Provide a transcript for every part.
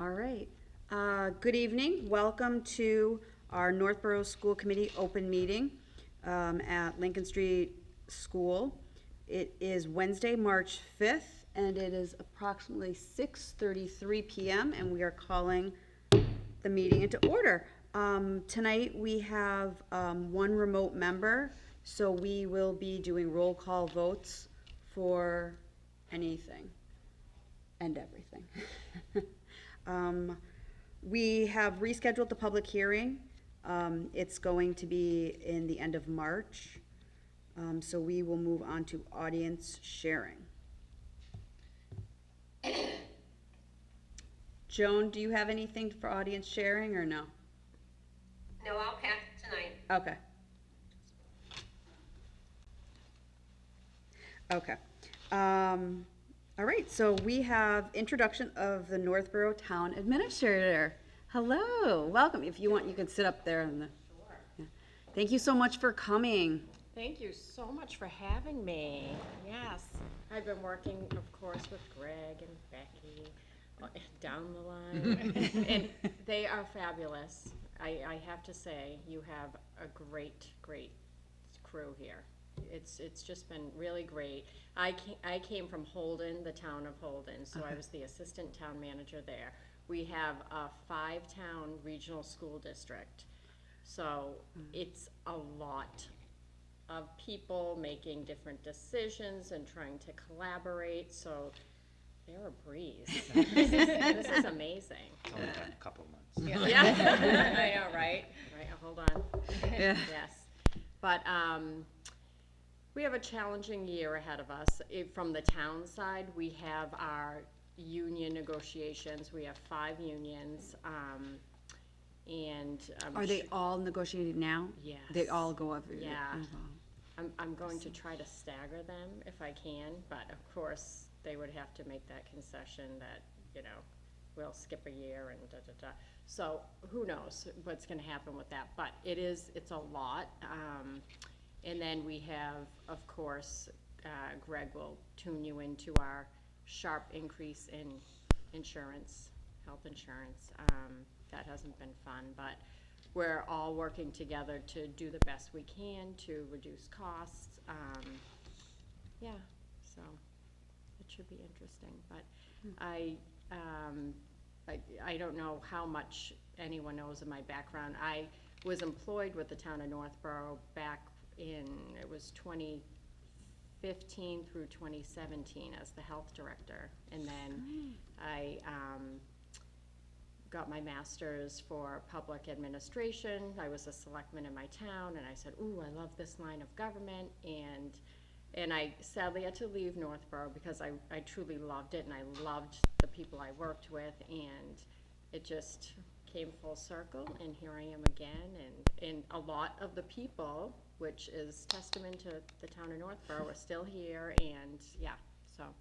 All right. Good evening. Welcome to our Northborough School Committee open meeting at Lincoln Street School. It is Wednesday, March 5th, and it is approximately 6:33 p.m., and we are calling the meeting into order. Tonight we have one remote member, so we will be doing roll call votes for anything and everything. We have rescheduled the public hearing. It's going to be in the end of March. So we will move on to audience sharing. Joan, do you have anything for audience sharing or no? No, I'll pass tonight. Okay. Okay. All right, so we have introduction of the Northborough Town Administrator. Hello, welcome. If you want, you can sit up there. Sure. Yeah. Thank you so much for coming. Thank you so much for having me. Yes, I've been working, of course, with Greg and Becky down the line, and they are fabulous. I have to say, you have a great crew here. It's just been really great. I came from Holden, the town of Holden, so I was the assistant town manager there. We have a 5-town regional school district, so it's a lot of people making different decisions and trying to collaborate, so they're a breeze. This is amazing. It's only been a couple months. Yeah. I know, right? Right, hold on. Yeah. Yes. But we have a challenging year ahead of us. From the town side, we have our union negotiations. We have 5 unions. And Are they all negotiated now? Yes. They all go up? Yeah. Oh, wow. I'm going to try to stagger them if I can, but of course, they would have to make that concession that, we'll skip a year and da-da-da. So who knows what's gonna happen with that, but it's a lot. And then we have, of course, Greg will tune you into our sharp increase in insurance, health insurance. That hasn't been fun, but we're all working together to do the best we can to reduce costs. Yeah, so it should be interesting, but I don't know how much anyone knows of my background. I was employed with the town of Northborough back in, it was 2015 through 2017 as the health director, and then I got my master's for public administration. I was a selectman in my town, and I said, ooh, I love this line of government, and I sadly had to leave Northborough because I truly loved it, and I loved the people I worked with, and it just came full circle, and here I am again, and a lot of the people, which is testament to the town of Northborough, are still here, and yeah, so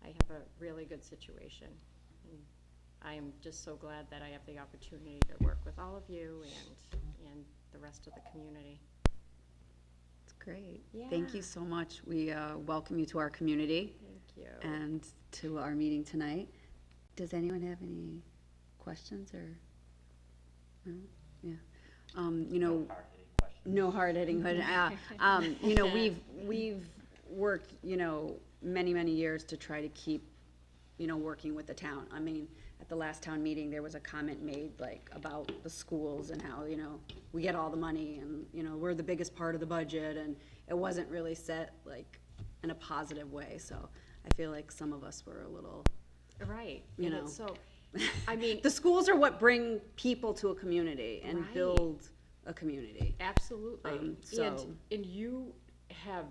I have a really good situation. And I am just so glad that I have the opportunity to work with all of you and the rest of the community. It's great. Yeah. Thank you so much. We welcome you to our community. Thank you. And to our meeting tonight. Does anyone have any questions or? No? Yeah. No hard-hitting questions. We've worked, many years to try to keep, working with the town. I mean, at the last town meeting, there was a comment made about the schools and how, we get all the money and, we're the biggest part of the budget, and it wasn't really set in a positive way. So I feel like some of us were a little, right. So, I mean, the schools are what bring people to a community and right. build a community. Absolutely. And you have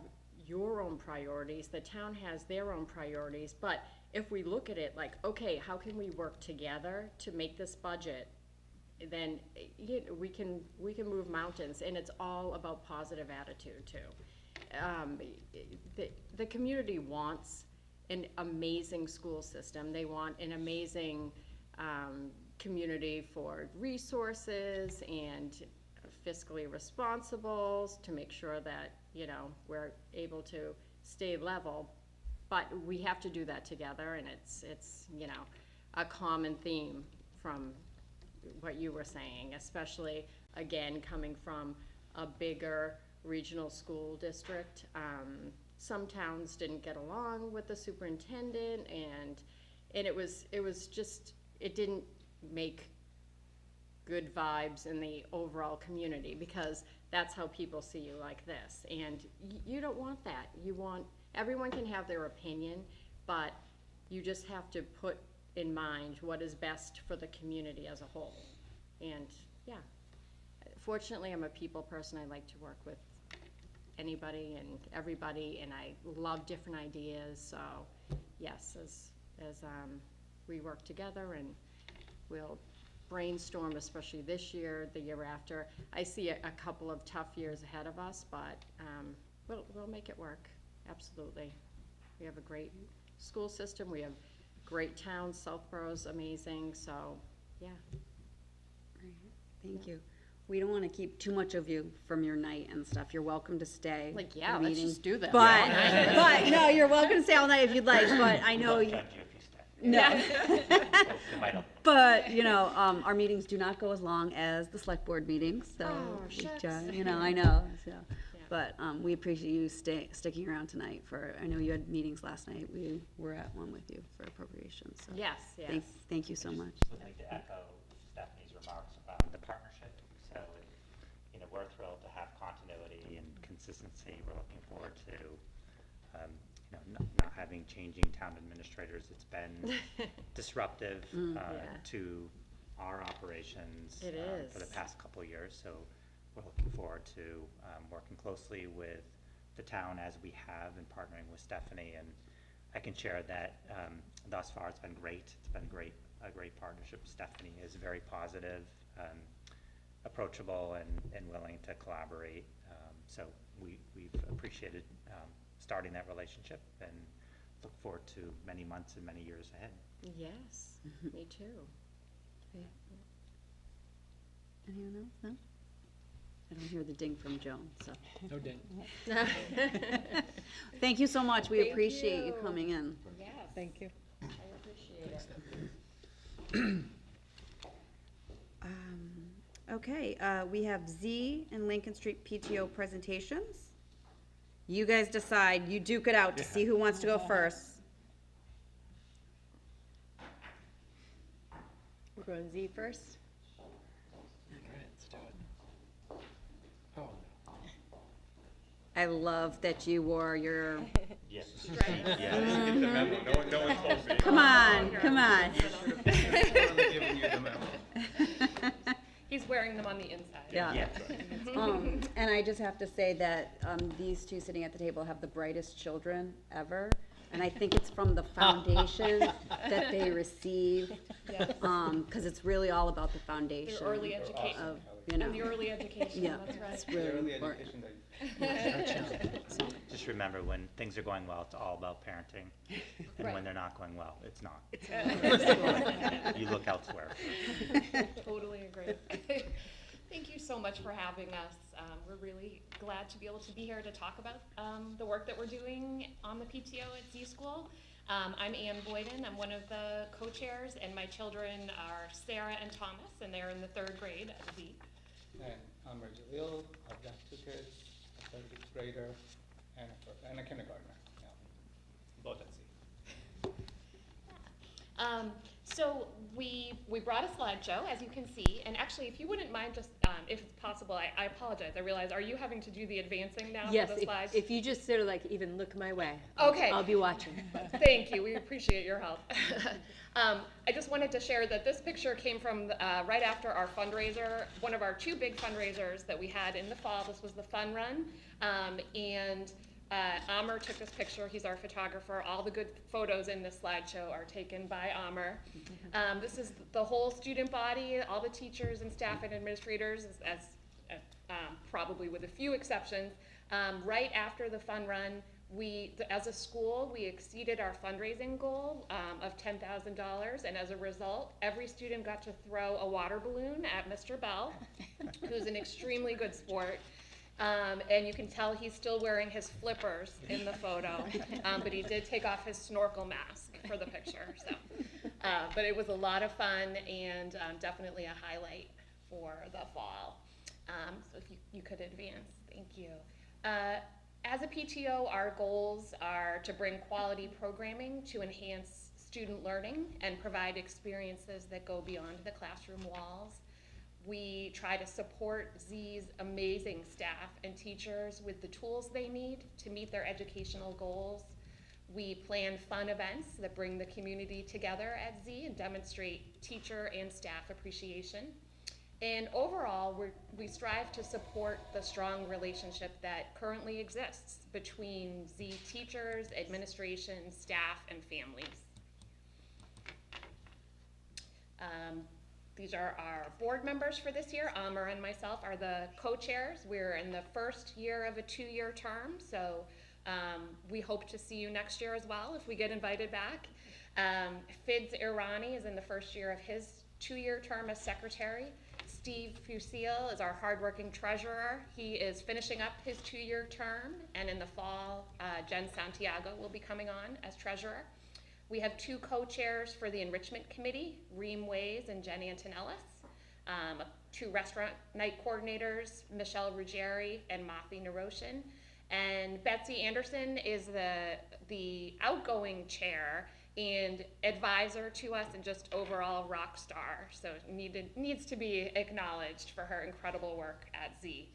your own priorities, the town has their own priorities, but if we look at it okay, how can we work together to make this budget, then we can move mountains, and it's all about positive attitude too. The community wants an amazing school system. They want an amazing community for resources and fiscally responsible to make sure that, we're able to stay level. But we have to do that together, and it's a common theme from what you were saying, especially, again, coming from a bigger regional school district. Some towns didn't get along with the superintendent, and it was just, it didn't make good vibes in the overall community, because that's how people see you like this. And you don't want that. You want, everyone can have their opinion, but you just have to put in mind what is best for the community as a whole. And yeah, fortunately, I'm a people person. I like to work with anybody and everybody, and I love different ideas. So yes, as we work together, and we'll brainstorm, especially this year, the year after. I see a couple of tough years ahead of us, but we'll make it work. Absolutely. We have a great school system. We have great towns. Southborough's amazing. So yeah. Thank you. We don't want to keep too much of you from your night and stuff. You're welcome to stay. Like, yeah, for the let's meeting. just do this. But, but no, you're welcome to stay all night if you'd like. But I know you. No. But, you know, our meetings do not go as long as the select board meetings, so. Oh, shucks. You know, I know, so. But we appreciate you sticking around tonight for, I know you had meetings last night. We were at one with you for appropriations, so. Yes, yes. Thank you so much. I'd like to echo Stephanie's remarks about the partnership. So, you know, we're thrilled to have continuity and consistency. We're looking forward to, you know, not having changing town administrators. It's been disruptive to our operations It is. for the past couple of years. So we're looking forward to working closely with the town as we have, and partnering with Stephanie. And I can share that thus far it's been great. It's been a great partnership. Stephanie is very positive, approachable, and willing to collaborate. So we've appreciated starting that relationship, and look forward to many months and many years ahead. Yes, me too. Anyone else? No? I don't hear the ding from Joan, so. No ding. Thank you so much. We Thank appreciate you you. coming in. Yes. Thank you. I appreciate it. Okay, we have Z and Lincoln Street PTO presentations. You guys decide, you duke it out to see who wants to go first. We're going Z first. Okay, let's do it. Oh, I love that you wore your, Yes. Get the memo. No one told me. come on, come on. Totally giving you the memo. He's wearing them on the inside. Yeah. Yes. And I just have to say that these two sitting at the table have the brightest children ever. And I think it's from the foundation that they received, Yes. because it's really all about the foundation. Their early education. Of, you know, And the early education, yeah, that's right. it's The really early important. education that Just remember, when things are going well, it's all about parenting, and Right. when they're not going well, it's not. You look elsewhere. Totally agree. Thank you so much for having us. We're really glad to be able to be here to talk about the work that we're doing on the PTO at Z School. I'm Ann Boyden. I'm one of the co-chairs, and my children are Sarah and Thomas, and they're in the 3rd grade at Z. And I'm Virgilio. I've got 2 kids, a 3rd grader and a kindergartner. Yeah. Both at Z. So we brought a slideshow, as you can see, and actually, if you wouldn't mind, just if it's possible, I apologize. I realize, are you having to do the advancing now Yes, for the slides? if you just sort of like even look my way, Okay. I'll be watching. Thank you. We appreciate your help. I just wanted to share that this picture came from right after our fundraiser, one of our 2 big fundraisers that we had in the fall. This was the fun run, and Amr took this picture. He's our photographer. All the good photos in this slideshow are taken by Amr. This is the whole student body, all the teachers and staff and administrators, as probably with a few exceptions. Right after the fun run, as a school, we exceeded our fundraising goal of $10,000, and as a result, every student got to throw a water balloon at Mr. Bell, who's an extremely good sport. And you can tell he's still wearing his flippers in the photo, but he did take off his snorkel mask for the picture. So, But it was a lot of fun and definitely a highlight for the fall. So if you could advance, thank you. As a PTO, our goals are to bring quality programming to enhance student learning and provide experiences that go beyond the classroom walls. We try to support Z's amazing staff and teachers with the tools they need to meet their educational goals. We plan fun events that bring the community together at Z and demonstrate teacher and staff appreciation. And overall, we strive to support the strong relationship that currently exists between Z teachers, administration, staff, and families. These are our board members for this year. Amr and myself are the co-chairs. We're in the first year of a 2-year term, so we hope to see you next year as well if we get invited back. Fids Irani is in the first year of his 2-year term as secretary. Steve Fusil is our hardworking treasurer. He is finishing up his 2-year term, and in the fall, Jen Santiago will be coming on as treasurer. We have 2 co-chairs for the enrichment committee, Reem Ways and Jen Antonellis. 2 restaurant night coordinators, Michelle Ruggieri and Mathi Naroshin. And Betsy Anderson is the outgoing chair and advisor to us and just overall rock star. So needs to be acknowledged for her incredible work at Z.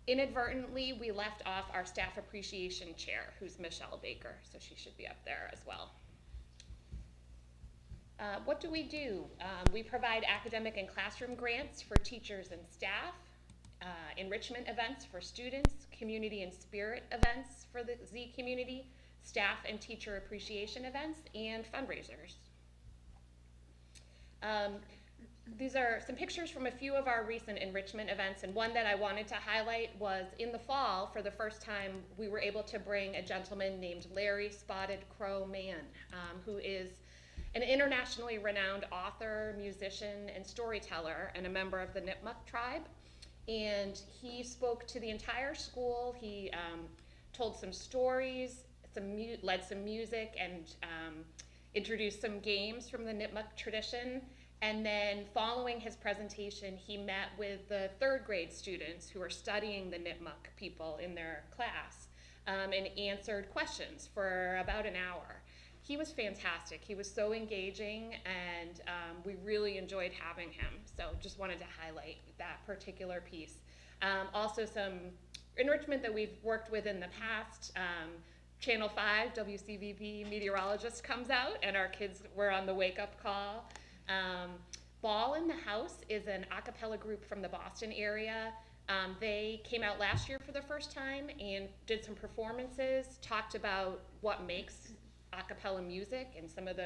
Inadvertently, we left off our staff appreciation chair, who's Michelle Baker, so she should be up there as well. What do? We provide academic and classroom grants for teachers and staff, enrichment events for students, community and spirit events for the Z community, staff and teacher appreciation events, and fundraisers. These are some pictures from a few of our recent enrichment events, and one that I wanted to highlight was in the fall. For the first time, we were able to bring a gentleman named Larry Spotted Crow Mann, who is an internationally renowned author, musician, and storyteller, and a member of the Nipmuc tribe. And he spoke to the entire school. He told some stories, led some music, and introduced some games from the Nipmuc tradition. And then following his presentation, he met with the 3rd grade students who are studying the Nipmuc people in their class and answered questions for about an hour. He was fantastic. He was so engaging, and we really enjoyed having him. So just wanted to highlight that particular piece. Also some enrichment that we've worked with in the past. Channel 5, WCVB meteorologist comes out, and our kids were on the wake-up call. Ball in the House is an a cappella group from the Boston area. They came out last year for the first time and did some performances, talked about what makes a cappella music and some of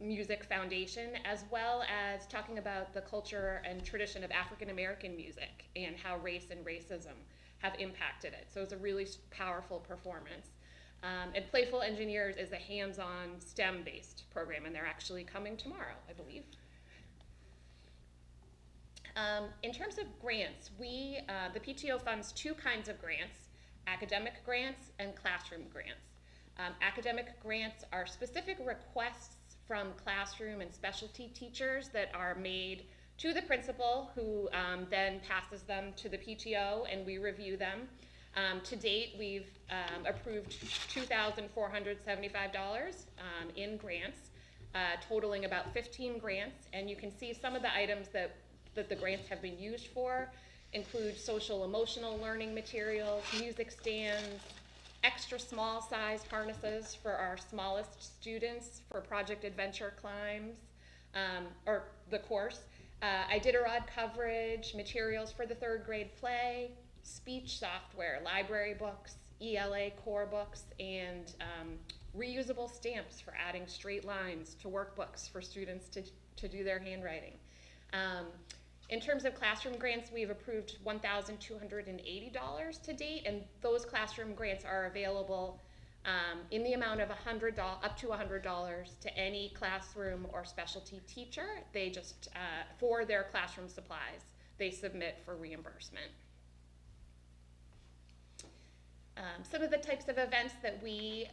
Music Foundation, as well as talking about the culture and tradition of African American music and how race and racism have impacted it. So it was a really powerful performance. And Playful Engineers is a hands-on STEM-based program, and they're actually coming tomorrow, I believe. In terms of grants, the PTO funds 2 kinds of grants, academic grants and classroom grants. Academic grants are specific requests from classroom and specialty teachers that are made to the principal, who then passes them to the PTO, and we review them. To date, we've approved $2,475 in grants, totaling about 15 grants, and you can see some of the items that the grants have been used for include social emotional learning materials, music stands, extra small size harnesses for our smallest students for Project Adventure climbs, or the course, Iditarod coverage, materials for the 3rd grade play, speech software, library books, ELA core books, and reusable stamps for adding straight lines to workbooks for students to do their handwriting. In terms of classroom grants, we've approved $1,280 to date, and those classroom grants are available in the amount of up to $100 to any classroom or specialty teacher. They just, for their classroom supplies, they submit for reimbursement. Some of the types of events that we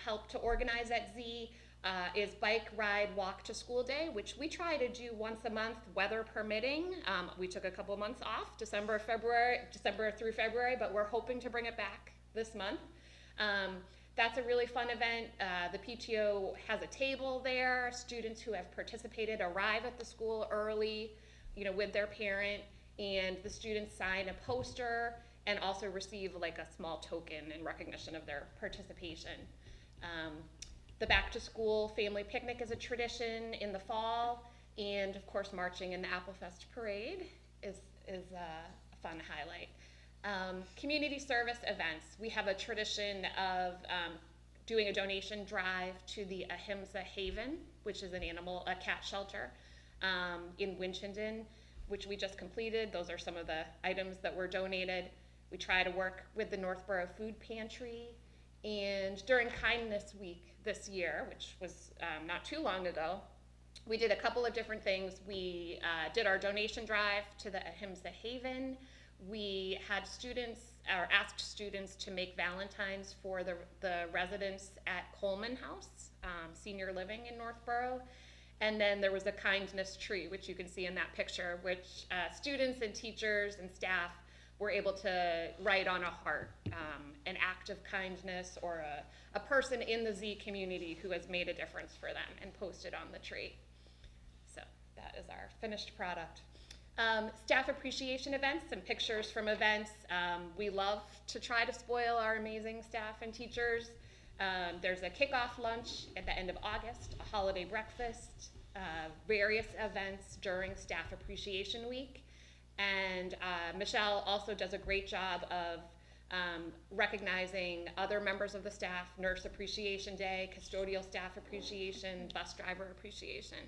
help to organize at Z is Bike Ride Walk to School Day, which we try to do once a month, weather permitting. We took a couple of months off, December through February, but we're hoping to bring it back this month. That's a really fun event. The PTO has a table there. Students who have participated arrive at the school early, with their parent, and the students sign a poster and also receive like a small token in recognition of their participation. The back to school family picnic is a tradition in the fall, and of course marching in the Applefest parade is a fun highlight. Community service events. We have a tradition of doing a donation drive to the Ahimsa Haven, which is a cat shelter in Winchendon, which we just completed. Those are some of the items that were donated. We try to work with the Northborough Food Pantry, and during Kindness Week this year, which was not too long ago, we did a couple of different things. We did our donation drive to the Ahimsa Haven. We had asked students to make Valentines for the residents at Coleman House, senior living in Northborough. And then there was a kindness tree, which you can see in that picture, which students and teachers and staff were able to write on a heart an act of kindness or a person in the Z community who has made a difference for them, and post it on the tree. So that is our finished product. Staff appreciation events, some pictures from events. We love to try to spoil our amazing staff and teachers. There's a kickoff lunch at the end of August, a holiday breakfast, various events during Staff Appreciation Week. And Michelle also does a great job of recognizing other members of the staff, Nurse Appreciation Day, Custodial Staff Appreciation, Bus Driver Appreciation.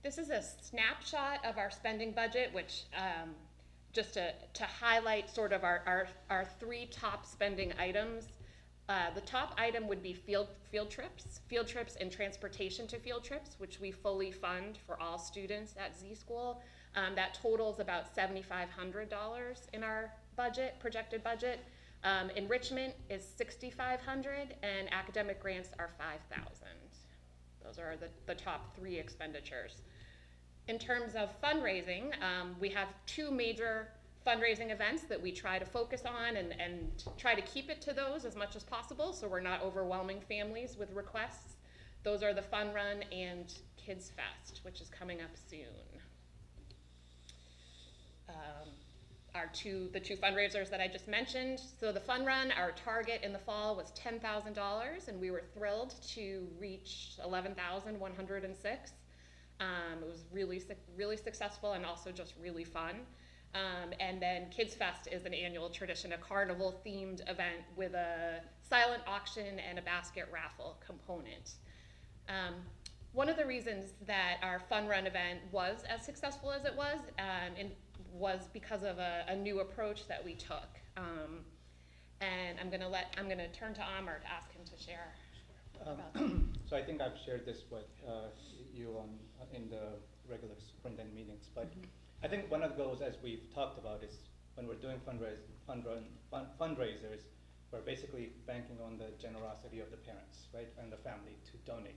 This is a snapshot of our spending budget, which just to highlight sort of our three top spending items. The top item would be field trips and transportation to field trips, which we fully fund for all students at Z School. That totals about $7,500 in our projected budget. Enrichment is $6,500, and academic grants are $5,000. Those are the top three expenditures. In terms of fundraising, we have two major fundraising events that we try to focus on and try to keep it to those as much as possible, so we're not overwhelming families with requests. Those are the Fun Run and Kids Fest, which is coming up soon. The two fundraisers that I just mentioned. So the Fun Run, our target in the fall was $10,000, and we were thrilled to reach $11,106. It was really successful and also just really fun. And then Kids Fest is an annual tradition, a carnival-themed event with a silent auction and a basket raffle component. One of the reasons that our Fun Run event was as successful as it was because of a new approach that we took. And I'm gonna turn to Amr to ask him to share about that. So I think I've shared this with you in the regular superintendent meetings, but I think one of the goals, as we've talked about, is when we're doing fundraisers, we're basically banking on the generosity of the parents, right, and the family to donate,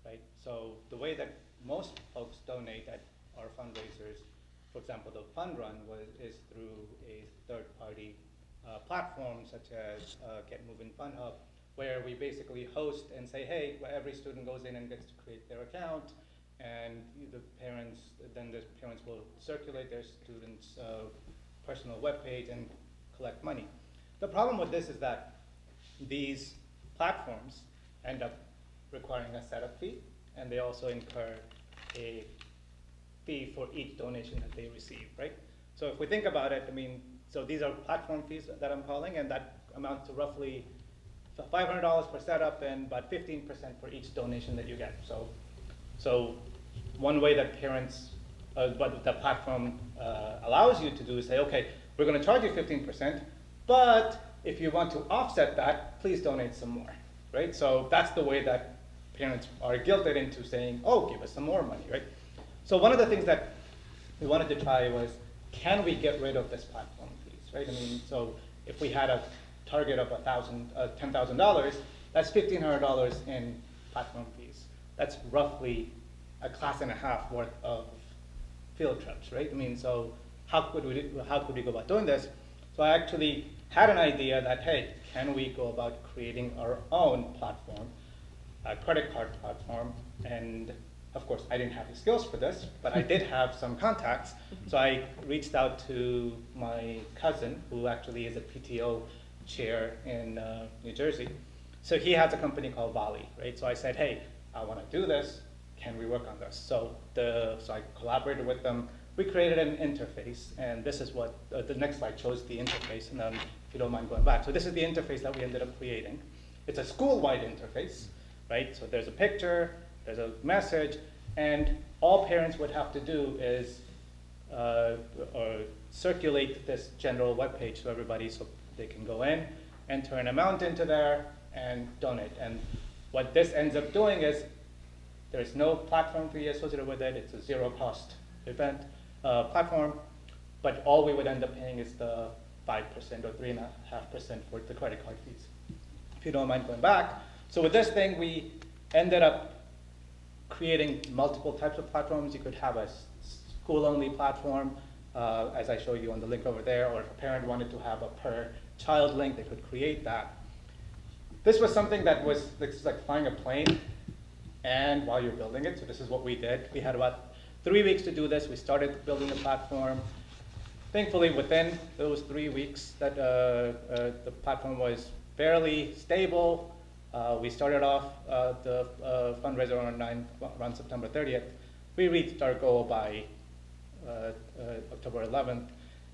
right? So the way that most folks donate at our fundraisers, for example, the Fun Run is through a third-party platform such as Get Moving Fun Hub, where we basically host and say, hey, every student goes in and gets to create their account, and the parents will circulate their students' personal webpage and collect money. The problem with this is that these platforms end up requiring a setup fee, and they also incur a fee for each donation that they receive, right? So if we think about it, I mean, so these are platform fees that I'm calling, and that amount to roughly $500 per setup and about 15% for each donation that you get. So one way that parents, what the platform allows you to do is say, okay, we're going to charge you 15%, but if you want to offset that, please donate some more, right? So that's the way that parents are guilted into saying, oh, give us some more money, right? So one of the things that we wanted to try was, can we get rid of this platform fees, right? I mean, so if we had a target of $10,000, that's $1,500 in platform fees. That's roughly a class and a half worth of field trips, right? I mean, so how could we go about doing this? So I actually had an idea that, hey, can we go about creating our own platform, a credit card platform? And of course, I didn't have the skills for this, but I did have some contacts. So I reached out to my cousin, who actually is a PTO chair in New Jersey. So he has a company called Volley, right? So I said, hey, I want to do this. Can we work on this? So I collaborated with them. We created an interface, and this is what the next slide shows the interface. And if you don't mind going back, so this is the interface that we ended up creating. It's a school-wide interface, right? So there's a picture, there's a message, and all parents would have to do is circulate this general web page to everybody, so they can go in, enter an amount into there, and donate. And what this ends up doing is there's no platform fee associated with it. It's a zero-cost event platform, but all we would end up paying is the 5% or 3.5% for the credit card fees. If you don't mind going back. So with this thing, we ended up creating multiple types of platforms. You could have a school-only platform, as I show you on the link over there, or if a parent wanted to have a per-child link, they could create that. This was something that was like flying a plane, and while you're building it, so this is what we did. We had about 3 weeks to do this. We started building the platform. Thankfully, within those 3 weeks, that the platform was fairly stable. We started off the fundraiser around September 30th. We reached our goal by October 11th.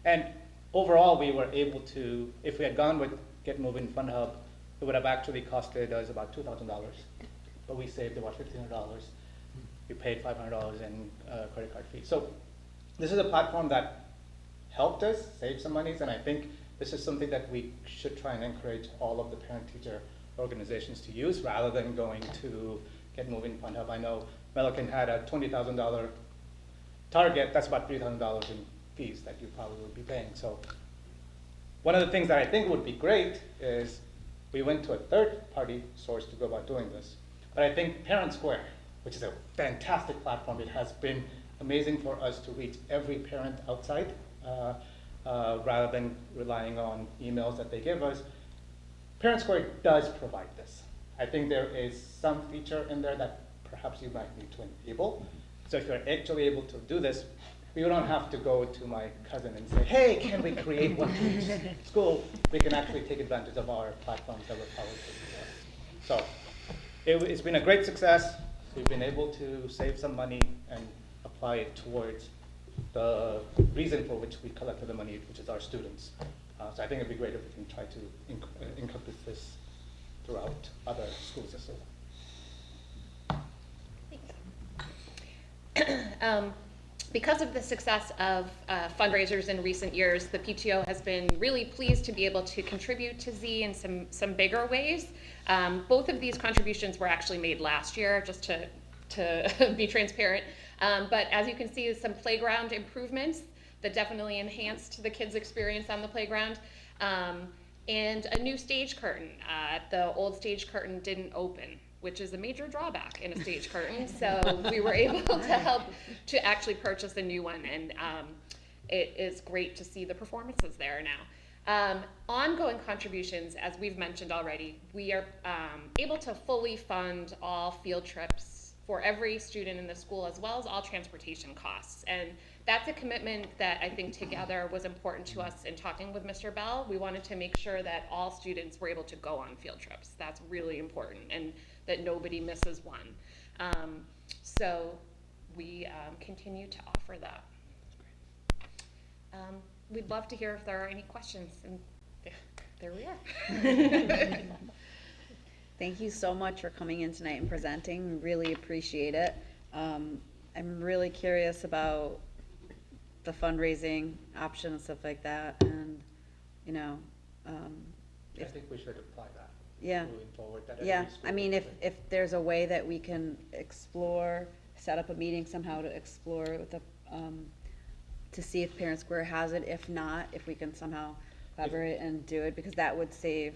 And overall, we were able to, if we had gone with Get Moving Fund Hub, it would have actually costed us about $2,000. But we saved about $1,500. We paid $500 in credit card fees. So this is a platform that helped us save some monies, and I think this is something that we should try and encourage all of the parent-teacher organizations to use rather than going to Get Moving Fund Hub. I know Milliken had a $20,000 target. That's about $3,000 in fees that you probably would be paying. So one of the things that I think would be great is we went to a third-party source to go about doing this. But I think Parent Square, which is a fantastic platform, it has been amazing for us to reach every parent outside rather than relying on emails that they give us. Parent Square does provide this. I think there is some feature in there that perhaps you might need to enable. So if you're actually able to do this, we don't have to go to my cousin and say, hey, can we create one for each school? We can actually take advantage of our platforms that we're powered to. So it's been a great success. We've been able to save some money and apply it towards the reason for which we collected the money, which is our students. So I think it'd be great if we can try to encompass this throughout other schools as well. Because of the success of fundraisers in recent years, the PTO has been really pleased to be able to contribute to Z in some bigger ways. Both of these contributions were actually made last year, just to be transparent. But as you can see, some playground improvements that definitely enhanced the kids' experience on the playground. And a new stage curtain. The old stage curtain didn't open, which is a major drawback in a stage curtain. So we were able to help to actually purchase a new one, and it is great to see the performances there now. Ongoing contributions, as we've mentioned already, we are able to fully fund all field trips for every student in the school, as well as all transportation costs. And that's a commitment that I think together was important to us in talking with Mr. Bell. We wanted to make sure that all students were able to go on field trips. That's really important, and that nobody misses one. So we continue to offer that. We'd love to hear if there are any questions, and there we are. Thank you so much for coming in tonight and presenting. Really appreciate it. I'm really curious about the fundraising option and stuff like that, and I think we should apply that moving forward. Yeah, I mean, if there's a way that we can explore, set up a meeting somehow to explore with the, to see if Parent Square has it. If not, if we can somehow collaborate and do it, because that would save,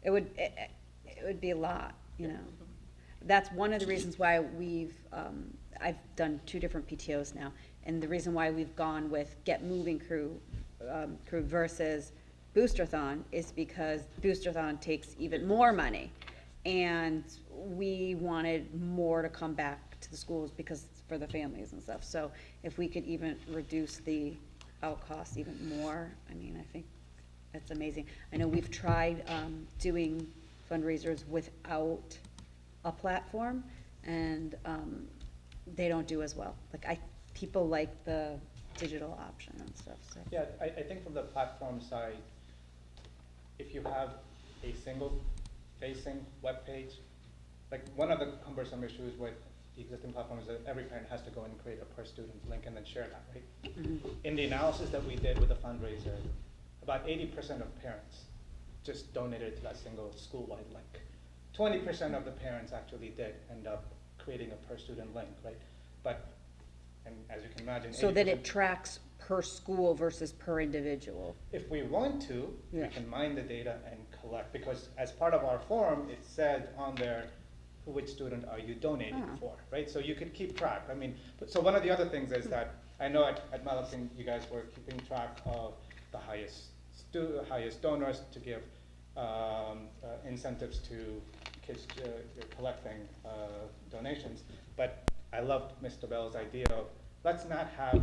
it would be a lot, that's one of the reasons why I've done 2 different PTOs now. And the reason why we've gone with Get Moving Crew versus Boosterthon is because Boosterthon takes even more money. And we wanted more to come back to the schools because it's for the families and stuff. So if we could even reduce the out costs even more, I mean, I think that's amazing. I know we've tried doing fundraisers without a platform, and they don't do as well. Like, people like the digital option and stuff, so. Yeah, I think from the platform side, if you have a single facing web page, like one of the cumbersome issues with the existing platform is that every parent has to go and create a per student link and then share that, right? Mm-hmm. In the analysis that we did with the fundraiser, about 80% of parents just donated to that single school-wide link. 20% of the parents actually did end up creating a per student link, right? But, and as you can imagine, So that 80%. it tracks per school versus per individual. If we want to, Yeah. we can mine the data and collect, because as part of our form, it said on there, which student are you donating Ah. for, right? So you could keep track. I mean, so one of the other things is that, I know at Malapin, you guys were keeping track of the highest donors to give incentives to kids collecting donations. But I loved Mr. Bell's idea of, let's not have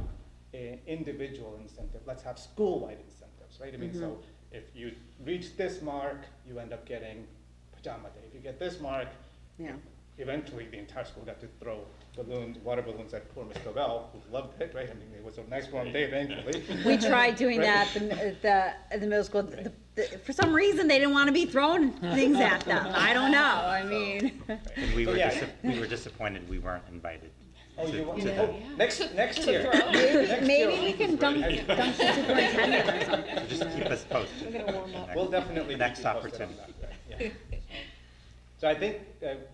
an individual incentive, let's have school-wide incentives, right? I mean, so if you reach this mark, you end up getting pajama day. If you get this mark, Yeah. eventually the entire school got to throw balloons, water balloons at poor Mr. Bell, who loved it, right? I mean, it was a nice warm day, thankfully. We tried doing Right. that at the middle school. For some reason, they didn't want to be throwing things at them. I don't know, I mean. And we So, were, yeah. we were disappointed we weren't invited. Oh, to- you want, to the- oh, next year. Next Maybe year. we can dunk the superintendent or something. So just keep us posted. We'll definitely. Next keep you posted on opportunity. that, right? Yeah. So I think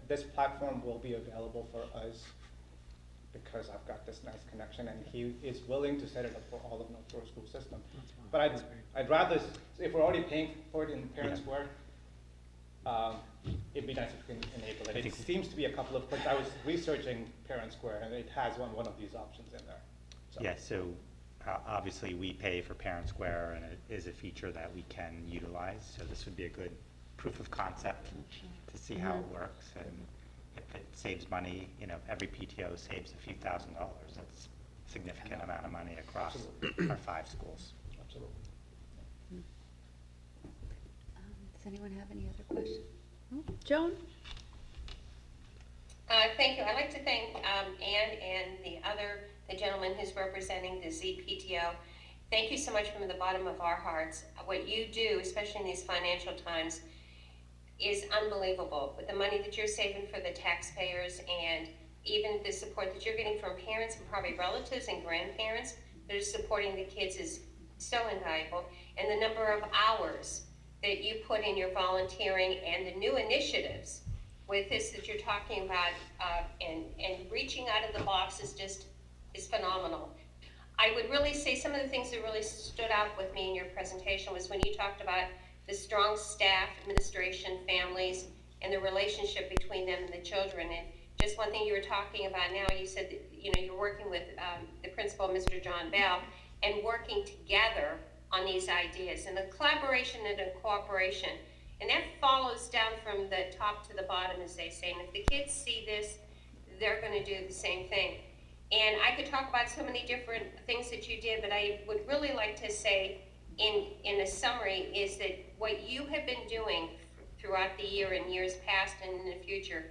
this platform will be available for us because I've got this nice connection, and he is willing to set it up for all of Northborough school system. But I'd rather, if we're already paying for it in Parent Yeah. Square, it'd be nice if we can enable it. I It think- seems to be a couple of, because I was researching Parent Square, and it has one of these options in there. So- Yeah, so obviously we pay for Parent Square, and it is a feature that we can utilize. So this would be a good proof of concept to see how it works. And if it saves money, you know, every PTO saves a few $1,000s. That's a significant amount of money across our 5 schools. Absolutely. Does anyone have any other questions? Joan? Thank you. I'd like to thank Ann and the gentleman who's representing the ZPTO. Thank you so much from the bottom of our hearts. What you do, especially in these financial times, is unbelievable. With the money that you're saving for the taxpayers, and even the support that you're getting from parents and probably relatives and grandparents that are supporting the kids is so invaluable. And the number of hours that you put in your volunteering and the new initiatives with this that you're talking about, and reaching out of the box is phenomenal. I would really say some of the things that really stood out with me in your presentation was when you talked about the strong staff, administration, families, and the relationship between them and the children. And just one thing you were talking about now, you said that, you know, you're working with the principal, Mr. John Bell, and working together on these ideas, and the collaboration and the cooperation. And that follows down from the top to the bottom, as they say. And if the kids see this, they're going to do the same thing. And I could talk about so many different things that you did, but I would really like to say in a summary is that what you have been doing throughout the year and years past and in the future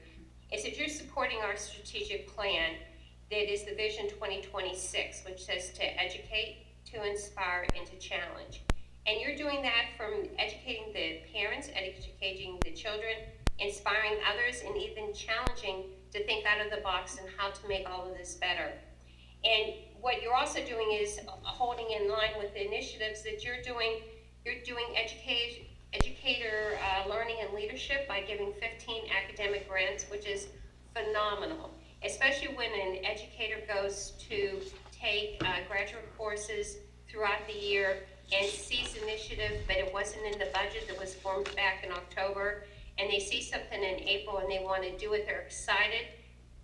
is that you're supporting our strategic plan that is the Vision 2026, which says to educate, to inspire, and to challenge. And you're doing that from educating the parents, educating the children, inspiring others, and even challenging to think out of the box and how to make all of this better. And what you're also doing is holding in line with the initiatives that you're doing. You're doing educator learning and leadership by giving 15 academic grants, which is phenomenal, especially when an educator goes to take graduate courses throughout the year and sees initiative, but it wasn't in the budget that was formed back in October. and they see something in April and they want to do it, they're excited.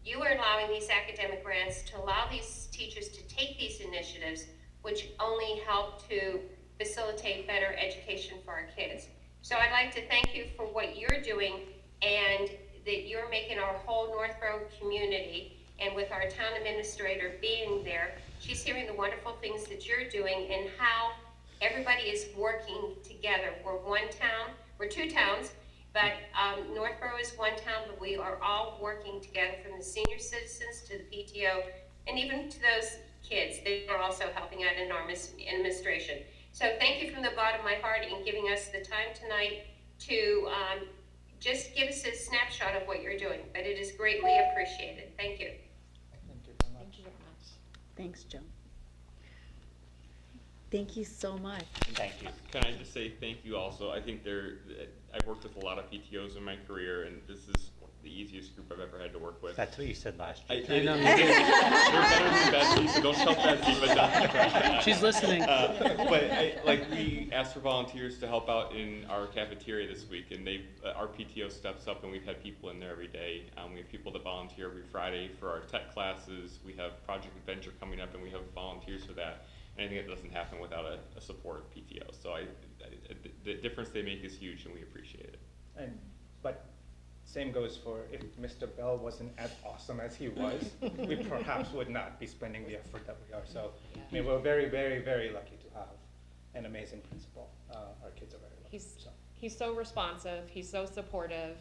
You are allowing these academic grants to allow these teachers to take these initiatives, which only help to facilitate better education for our kids. So I'd like to thank you for what you're doing, and that you're making our whole Northborough community, and with our town administrator being there, she's hearing the wonderful things that you're doing and how everybody is working together. We're one town, we're two towns, but Northborough is one town, but we are all working together, from the senior citizens to the PTO, and even to those kids. They are also helping out in our administration. So thank you from the bottom of my heart in giving us the time tonight to just give us a snapshot of what you're doing, but it is greatly appreciated. Thank you. Thank you very much. Thank you very much. Thanks, Joan. Thank you so much. Thank you. Can I just say thank you also? I think I've worked with a lot of PTOs in my career, and this is the easiest group I've ever had to work with. That's what you said last I year. know. They're better than Betsy, so don't tell Betsy, but don't. She's listening. Like we asked for volunteers to help out in our cafeteria this week, and our PTO steps up, and we've had people in there every day. We have people that volunteer every Friday for our tech classes. We have Project Adventure coming up, and we have volunteers for that. And I think it doesn't happen without a supportive PTO. So the difference they make is huge, and we appreciate it. But same goes for if Mr. Bell wasn't as awesome as he was, we perhaps would not be spending the effort that we are. So, I mean, we're very, very, very lucky to have an amazing principal. Our kids are very lucky. He's so responsive, he's so supportive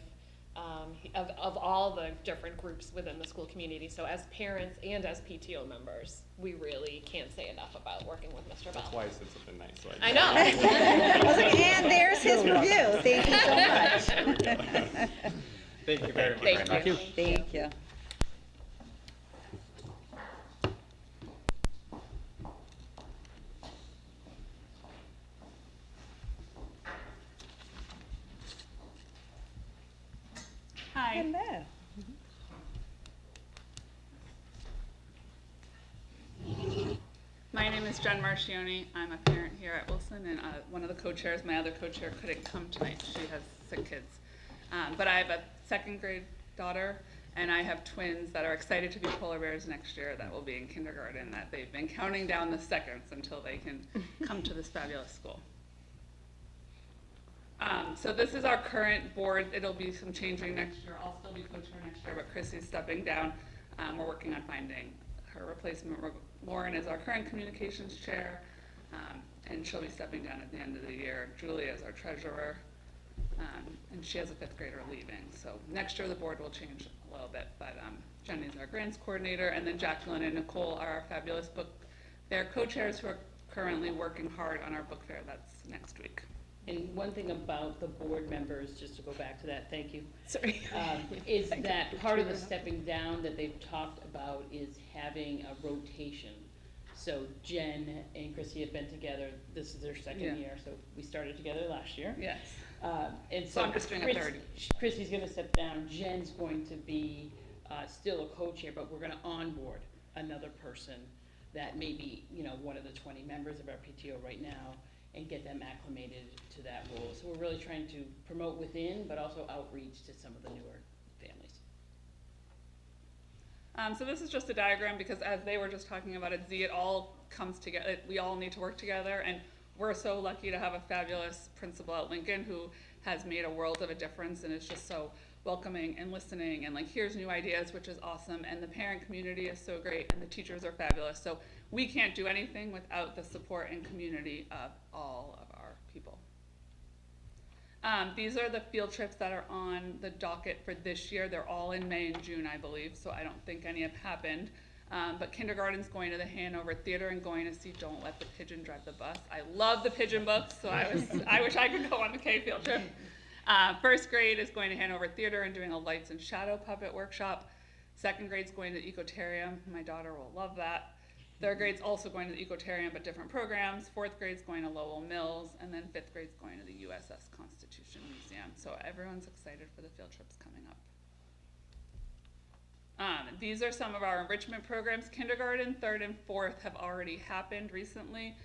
of all the different groups within the school community. So as parents and as PTO members, we really can't say enough about working with Mr. Bell. That's why I said something nice. So I know. I was like, and there's his review. Thank you so much. Thank you very much. Thank you. Thank you. Hi, Hello. my name is Jen Marcioni. I'm a parent here at Wilson, and one of the co-chairs, my other co-chair, couldn't come tonight. She has sick kids. But I have a second grade daughter, and I have twins that are excited to be polar bears next year that will be in kindergarten, that they've been counting down the seconds until they can come to this fabulous school. So this is our current board. It'll be some changing next year. I'll still be co-chair next year, but Chrissy's stepping down. We're working on finding her replacement. Lauren is our current communications chair, and she'll be stepping down at the end of the year. Julie is our treasurer, and she has a fifth grader leaving. So next year the board will change a little bit, but Jenny's our grants coordinator, and then Jacqueline and Nicole are our fabulous book fair co-chairs who are currently working hard on our book fair. That's next week. And one thing about the board members, just to go back to that, thank you, Sorry. is that part of the stepping down that they've talked about is having a rotation. So Jen and Chrissy have been together, this is their second year, so we started together last year. Yes. And So I'm just doing a third. Chrissy's gonna step down, Jen's going to be still a co-chair, but we're gonna onboard another person that may be, one of the 20 members of our PTO right now, and get them acclimated to that role. So we're really trying to promote within, but also outreach to some of the newer families. So this is just a diagram because as they were just talking about at Z, it all comes together. We all need to work together, and we're so lucky to have a fabulous principal at Lincoln who has made a world of a difference and is just so welcoming and listening and like, here's new ideas, which is awesome. And the parent community is so great and the teachers are fabulous. So we can't do anything without the support and community of all of our people. These are the field trips that are on the docket for this year. They're all in May and June, I believe, so I don't think any have happened. But kindergarten's going to the Hanover Theater and going to see Don't Let the Pigeon Drive the Bus. I love the pigeon books, so I wish I could go on the K field trip. First grade is going to Hanover Theater and doing a lights and shadow puppet workshop. Second grade's going to the Ecotarium. My daughter will love that. Third grade's also going to the Ecotarium, but different programs. Fourth grade's going to Lowell Mills, and then fifth grade's going to the USS Constitution Museum. So everyone's excited for the field trips coming up. These are some of our enrichment programs. Kindergarten, third and fourth have already happened recently.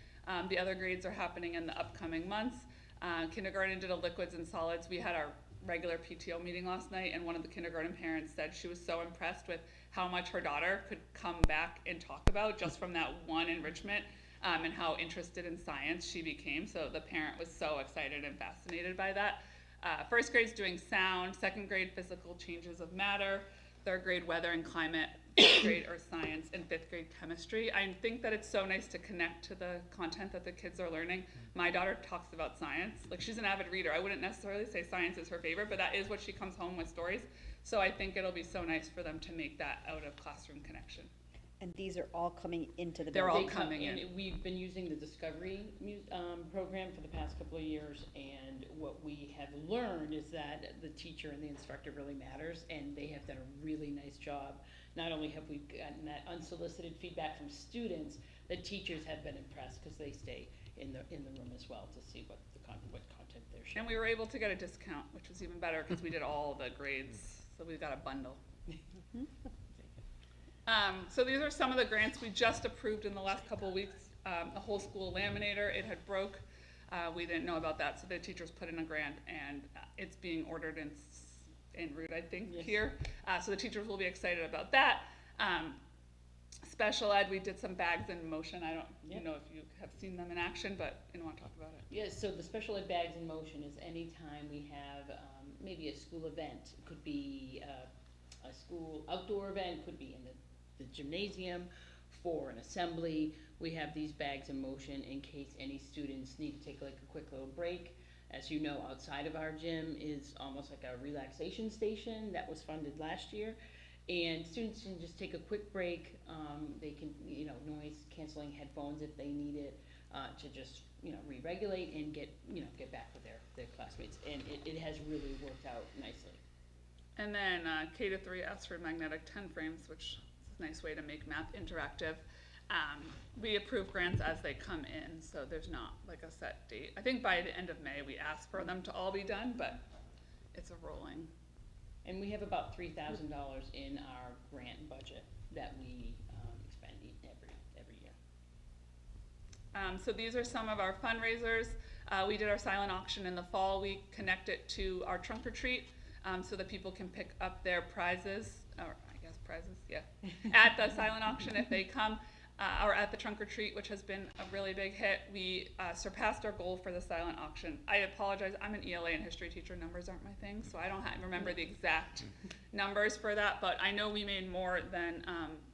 The other grades are happening in the upcoming months. Kindergarten did a liquids and solids. We had our regular PTO meeting last night, and one of the kindergarten parents said she was so impressed with how much her daughter could come back and talk about just from that one enrichment, and how interested in science she became. So the parent was so excited and fascinated by that. First grade's doing sound, second grade physical changes of matter, third grade weather and climate, fourth grade earth science, and fifth grade chemistry. I think that it's so nice to connect to the content that the kids are learning. My daughter talks about science. Like, she's an avid reader. I wouldn't necessarily say science is her favorite, but that is what she comes home with stories. So I think it'll be so nice for them to make that out of classroom connection. And these are all coming into the They're building? all coming in. And we've been using the Discovery program for the past couple of years, and what we have learned is that the teacher and the instructor really matters, and they have done a really nice job. Not only have we gotten that unsolicited feedback from students, the teachers have been impressed because they stay in the room as well to see what content they're sharing. And we were able to get a discount, which was even better because we did all the grades, so we got a bundle. So these are some of the grants we just approved in the last couple of weeks. A whole school laminator, it had broke. We didn't know about that, so the teachers put in a grant, and it's being ordered en route, I think, Yes. here. So the teachers will be excited about that. Special ed, we did some bags in motion. I don't know if you have seen them in action, but I want to talk about it. Yes, so the special ed bags in motion is anytime we have maybe a school event. It could be a school outdoor event, could be in the gymnasium for an assembly. We have these bags in motion in case any students need to take like a quick little break. As you know, outside of our gym is almost like a relaxation station that was funded last year. And students can just take a quick break. They can, noise canceling headphones if they need it, to just, re-regulate and get back with their classmates. And it has really worked out nicely. And then K-3 asked for magnetic 10 frames, which is a nice way to make math interactive. We approve grants as they come in, so there's not like a set date. I think by the end of May we ask for them to all be done, but it's a rolling. And we have about $3,000 in our grant budget that we spend every year. So these are some of our fundraisers. We did our silent auction in the fall. We connect it to our trunk or treat, so that people can pick up their prizes, or I guess prizes, yeah, at the silent auction if they come, or at the trunk or treat, which has been a really big hit. We surpassed our goal for the silent auction. I apologize, I'm an ELA and history teacher, numbers aren't my thing, so I don't remember the exact numbers for that, but I know we made more than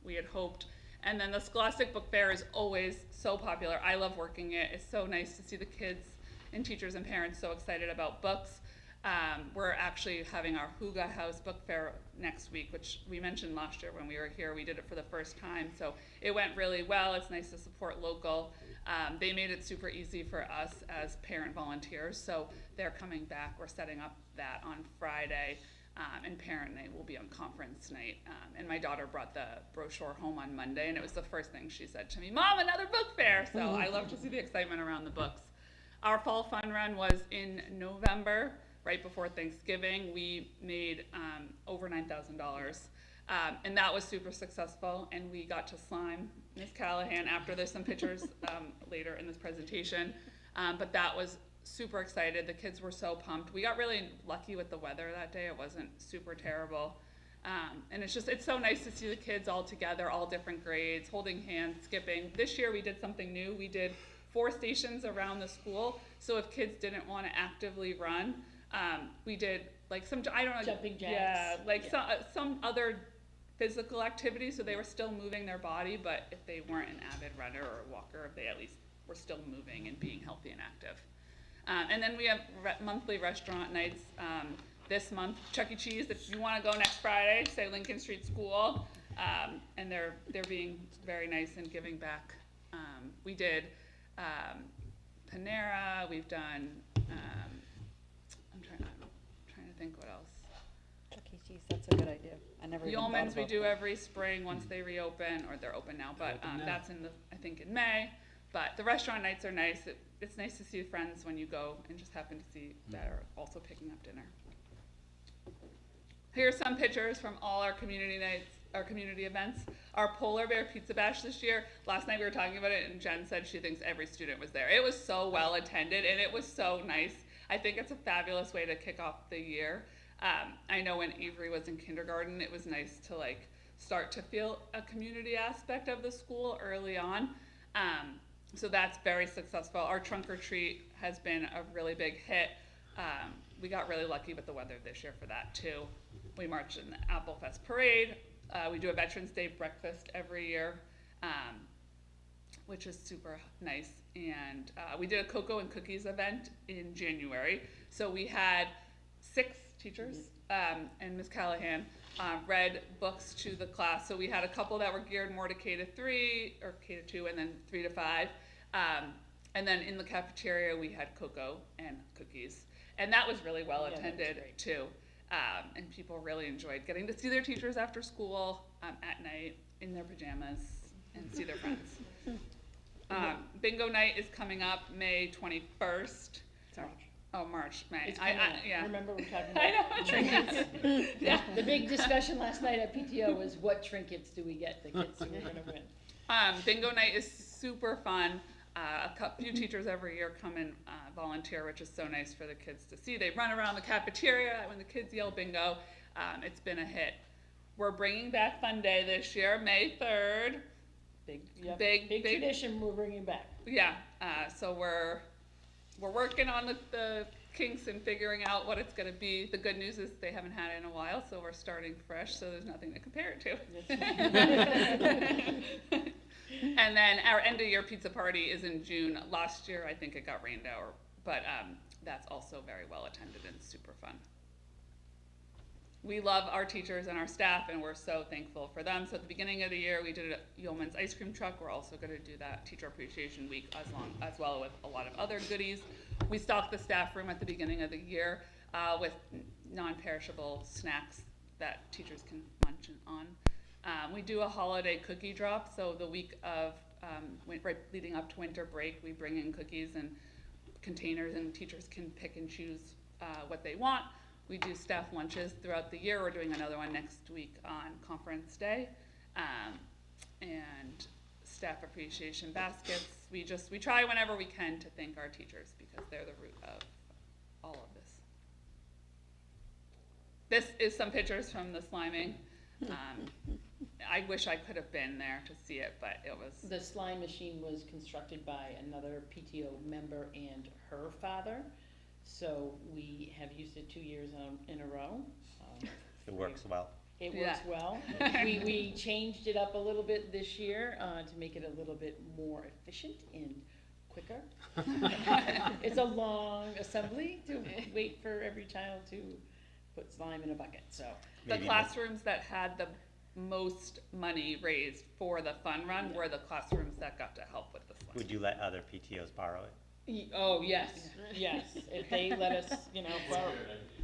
we had hoped. And then the Scholastic Book Fair is always so popular. I love working it. It's so nice to see the kids and teachers and parents so excited about books. We're actually having our Huga House Book Fair next week, which we mentioned last year when we were here. We did it for the first time, so it went really well. It's nice to support local. They made it super easy for us as parent volunteers, so they're coming back. We're setting up that on Friday, and parent night will be on conference night. And my daughter brought the brochure home on Monday, and it was the first thing she said to me, "Mom, another book fair!" So I love to see the excitement around the books. Our fall fun run was in November. Right before Thanksgiving, we made over $9,000, and that was super successful, and we got to slime Miss Callahan after. There's some pictures later in this presentation, but that was super excited. The kids were so pumped. We got really lucky with the weather that day. It wasn't super terrible, and it's so nice to see the kids all together, all different grades, holding hands, skipping. This year we did something new. We did 4 stations around the school, so if kids didn't want to actively run, we did like some, I don't know, jumping jacks. Yeah, like some other physical activity, so they were still moving their body, but if they weren't an avid runner or a walker, they at least were still moving and being healthy and active. And then we have monthly restaurant nights. This month, Chuck E. Cheese, if you want to go next Friday, say Lincoln Street School, and they're being very nice and giving back. We did Panera, we've done, I'm trying to think what else. Chuck E. Cheese, that's a good idea. I never even thought Yeoman's we about do that. every spring once they reopen, or they're open now, but Open now. that's I think in May. But the restaurant nights are nice. It's nice to see friends when you go and just happen to see that are also picking up dinner. Here are some pictures from all our community nights, our community events. Our Polar Bear Pizza Bash this year, last night we were talking about it and Jen said she thinks every student was there. It was so well attended and it was so nice. I think it's a fabulous way to kick off the year. I know when Avery was in kindergarten, it was nice to like start to feel a community aspect of the school early on. So that's very successful. Our trunk or treat has been a really big hit. We got really lucky with the weather this year for that too. We marched in the Apple Fest parade. We do a Veterans Day breakfast every year, which is super nice. And we did a cocoa and cookies event in January. So we had 6 teachers and Ms. Callahan read books to the class. So we had a couple that were geared more to K-3 or K-2 and then 3 to 5. And then in the cafeteria we had cocoa and cookies. And that was really well attended too. And people really enjoyed getting to see their teachers after school at night in their pajamas and see their friends. Bingo night is coming up May 21st. March, May. It's coming up. Yeah. Remember we're talking I about know. trinkets? Yeah, the big discussion last night at PTO was what trinkets do we get the kids who are gonna win? Bingo night is super fun. A few teachers every year come and volunteer, which is so nice for the kids to see. They run around the cafeteria when the kids yell bingo. It's been a hit. We're bringing back Fun Day this year, May 3rd. Big Tradition we're bringing back. Yeah, so we're working on the kinks and figuring out what it's going to be. The good news is they haven't had it in a while, so we're starting fresh, so there's nothing to compare it to. And then our end of year pizza party is in June. Last year, I think it got rained out, but that's also very well attended and super fun. We love our teachers and our staff, and we're so thankful for them. So at the beginning of the year, we did a Yeoman's ice cream truck. We're also going to do that Teacher Appreciation Week as well with a lot of other goodies. We stocked the staff room at the beginning of the year with non-perishable snacks that teachers can munch on. We do a holiday cookie drop. So the week of right leading up to winter break, we bring in cookies and containers, and teachers can pick and choose what they want. We do staff lunches throughout the year. We're doing another one next week on Conference Day. And staff appreciation baskets. We try whenever we can to thank our teachers because they're the root of all of this. This is some pictures from the sliming. I wish I could have been there to see it, but it was... The slime machine was constructed by another PTO member and her father. So we have used it 2 years in a row. It works well. It works well. We changed it up a little bit this year to make it a little bit more efficient and quicker. It's a long assembly to wait for every child to put slime in a bucket. So the classrooms that had the most money raised for the fun run were the classrooms that got to help with the slime. Would you let other PTOs borrow it? Oh, yes, yes, if they let us,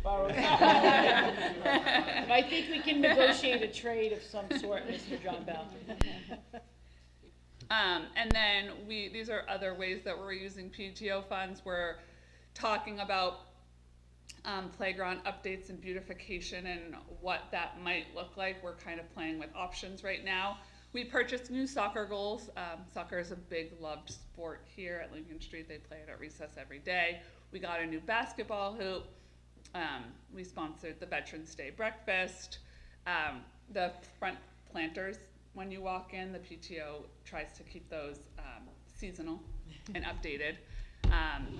borrow. I think we can negotiate a trade of some sort, Mr. John Bell. And then these are other ways that we're using PTO funds. We're talking about playground updates and beautification and what that might look like. We're kind of playing with options right now. We purchased new soccer goals. Soccer is a big loved sport here at Lincoln Street. They play it at recess every day. We got a new basketball hoop. We sponsored the Veterans Day breakfast. The front planters, when you walk in, the PTO tries to keep those seasonal and updated.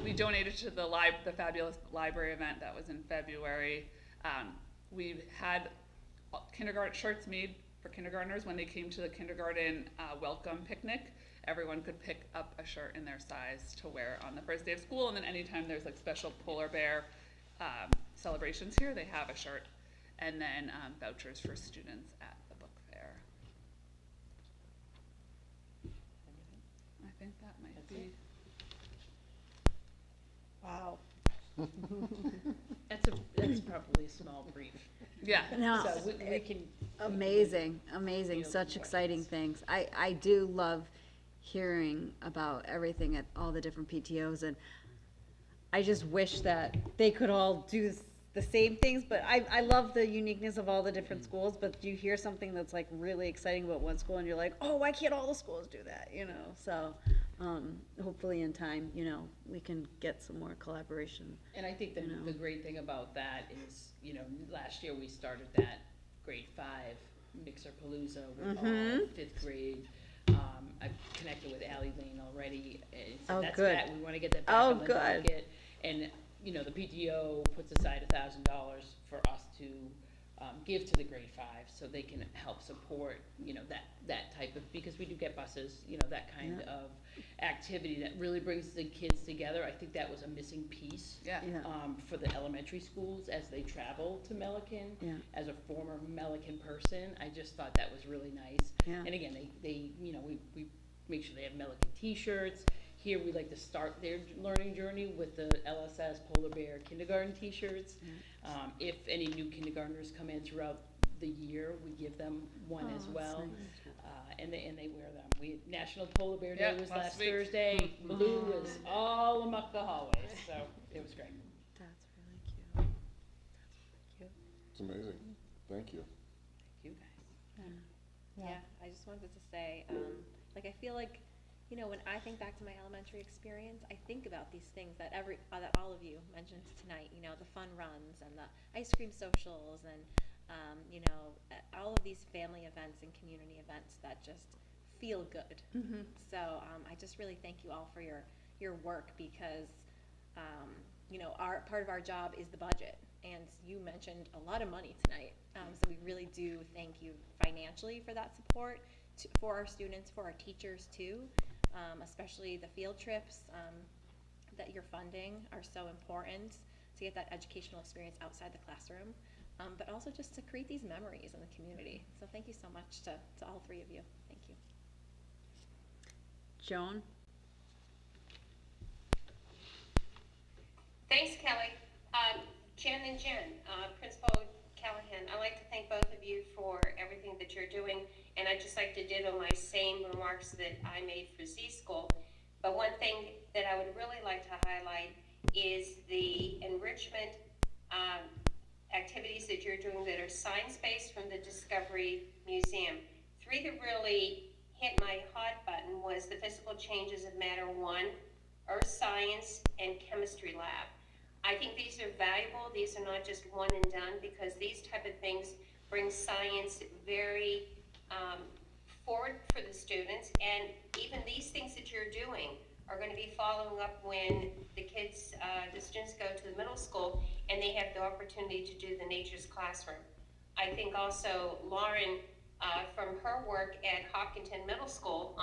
We donated to the fabulous library event that was in February. We had kindergarten shirts made for kindergartners when they came to the kindergarten welcome picnic. Everyone could pick up a shirt in their size to wear on the first day of school, and then anytime there's like special polar bear celebrations here, they have a shirt. And then vouchers for students at the book fair. I think that might be. Wow. That's probably a small brief. Yeah. No. So we can. Amazing, such exciting things. I do love hearing about everything at all the different PTOs, and I just wish that they could all do the same things, but I love the uniqueness of all the different schools, but you hear something that's like really exciting about one school and you're like, oh, why can't all the schools do that, so hopefully in time, you know, we can get some more collaboration. And I think You know. the great thing about that is, you know, last year we started that grade 5 Mixer-palooza with all fifth grade. I've connected with Ally Lane already, and so Oh, that's good. that, we wanna get that back Oh, on the good. docket. And, you know, the PTO puts aside $1,000 for us to, give to the grade 5, so they can help support, you know, that type of, because we do get buses, you know, that kind Yeah. of activity that really brings the kids together. I think that was a missing piece Yeah. Yeah. for the elementary schools as they travel to Milliken. Yeah. As a former Milliken person, I just thought that was really nice. Yeah. And again, they you know, we make sure they have Milliken t-shirts. Here, we like to start their learning journey with the LSS Polar Bear kindergarten t-shirts. If any new kindergartners come in throughout the year, we give them one as Oh, that's well. nice. And they wear them. National Polar Bear Day Yeah, was last last week. Thursday. Blue was all amok the hallways, so it was great. That's really cute. It's amazing. Thank you. Thank you guys. Yeah, I just wanted to say, like, I feel like, you know, when I think back to my elementary experience, I think about these things that that all of you mentioned tonight, you know, the fun runs and the ice cream socials and, you know, all of these family events and community events that just feel good. So, I just really thank you all for your work because, you know, part of our job is the budget. And you mentioned a lot of money tonight. So we really do thank you financially for that support for our students, for our teachers too, especially the field trips that you're funding are so important to get that educational experience outside the classroom, but also just to create these memories in the community. So thank you so much to all three of you. Thank you. Joan? Thanks, Kelly. Jen and Jen, Principal Callahan, I'd like to thank both of you for everything that you're doing, and I'd just like to ditto my same remarks that I made for Z School. But one thing that I would really like to highlight is the enrichment activities that you're doing that are science-based from the Discovery Museum. 3 that really hit my hot button was the physical changes of matter 1, earth science, and chemistry lab. I think these are valuable. These are not just one and done, because these type of things bring science very forward for the students. And even these things that you're doing are going to be following up when the kids, the students go to the middle school and they have the opportunity to do the Nature's Classroom. I think also Lauren, from her work at Hopkinton Middle School,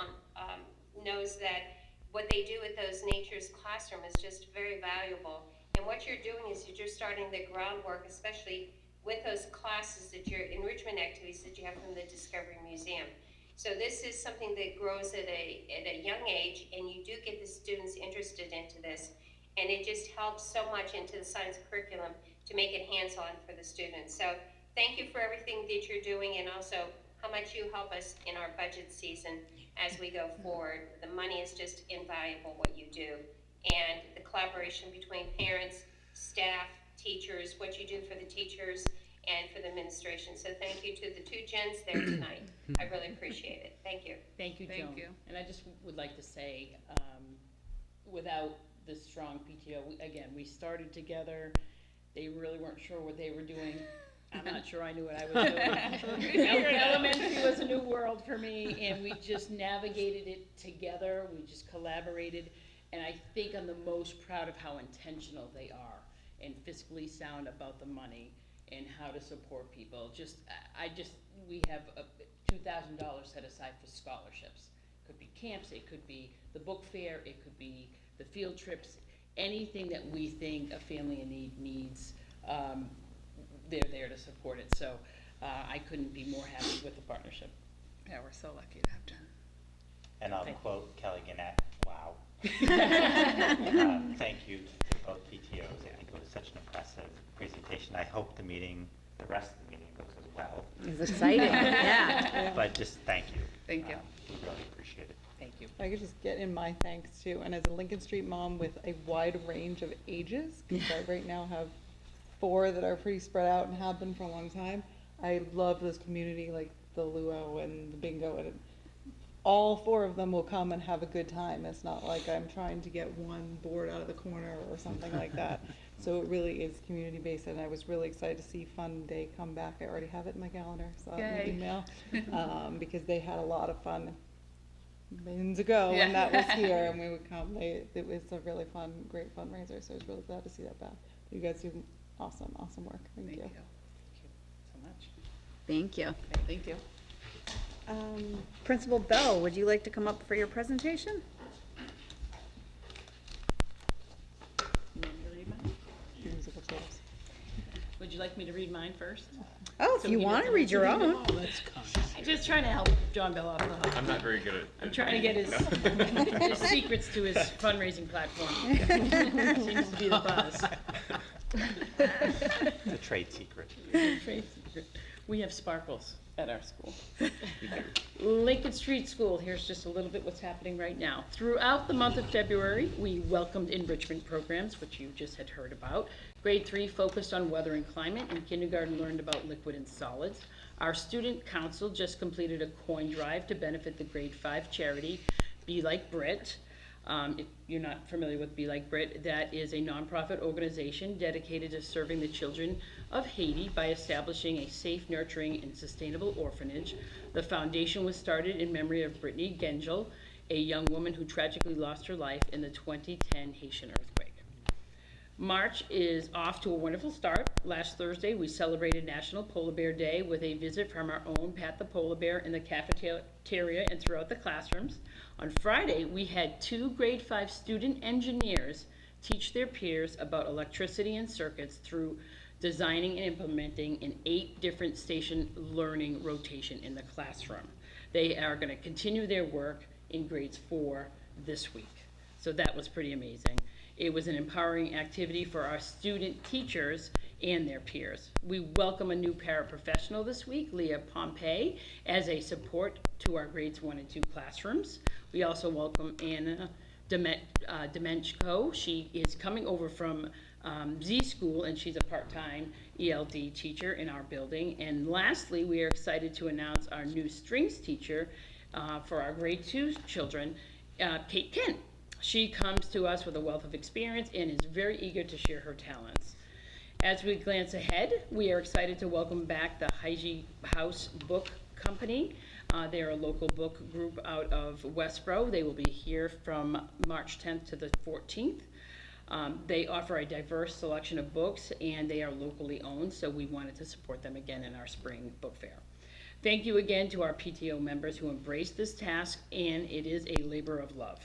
knows that what they do with those Nature's Classroom is just very valuable. And what you're doing is you're just starting the groundwork, especially with those classes that your enrichment activities that you have from the Discovery Museum. So this is something that grows at a young age, and you do get the students interested into this. And it just helps so much into the science curriculum to make it hands-on for the students. So thank you for everything that you're doing, and also how much you help us in our budget season as we go forward. The money is just invaluable, what you do. And the collaboration between parents, staff, teachers, what you do for the teachers and for the administration. So thank you to the 2 Jens there tonight. I really appreciate it. Thank you. Thank you, Joan. Thank you. And I just would like to say, without this strong PTO, we started together. They really weren't sure what they were doing. I'm not sure I knew what I was doing. Elementary was a new world for me, and we just navigated it together. We just collaborated. And I think I'm the most proud of how intentional they are and fiscally sound about the money and how to support people. We have $2,000 set aside for scholarships. It could be camps, it could be the book fair, it could be the field trips, anything that we think a family in need needs, they're there to support it. So I couldn't be more happy with the partnership. Yeah, we're so lucky to have Jen. And I'll Thank you. quote Kelly Gannett, wow. Thank you to both PTOs. I think it was such an impressive presentation. I hope the rest of the meeting goes as well. It's exciting, yeah. But just thank you. Thank you. We really appreciate it. Thank you. I could just get in my thanks too, and as a Lincoln Street mom with a wide range of ages, because I right now have 4 that are pretty spread out and have been for a long time. I love this community, like the luau and the bingo, and all 4 of them will come and have a good time. It's not like I'm trying to get one board out of the corner or something like that. So it really is community-based, and I was really excited to see Fun Day come back. I already have it in my calendar, saw it in Yay. the email, because they had a lot of fun moons ago when that was here, and we would come. It was a really fun, great fundraiser, so I was really glad to see that back. You guys do awesome work. Thank you. Thank you so much. Thank you. Thank you. Principal Bell, would you like to come up for your presentation? You want me to read mine? Musical chairs. Would you like me to read mine first? Oh, if So you he want to doesn't read your have to read own. them all. I'm just trying to help John Bell off the hook. I'm not very good at. I'm trying to get his secrets to his fundraising platform. Seems to be the buzz. The trade secret. Trade secret. We have sparkles at our school. Lincoln Street School, here's just a little bit what's happening right now. Throughout the month of February, we welcomed enrichment programs, which you just had heard about. Grade 3 focused on weather and climate, and kindergarten learned about liquid and solids. Our student council just completed a coin drive to benefit the grade 5 charity, Be Like Brit. If you're not familiar with Be Like Brit, that is a nonprofit organization dedicated to serving the children of Haiti by establishing a safe, nurturing, and sustainable orphanage. The foundation was started in memory of Brittany Gengel, a young woman who tragically lost her life in the 2010 Haitian earthquake. March is off to a wonderful start. Last Thursday, we celebrated National Polar Bear Day with a visit from our own Pat the Polar Bear in the cafeteria and throughout the classrooms. On Friday, we had 2 grade 5 student engineers teach their peers about electricity and circuits through designing and implementing an 8 different station learning rotation in the classroom. They are going to continue their work in grades 4 this week. So that was pretty amazing. It was an empowering activity for our student teachers and their peers. We welcome a new paraprofessional this week, Leah Pompey, as a support to our grades 1 and 2 classrooms. We also welcome Anna Demenchko. She is coming over from Z School, and she's a part-time ELD teacher in our building. And lastly, we are excited to announce our new strings teacher for our grade 2 children, Kate Kent. She comes to us with a wealth of experience and is very eager to share her talents. As we glance ahead, we are excited to welcome back the Hygie House Book Company. They are a local book group out of Westboro. They will be here from March 10th to the 14th. They offer a diverse selection of books, and they are locally owned, so we wanted to support them again in our spring book fair. Thank you again to our PTO members who embraced this task, and it is a labor of love.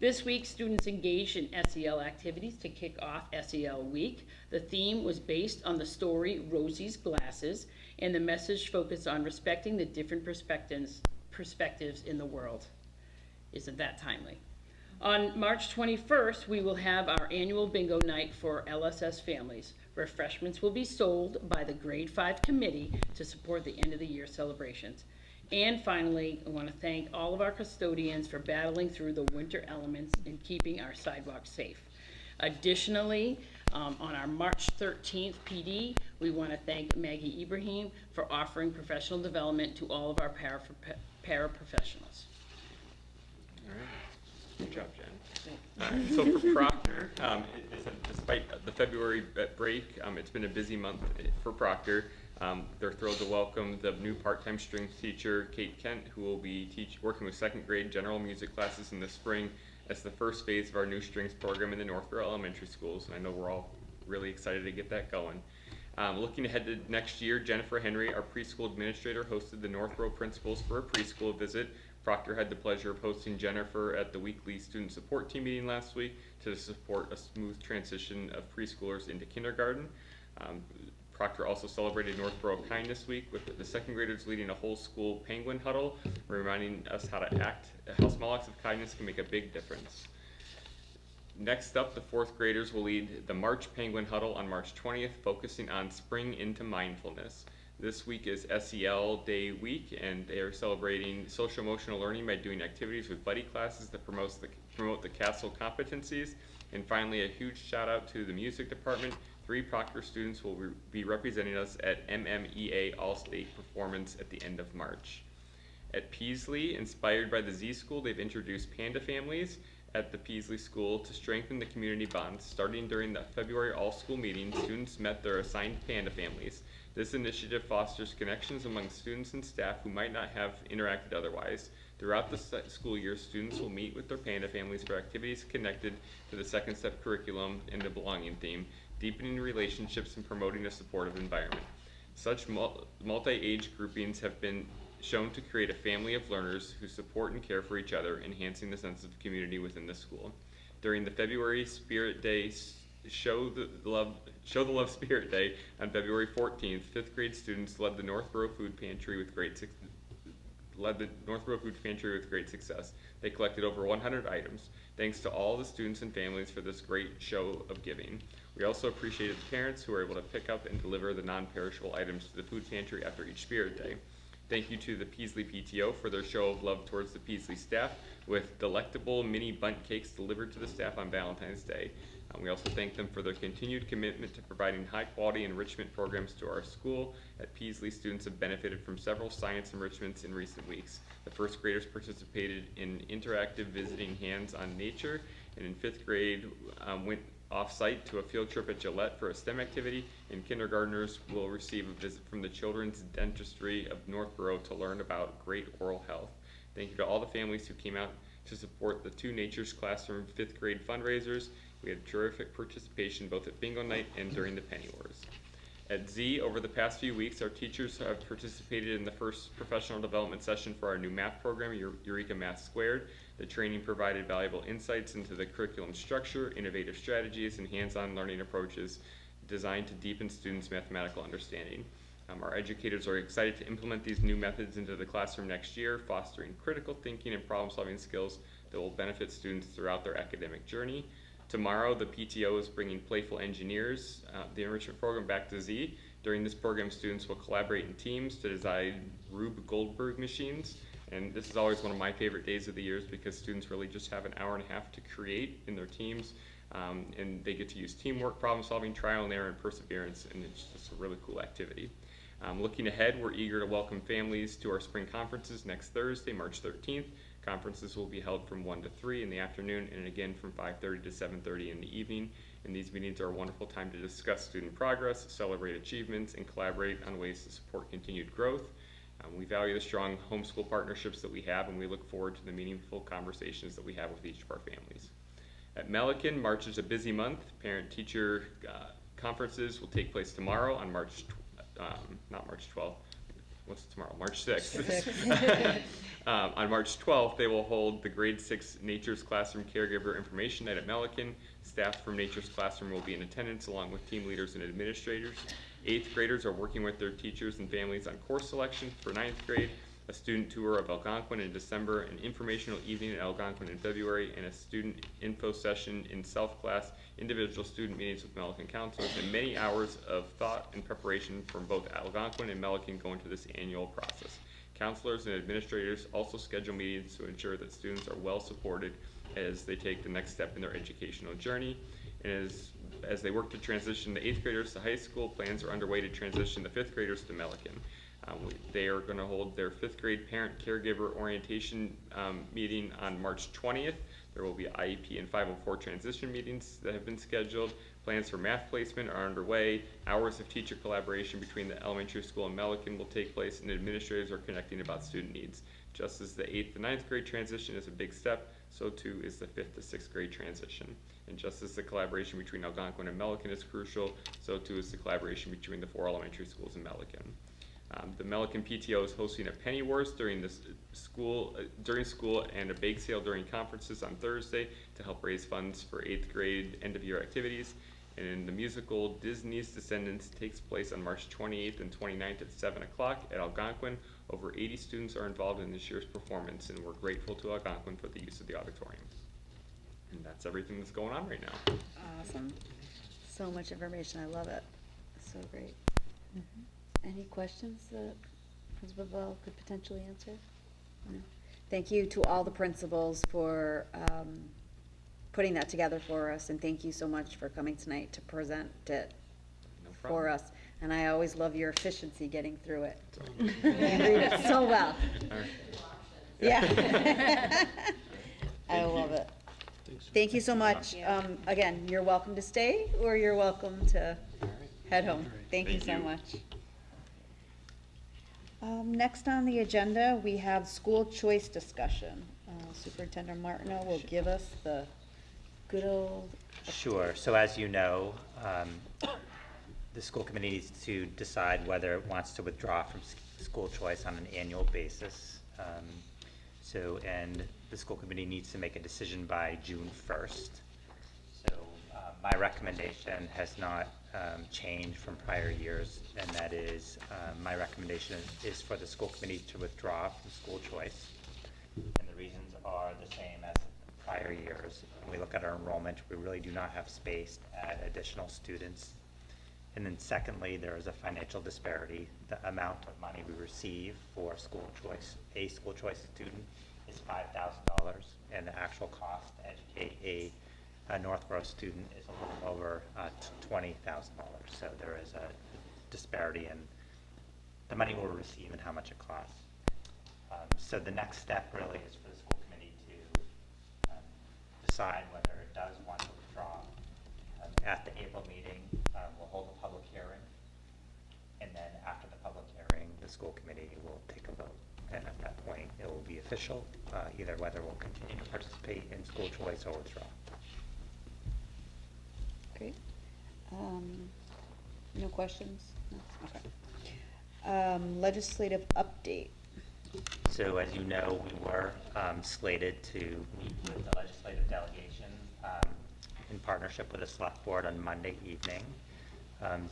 This week, students engaged in SEL activities to kick off SEL Week. The theme was based on the story Rosie's Glasses, and the message focused on respecting the different perspectives in the world. Isn't that timely? On March 21st, we will have our annual bingo night for LSS families. Refreshments will be sold by the Grade 5 committee to support the end of the year celebrations. And finally, I want to thank all of our custodians for battling through the winter elements and keeping our sidewalks safe. Additionally, on our March 13th PD, we want to thank Maggie Ibrahim for offering professional development to all of our paraprofessionals. All right. Good job, Jen. So for Proctor, despite the February break, it's been a busy month for Proctor. They're thrilled to welcome the new part-time strings teacher, Kate Kent, who will be working with 2nd grade general music classes in the spring as the first phase of our new strings program in the Northborough elementary schools. And I know we're all really excited to get that going. Looking ahead to next year, Jennifer Henry, our preschool administrator, hosted the Northborough principals for a preschool visit. Proctor had the pleasure of hosting Jennifer at the weekly student support team meeting last week to support a smooth transition of preschoolers into kindergarten. Proctor also celebrated Northborough Kindness Week with the 2nd graders leading a whole school penguin huddle, reminding us how small acts of kindness can make a big difference. Next up, the 4th graders will lead the March Penguin Huddle on March 20th, focusing on spring into mindfulness. This week is SEL Day Week, and they are celebrating social emotional learning by doing activities with buddy classes that promote the CASEL competencies. And finally, a huge shout out to the music department. 3 Proctor students will be representing us at MMEA All-State Performance at the end of March. At Peaslee, inspired by the Z School, they've introduced panda families at the Peaslee School to strengthen the community bonds. Starting during the February all-school meeting, students met their assigned panda families. This initiative fosters connections among students and staff who might not have interacted otherwise. Throughout the school year, students will meet with their panda families for activities connected to the Second Step curriculum and the belonging theme, deepening relationships and promoting a supportive environment. Such multi-age groupings have been shown to create a family of learners who support and care for each other, enhancing the sense of community within the school. During the February Spirit Day Show the Love Spirit Day on February 14th, 5th grade students led the Northborough Food Pantry with great success. They collected over 100 items. Thanks to all the students and families for this great show of giving. We also appreciated the parents who were able to pick up and deliver the non-perishable items to the food pantry after each Spirit Day. Thank you to the Peaslee PTO for their show of love towards the Peaslee staff with delectable mini bundt cakes delivered to the staff on Valentine's Day. We also thank them for their continued commitment to providing high-quality enrichment programs to our school. At Peaslee, students have benefited from several science enrichments in recent weeks. The first graders participated in interactive visiting hands-on nature, and in 5th grade went off-site to a field trip at Gillette for a STEM activity, and kindergartners will receive a visit from the Children's Dentistry of Northborough to learn about great oral health. Thank you to all the families who came out to support the 2 Nature's Classroom 5th grade fundraisers. We had terrific participation both at bingo night and during the penny wars. At Z, over the past few weeks, our teachers have participated in the first professional development session for our new math program, Eureka Math Squared. The training provided valuable insights into the curriculum structure, innovative strategies, and hands-on learning approaches designed to deepen students' mathematical understanding. Our educators are excited to implement these new methods into the classroom next year, fostering critical thinking and problem-solving skills that will benefit students throughout their academic journey. Tomorrow, the PTO is bringing Playful Engineers, the enrichment program, back to Z. During this program, students will collaborate in teams to design Rube Goldberg machines. And this is always one of my favorite days of the year because students really just have an hour and a half to create in their teams. And they get to use teamwork, problem solving, trial and error, and perseverance. And it's just a really cool activity. Looking ahead, we're eager to welcome families to our spring conferences next Thursday, March 13th. Conferences will be held from 1 to 3 in the afternoon and again from 5:30 to 7:30 in the evening. And these meetings are a wonderful time to discuss student progress, celebrate achievements, and collaborate on ways to support continued growth. We value the strong homeschool partnerships that we have, and we look forward to the meaningful conversations that we have with each of our families. At Melican, March is a busy month. Parent-teacher conferences will take place tomorrow on not March 12th. What's tomorrow? March 6th. On March 12th, they will hold the grade 6 Nature's Classroom Caregiver Information Night at Melican. Staff from Nature's Classroom will be in attendance along with team leaders and administrators. 8th graders are working with their teachers and families on course selection for 9th grade, a student tour of Algonquin in December, an informational evening at Algonquin in February, and a student info session in self-class, individual student meetings with Melican counselors, and many hours of thought and preparation from both Algonquin and Melican go into this annual process. Counselors and administrators also schedule meetings to ensure that students are well supported as they take the next step in their educational journey. And as they work to transition the 8th graders to high school, plans are underway to transition the 5th graders to Melican. They are going to hold their 5th grade parent caregiver orientation meeting on March 20th. There will be IEP and 504 transition meetings that have been scheduled. Plans for math placement are underway. Hours of teacher collaboration between the elementary school and Melican will take place, and administrators are connecting about student needs. Just as the 8th to 9th grade transition is a big step, so too is the 5th to 6th grade transition. And just as the collaboration between Algonquin and Melican is crucial, so too is the collaboration between the 4 elementary schools in Melican. The Melican PTO is hosting a penny wars during school and a bake sale during conferences on Thursday to help raise funds for 8th grade end of year activities. And the musical Disney's Descendants takes place on March 28th and 29th at 7 o'clock at Algonquin. Over 80 students are involved in this year's performance, and we're grateful to Algonquin for the use of the auditorium. And that's everything that's going on right now. Awesome. So much information. I love it. So great. Any questions that Principal Bell could potentially answer? No. Thank you to all the principals for putting that together for us, and thank you so much for coming tonight to present it for us. And I always love your efficiency getting through it. You read it so well. Yeah. I love it. Thank you so much. Again, you're welcome to stay or you're welcome to head home. Thank you so much. Next on the agenda, we have school choice discussion. Superintendent Martineau will give us the good old. Sure. So as you know, the school committee needs to decide whether it wants to withdraw from school choice on an annual basis. And the school committee needs to make a decision by June 1st. So my recommendation has not changed from prior years, and that is my recommendation is for the school committee to withdraw from school choice. And the reasons are the same as prior years. When we look at our enrollment, we really do not have space to add additional students. And then secondly, there is a financial disparity. The amount of money we receive for school choice, a school choice student, is $5,000, and the actual cost to educate a Northborough student is a little over $20,000. So there is a disparity in the money we'll receive and how much it costs. So the next step really is for the school committee to decide whether it does want to withdraw. At the April meeting, we'll hold a public hearing, and then after the public hearing, the school committee will take a vote. And at that point, it will be official, either whether we'll continue to participate in school choice or withdraw. Great. No questions? No? Okay. Legislative update. So as you know, we were slated to meet with the legislative delegation in partnership with the select board on Monday evening.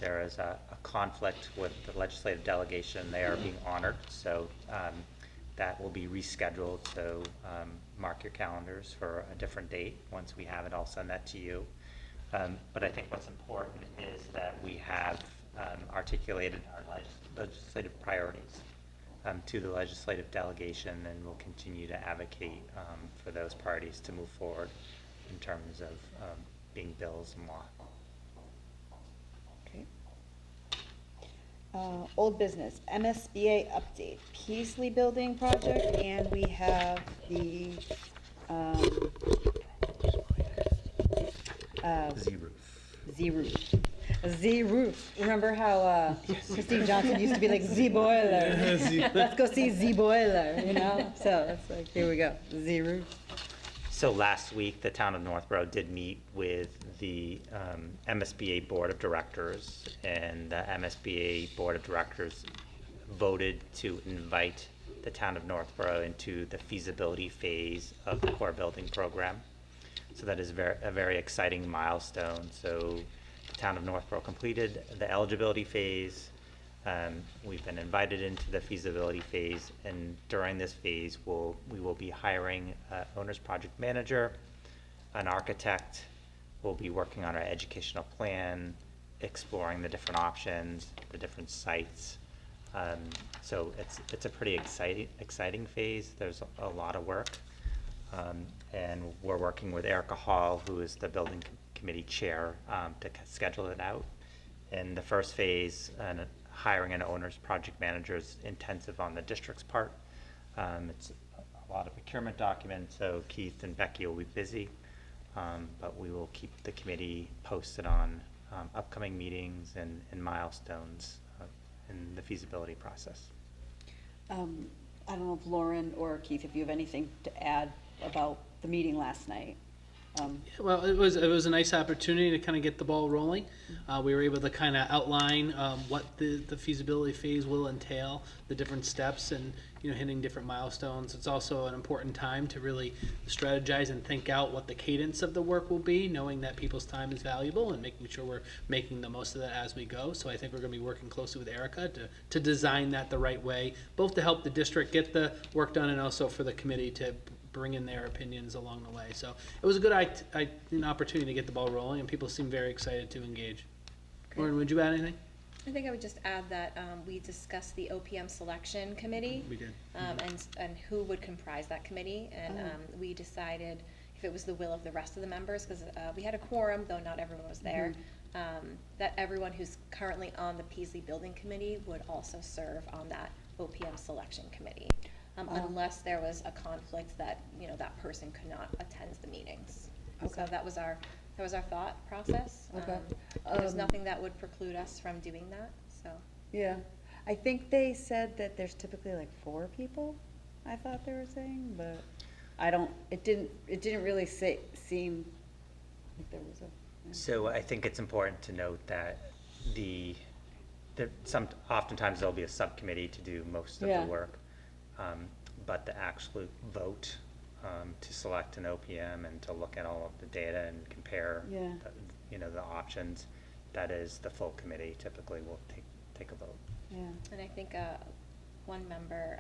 There is a conflict with the legislative delegation. They are being honored, so that will be rescheduled. So mark your calendars for a different date. Once we have it, I'll send that to you. But I think what's important is that we have articulated our legislative priorities to the legislative delegation, and we'll continue to advocate for those parties to move forward in terms of being bills and law. Okay. Old business, MSBA update, Peasley Building project, and we have the Z-roof. Z-roof. Remember how Christine Johnson used to be like Z-boiler? Let's go see Z-boiler, you know? So it's like, here we go, Z-roof. So last week, the town of Northborough did meet with the MSBA Board of Directors, and the MSBA Board of Directors voted to invite the town of Northborough into the feasibility phase of the core building program. So that is a very exciting milestone. So the town of Northborough completed the eligibility phase. We've been invited into the feasibility phase, and during this phase, we will be hiring an owner's project manager, an architect. We'll be working on our educational plan, exploring the different options, the different sites. So it's a pretty exciting phase. There's a lot of work, and we're working with Erica Hall, who is the building committee chair, to schedule it out. In the first phase, hiring an owner's project manager is intensive on the district's part. It's a lot of procurement documents, so Keith and Becky will be busy, but we will keep the committee posted on upcoming meetings and milestones in the feasibility process. I don't know if Lauren or Keith, if you have anything to add about the meeting last night. Well, it was a nice opportunity to kind of get the ball rolling. We were able to kind of outline what the feasibility phase will entail, the different steps, and hitting different milestones. It's also an important time to really strategize and think out what the cadence of the work will be, knowing that people's time is valuable and making sure we're making the most of that as we go. So I think we're going to be working closely with Erica to design that the right way, both to help the district get the work done and also for the committee to bring in their opinions along the way. So it was a good opportunity to get the ball rolling, and people seem very excited to engage. Lauren, would you add anything? I think I would just add that we discussed the OPM selection committee. We did. And who would comprise that committee, and we decided if it was the will of the rest of the members, because we had a quorum, though not everyone was there, that everyone who's currently on the Peasley Building Committee would also serve on that OPM selection committee, unless there was a conflict that, you know, that person could not attend the meetings. So that was our thought process. Okay. There's nothing that would preclude us from doing that, so. Yeah, I think they said that there's typically like 4 people, I thought they were saying, but I don't, it didn't really seem like there was a. So I think it's important to note that oftentimes there'll be a subcommittee to do most of Yeah. the work. But the actual vote to select an OPM and to look at all of the data and compare Yeah. the options, that is the full committee typically will take a vote. Yeah. And I think one member,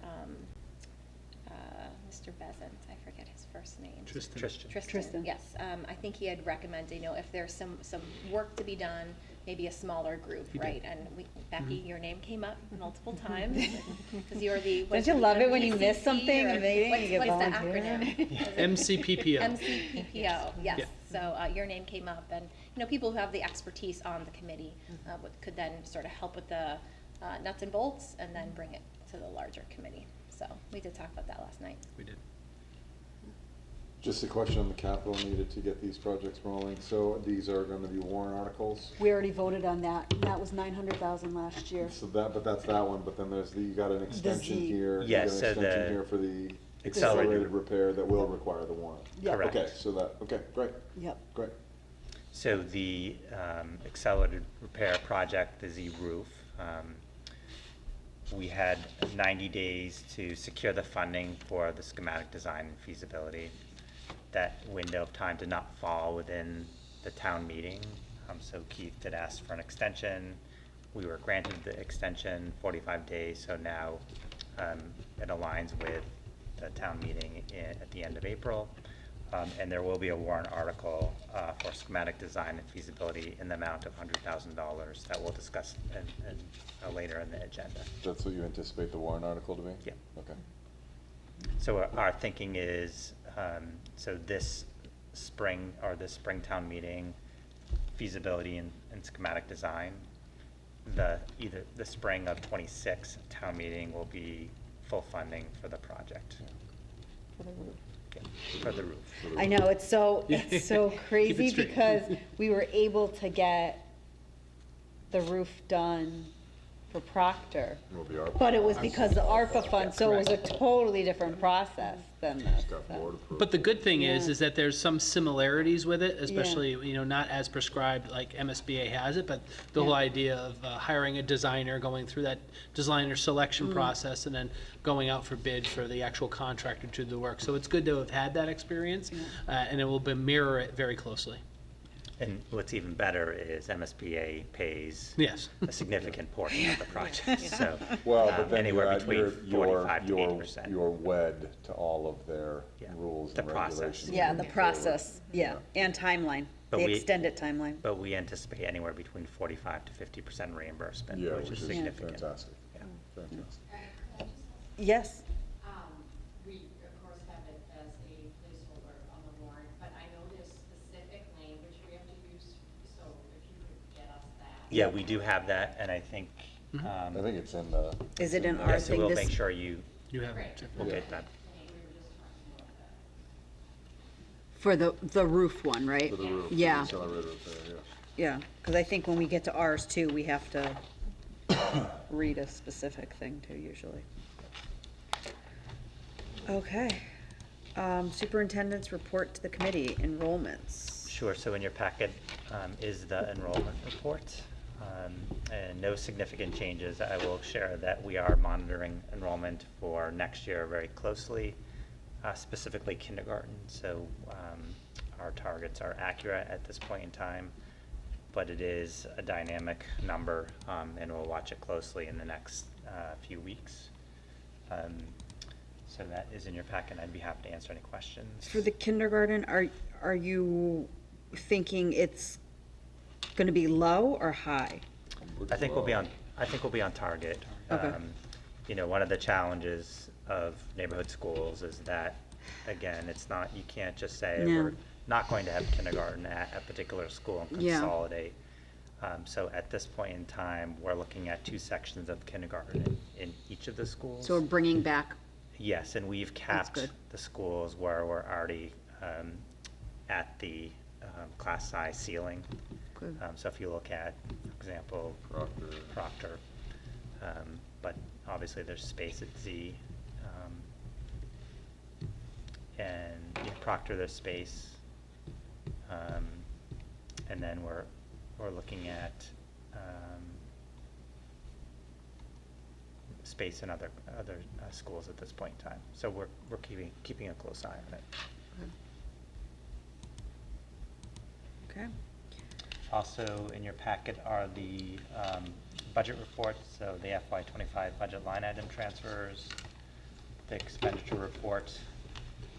Mr. Bezant, I forget his first name. Tristan. Yes, I think he had recommended, you know, if there's some work to be done, maybe a smaller group, He right? did. And Becky, your name came up multiple times, because you're the. Don't you love it when you miss MCP something or in a meeting, you get what's the volunteer? acronym? MCPPO. MCPPO, yes. Yeah. So your name came up, and, you know, people who have the expertise on the committee could then sort of help with the nuts and bolts, and then bring it to the larger committee. So we did talk about that last night. We did. Just a question on the capital needed to get these projects rolling. So these are gonna be warrant articles? We already voted on that, and that was 900,000 last year. So but that's that one, but then you got an extension Z. here. You Yes, got an so extension the here for the accelerated- accelerated repair that will require the warrant. Yeah. Correct. Okay, great, Yep. great. So the accelerated repair project, the Z roof, we had 90 days to secure the funding for the schematic design and feasibility. That window of time did not fall within the town meeting, so Keith did ask for an extension. We were granted the extension, 45 days, so now it aligns with the town meeting at the end of April. And there will be a warrant article for schematic design and feasibility in the amount of $100,000 that we'll discuss later in the agenda. That's what you anticipate the warrant article to be? Yeah. Okay. So our thinking is, so this spring, or this Springtown meeting, feasibility and schematic design, either the spring of '26 town meeting will be full funding for the project. For the roof. Yeah, for the roof. I know, it's so crazy straight. because we were able to get the roof done for Proctor, Will be our. but it was because the ARPA fund, so it was a totally different process than this. Got so. board approved. But the good thing Yeah. is that there's some similarities with it, especially, not as prescribed like MSBA has it, but the whole idea of hiring a designer, going through that designer selection process, and then going out for bid for the actual contractor to do the work. So it's good to have had that experience, and it will mirror it very closely. And what's even better is MSBA pays Yes. a significant portion of the project, so. Well, but then Anywhere you're, between you're, 45 to 80%. you're wed to all of their Yeah. rules The and process. regulations. Yeah, the moving process, yeah, and timeline, But the we- extended timeline. But we anticipate anywhere between 45 to 50% reimbursement, forward. Yeah, which is significant. fantastic, Yeah. fantastic. Yes, We, of course, have it as a placeholder on the warrant, but I know there's specific language we have to use, so if you could get us that. Yeah, we do have that, and I think, I think it's in the. is it in yeah, our so thing we'll this? make sure you, You have it. we'll Yeah. get that. We were just talking about that. For the roof one, right? For the roof. Yeah. Accelerated repair, Yeah, because I think when we get to ours too, we have to read a specific thing too, usually. Okay. Superintendent's report to the committee, enrollments. Sure, so in your packet is the enrollment report. And no significant changes. I will share that we are monitoring enrollment for next year very closely, specifically kindergarten. So our targets are accurate at this point in time, but it is a dynamic number, and we'll watch it closely in the next few weeks. So that is in your packet. I'd be happy to answer any questions. For the kindergarten, are you thinking it's gonna be low or high? yeah. I think we'll be on target. Okay. One of the challenges of neighborhood schools is that, again, it's not, you can't just say, No. we're not going to have kindergarten at a particular school and Yeah. consolidate. So at this point in time, we're looking at 2 sections of kindergarten in each of the schools. So we're bringing back, Yes, and we've capped good. the schools where we're already at the class size ceiling. Good. So if you look at, for example, Proctor, but obviously there's space at Z. And Proctor, there's space. And then we're looking at space in other schools at this point in time. So we're keeping a close eye on it. okay. Also in your packet are the budget reports, so the FY25 budget line item transfers, the expenditure report,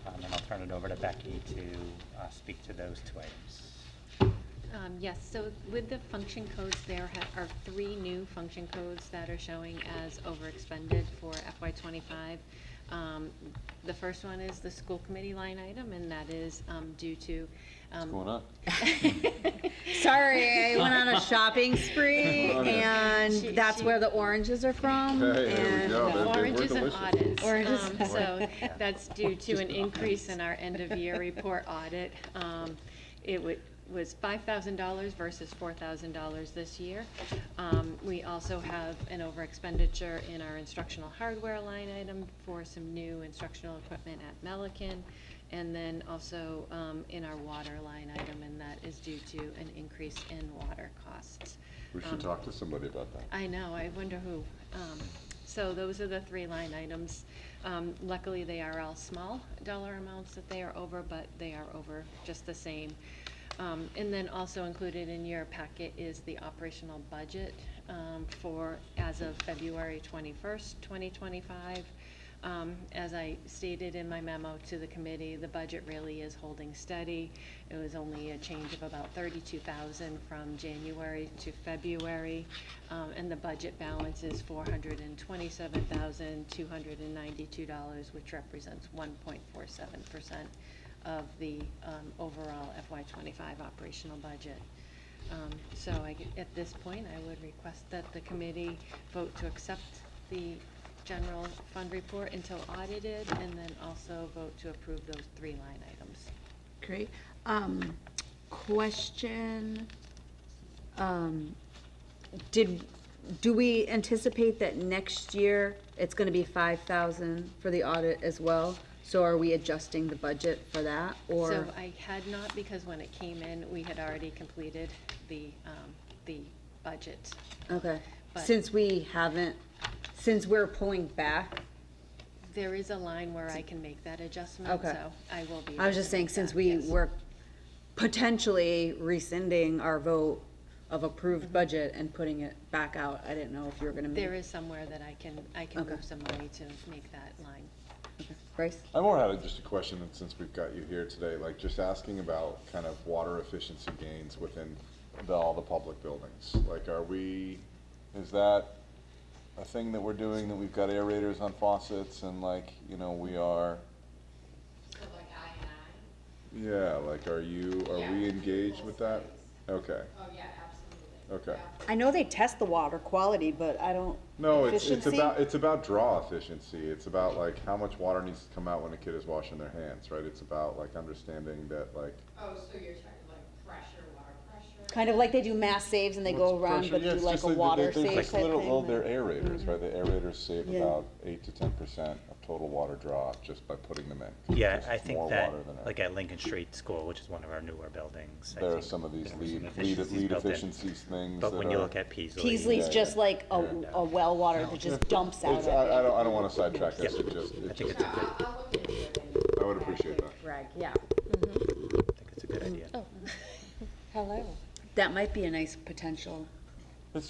and I'll turn it over to Becky to speak to those 2 items. Yes, so with the function codes, there are 3 new function codes that are showing as overexpended for FY25. The first one is the school committee line item, and that is due to. What's going on? Sorry, I went on a shopping spree, and that's where the oranges are from. Hey, there we go. No, They were oranges and delicious. audits. Oranges. So that's due to an increase in our end-of-year report audit. It was $5,000 versus $4,000 this year. We also have an over expenditure in our instructional hardware line item for some new instructional equipment at Melican, and then also in our water line item, and that is due to an increase in water costs. We should talk to somebody about that. I know, I wonder who. So those are the 3 line items. Luckily, they are all small dollar amounts that they are over, but they are over just the same. And then also included in your packet is the operational budget for as of February 21st, 2025. As I stated in my memo to the committee, the budget really is holding steady. It was only a change of about $32,000 from January to February, and the budget balance is $427,292, which represents 1.47% of the overall FY25 operational budget. So at this point, I would request that the committee vote to accept the general fund report until audited, and then also vote to approve those 3 line items. Great. Question, do we anticipate that next year it's gonna be 5,000 for the audit as well? So are we adjusting the budget for that, or? So I had not, because when it came in, we had already completed the budget. Okay, But- since we're pulling back, There is a line where I can make that adjustment, Okay. so I will be. I was just saying, since we were potentially rescinding our vote of approved budget and putting it back out, I didn't know if you were gonna make. There is somewhere that I can Okay. move some money to make that line. Okay. Bryce? I more had just a question, and since we've got you here today, like just asking about kind of water efficiency gains within all the public buildings. Like, is that a thing that we're doing, that we've got aerators on faucets and like, we are? Yeah, like, are we engaged with that? Okay. Oh, yeah, absolutely. Okay. I know they test the water quality, but I don't. No, it's Efficiency? about draw efficiency. It's about like how much water needs to come out when a kid is washing their hands, right? It's about like understanding that like. Oh, so you're talking like pressure, water pressure? Kind of like they do mass saves and they go around, but do like a water save type thing. They're aerators, right? The aerators save Yeah. about 8 to 10% of total water draw just by putting them in. 'Cause Yeah, it's I just think more that, water than like at Lincoln Street School, which is one of our newer buildings. I there are think some of these there were some lead efficiencies built in. efficiencies things. But that when you are- look at Peasley. Peasley's Yeah, just yeah. like a well water that just dumps out. It's, I don't want to sidetrack this. Yeah. It just, I think it's a good, I'll look into it. I would appreciate that. Greg, yeah. I think it's a good idea. Oh, hello. That might be a nice potential. They're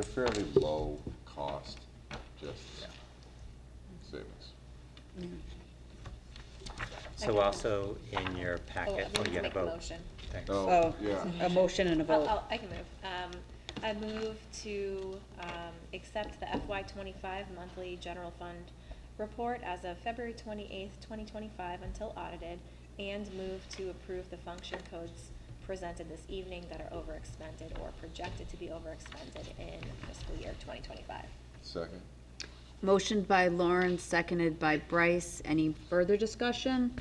fairly low cost, just savings. So also in your packet, Oh, I need you to had a make a vote. motion. Thanks. Oh, Yeah. a motion and a vote. I can move. I move to accept the FY25 monthly general fund report as of February 28th, 2025 until audited, and move to approve the function codes presented this evening that are overexpended or projected to be overexpended in fiscal year 2025. Second? Motion by Lauren, seconded by Bryce. Any further discussion?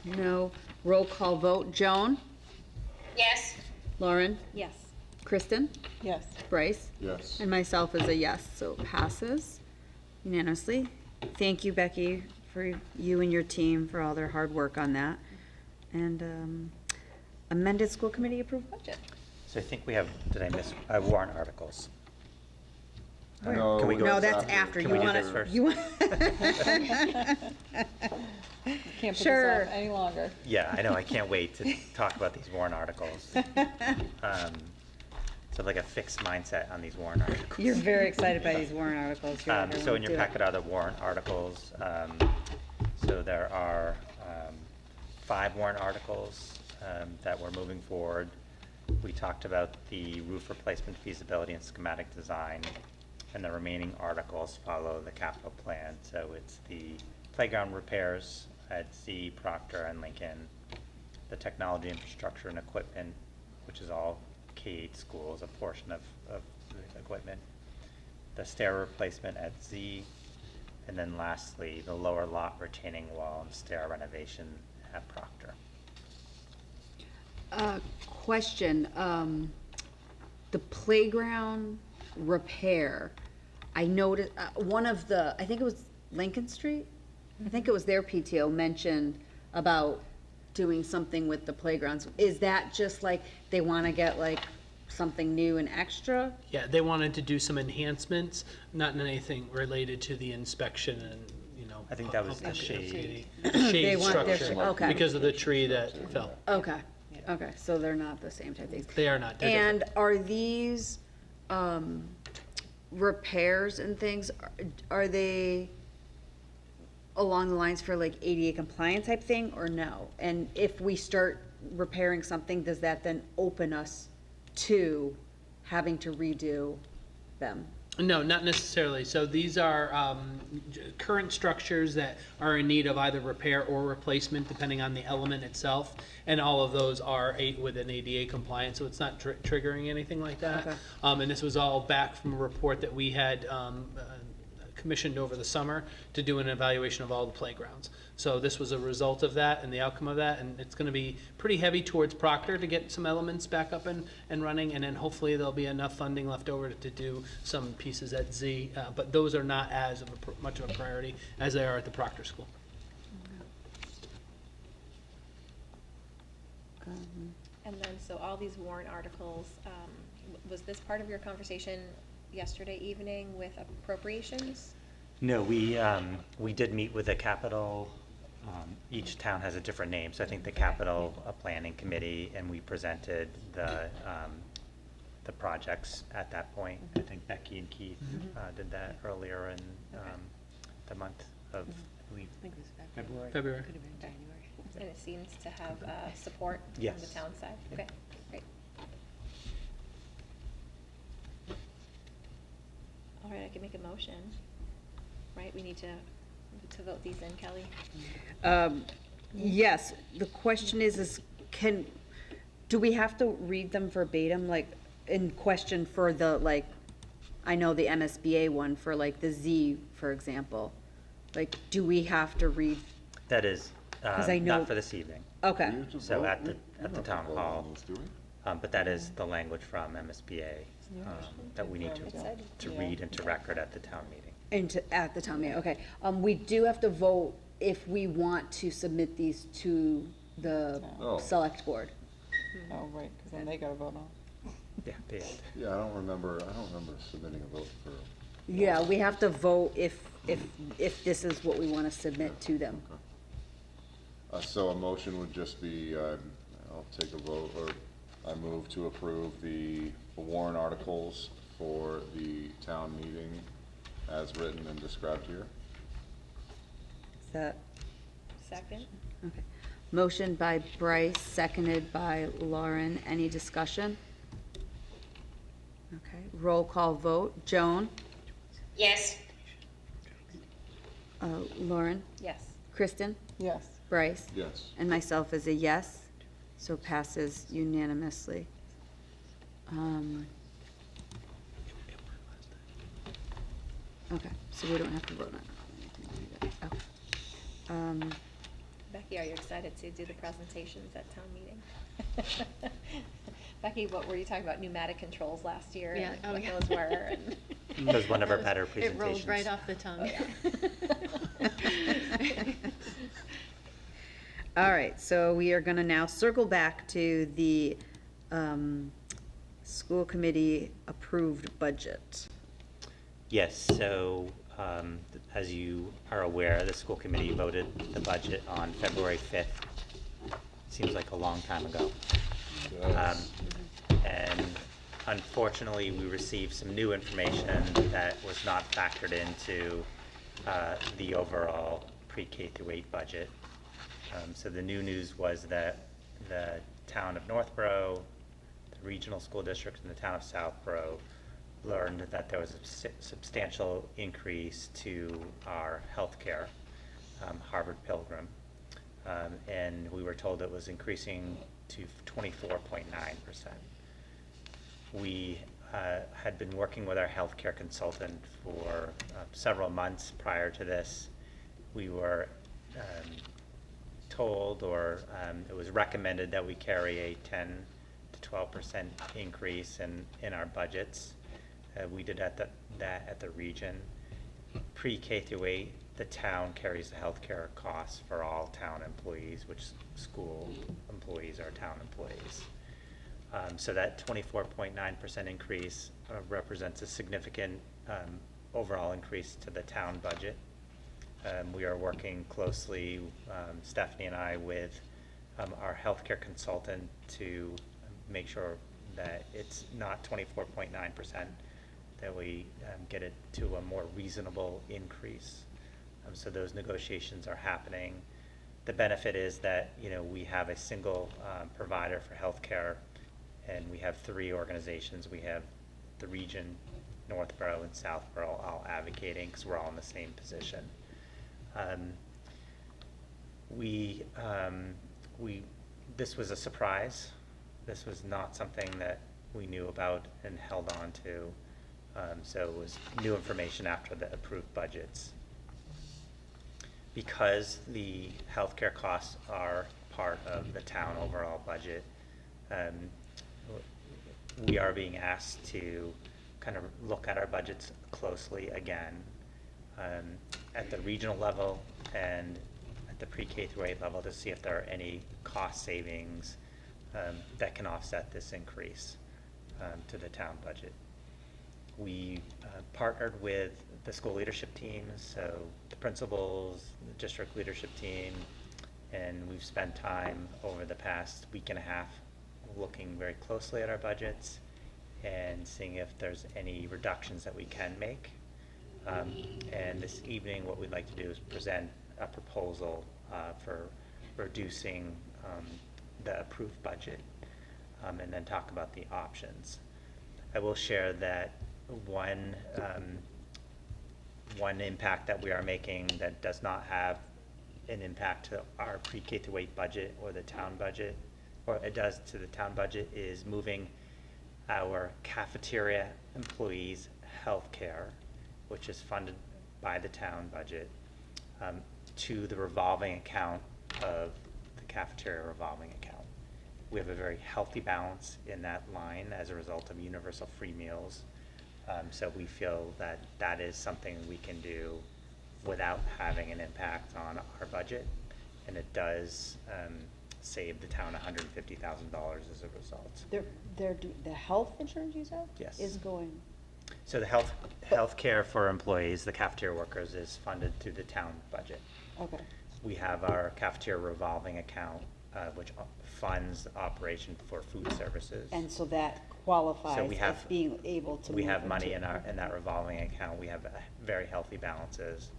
No. Roll call vote. Joan? Yes? Lauren? Yes. Kristen? Yes. Bryce? Yes. And myself is a yes, so it passes unanimously. Thank you, Becky, for you and your team for all their hard work on that. And amended school committee approved budget. So I think we have, did I miss, warrant articles? No, Can we go- No, that's after. Can You we do want this first? You want? Can't put Sure. this off any longer. Yeah, I know, I can't wait to talk about these warrant articles. So like a fixed mindset on these warrant articles. You're very excited by these warrant articles. You're So in everyone your do it. packet are the warrant articles. So there are 5 warrant articles that we're moving forward. We talked about the roof replacement feasibility and schematic design, and the remaining articles follow the capital plan. So it's the playground repairs at Z, Proctor, and Lincoln, the technology infrastructure and equipment, which is all K-8 schools, a portion of the equipment, the stair replacement at Z, and then lastly, the lower lot retaining wall and stair renovation at Proctor. Question, the playground repair, I noticed, one of the, I think it was Lincoln Street? I think it was their PTO mentioned about doing something with the playgrounds. Is that just like, they wanna get like something new and extra? Yeah, they wanted to do some enhancements, not anything related to the inspection and, you know. I think that was the of shade. The They shade want their structure, okay. because of the tree that fell. Okay, okay, so they're not the same type things. They are not, they're different. And are these, repairs and things, are they along the lines for like ADA compliant type thing, or no? And if we start repairing something, does that then open us to having to redo them? No, not necessarily. So these are current structures that are in need of either repair or replacement, depending on the element itself. And all of those are within ADA compliance, so it's not triggering anything like that. Okay. And this was all back from a report that we had commissioned over the summer to do an evaluation of all the playgrounds. So this was a result of that and the outcome of that, and it's gonna be pretty heavy towards Proctor to get some elements back up and running, and then hopefully there'll be enough funding left over to do some pieces at Z, but those are not as of much of a priority as they are at the Proctor School. And then, so all these warrant articles, was this part of your conversation yesterday evening with appropriations? No, we did meet with the capital, each town has a different name, so I think the capital planning committee, and we presented the projects at that point. I think Becky and Keith did that earlier in the month of, I believe, February. February. And it seems to have support from Yes. the town side? Okay, great. All right, I can make a motion, right? We need to vote these in, Kelly? Yes, the question is do we have to read them verbatim, like, in question for the, like, I know the MSBA one for like the Z, for example, like, do we have to read? That is, 'Cause I know- not for this evening, Okay, We have to So vote? at the- We at the don't town vote hall. on those, do we? but that is the language from MSBA that we need It said, to yeah. read into record at the town meeting. at the town meeting, okay. We do have to vote if we want to submit these to the Oh. select board. Oh, right, because then they gotta vote on. Yeah, they did. Yeah, I don't remember submitting a vote for. Yeah, we have to vote if this is what we want to submit to them. So a motion would just be, I'll take a vote, or I move to approve the warrant articles for the town meeting as written and described here. Is that, Second? okay. Motion by Bryce, seconded by Lauren. Any discussion? Okay, roll call vote. Joan? Yes? Lauren? Yes. Kristen? Yes. Bryce? Yes. And myself is a yes. So passes unanimously. Okay, so we don't have to vote on it. Okay. Becky, are you excited to do the presentations at town meeting? Becky, what were you talking about, pneumatic controls last year? Yeah, And what those were? And That was one of our better It presentations. rolled right off the tongue. All right, so we are gonna now circle back to the, school committee approved budget. Yes, so, as you are aware, the school committee voted the budget on February 5th. Seems like a long time ago. And unfortunately, we received some new information that was not factored into the overall pre-K through 8 budget. So the new news was that the town of Northborough, the regional school district, and the town of Southborough learned that there was a substantial increase to our healthcare, Harvard Pilgrim, and we were told it was increasing to 24.9%. We had been working with our healthcare consultant for several months prior to this. We were told, or it was recommended, that we carry a 10 to 12% increase in our budgets. We did that at the region. Pre-K through 8, the town carries the healthcare costs for all town employees, which school employees are town employees. So that 24.9% increase represents a significant overall increase to the town budget. We are working closely, Stephanie and I, with our healthcare consultant to make sure that it's not 24.9%, that we get it to a more reasonable increase. So those negotiations are happening. The benefit is that, you know, we have a single provider for healthcare, and we have 3 organizations. We have the region, Northborough, and Southborough all advocating, because we're all in the same position. This was a surprise. This was not something that we knew about and held on to. So it was new information after the approved budgets. Because the healthcare costs are part of the town overall budget, we are being asked to kind of look at our budgets closely again, at the regional level and at the pre-K through 8 level, to see if there are any cost savings that can offset this increase to the town budget. We partnered with the school leadership team, so the principals, the district leadership team, and we've spent time over the past week and a half looking very closely at our budgets and seeing if there's any reductions that we can make. And this evening, what we'd like to do is present a proposal for reducing the approved budget, and then talk about the options. I will share that one impact that we are making that does not have an impact to our pre-K through 8 budget or the town budget, or it does to the town budget, is moving our cafeteria employees' health care, which is funded by the town budget, to the revolving account of the cafeteria revolving account. We have a very healthy balance in that line as a result of universal free meals. So we feel that that is something we can do without having an impact on our budget, and it does save the town $150,000 as a result. The health insurance you said? Yes. Is going, So the health care for employees, the cafeteria workers, is funded through the town budget. okay. We have our cafeteria revolving account, which funds the operation for food services. And so that qualifies we have- as being able to move. We have money into- in that revolving account. We have very healthy balances.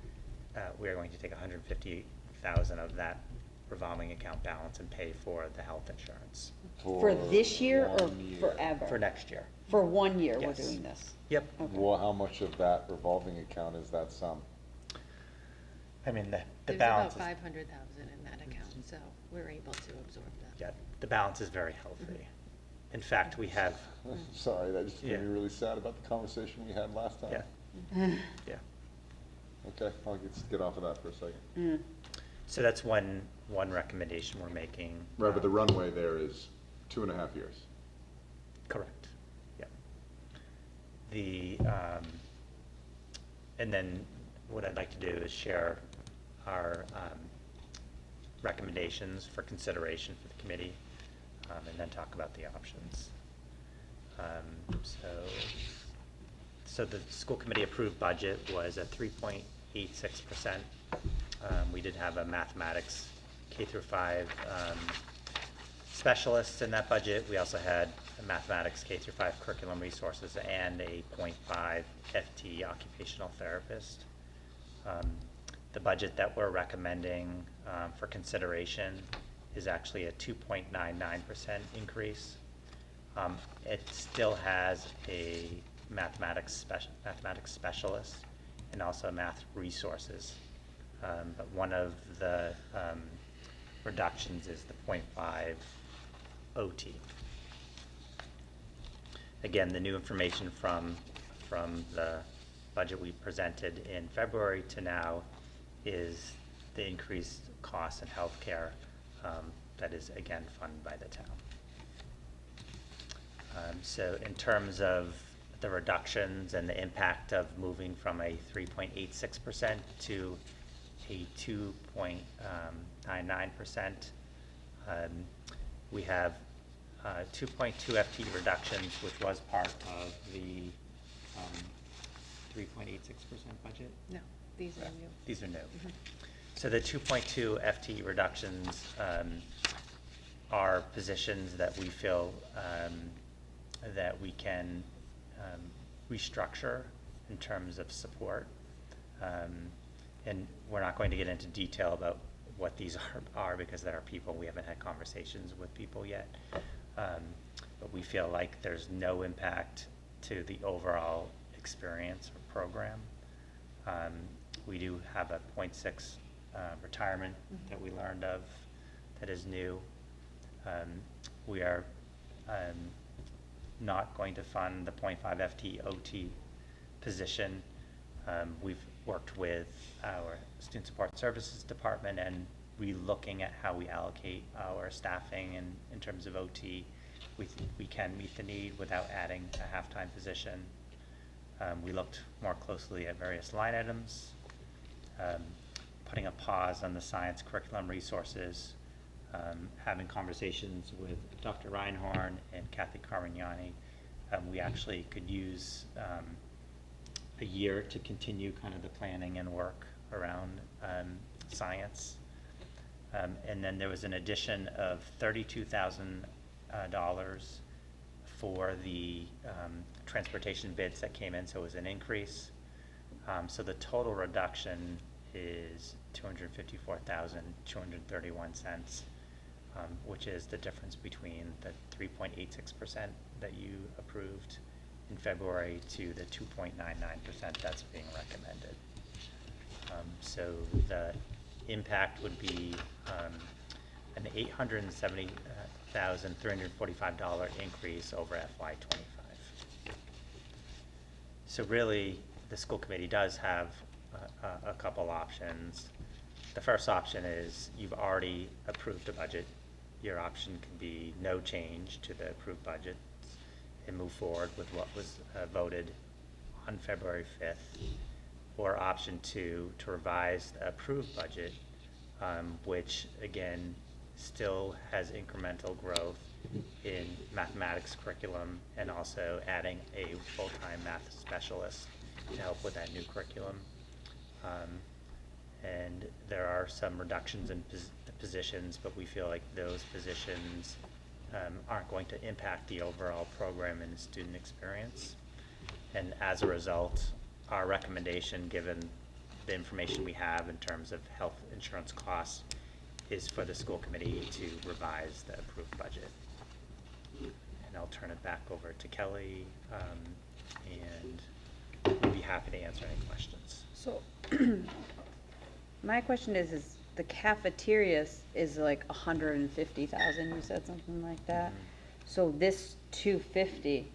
We are going to take $150,000 of that revolving account balance and pay for the health insurance For this year or 1 year. forever? for next year. For 1 year, we're Yes. doing this? Yep. Okay. Well, how much of that revolving account is that sum? I mean, the There's balance about is, 500,000 in that account, so we're able to absorb that. yeah, the balance is very healthy. In fact, we have, Sorry, that just made Yeah. me really sad about the conversation we had last time. yeah. Okay, I'll get off of that for a second. So that's one recommendation we're making. Right, but the runway there is 2.5 years. Correct, yeah. And then what I'd like to do is share our recommendations for consideration for the committee, and then talk about the options. So the school committee approved budget was at 3.86%. We did have a mathematics K-5 specialist in that budget. We also had a mathematics K-5 curriculum resources and a 0.5 FT occupational therapist. The budget that we're recommending for consideration is actually a 2.99% increase. It still has a mathematics specialist and also math resources. But one of the reductions is the 0.5 OT. Again, the new information from the budget we presented in February to now is the increased costs in healthcare that is again funded by the town. So in terms of the reductions and the impact of moving from a 3.86% to a 2.99%, we have 2.2 FTE reductions, which was part of the 3.86% budget. No, these are new. These are new. So the 2.2 FTE reductions are positions that we feel that we can restructure in terms of support. And we're not going to get into detail about what these are because there are people, we haven't had conversations with people yet. But we feel like there's no impact to the overall experience or program. We do have a 0.6 retirement that we learned of that is new. We are not going to fund the 0.5 FT OT position. We've worked with our Student Support Services Department and re-looking at how we allocate our staffing in terms of OT. We think we can meet the need without adding a half-time position. We looked more closely at various line items, putting a pause on the science curriculum resources, having conversations with Dr. Reinhorn and Kathy Carignani. We actually could use a year to continue kind of the planning and work around science. And then there was an addition of $32,000 for the transportation bids that came in, so it was an increase. So the total reduction is $254,231, which is the difference between the 3.86% that you approved in February to the 2.99% that's being recommended. So the impact would be an $870,345 increase over FY25. So really, the school committee does have a couple options. The first option is you've already approved a budget. Your option can be no change to the approved budget and move forward with what was voted on February 5th. Or option two, to revise the approved budget, which again still has incremental growth in mathematics curriculum and also adding a full-time math specialist to help with that new curriculum. And there are some reductions in positions, but we feel like those positions aren't going to impact the overall program and the student experience. And as a result, our recommendation, given the information we have in terms of health insurance costs, is for the school committee to revise the approved budget. And I'll turn it back over to Kelly, and we'd be happy to answer any questions. So, my question is the cafeteria is like 150,000, you said something like that. So this 250,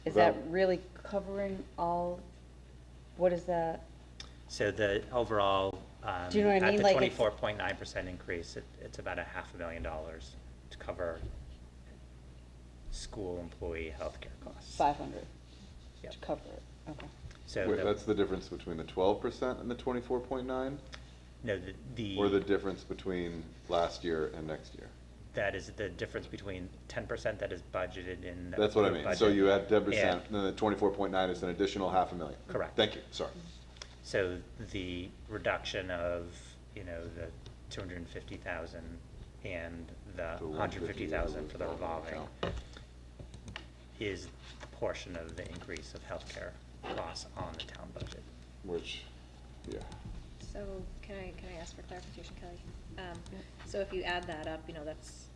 is that Well- really covering all, what is that? So the overall, Do you know what I at mean? the Like it's- 24.9% increase, it's about $500,000 to cover school employee healthcare costs. 500 Yep. to cover it, okay. So Wait, that's the difference between the 12% and the 24.9? no, the Or the difference between last year and next year? that is the difference between 10% that is budgeted in the That's what I approved mean. So budget. you add 10%, And- and then the 24.9 is an additional $500,000. Correct. Thank you, sorry. So the reduction of, the 250,000 and the The 150,000 for the revolving account. is a portion of the increase of healthcare costs on the town budget. Which, yeah. So can I ask for clarification, Kelly? So if you add that up, that's,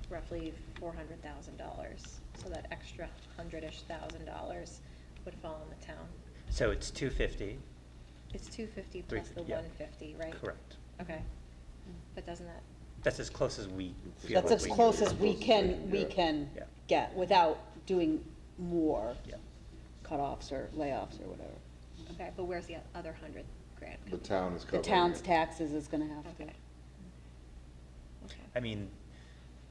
roughly $400,000. So that extra $100-ish thousand would fall on the town. So it's 250, It's 250 plus the yeah. 150, right? correct. Okay. But doesn't that, That's as close as we feel That's like as we close can. as we can Yeah. get without doing more Yeah. cutoffs or layoffs or whatever. okay, but where's the other 100 grand? The town is The covering town's it. taxes is gonna have to. Okay. Okay. I mean,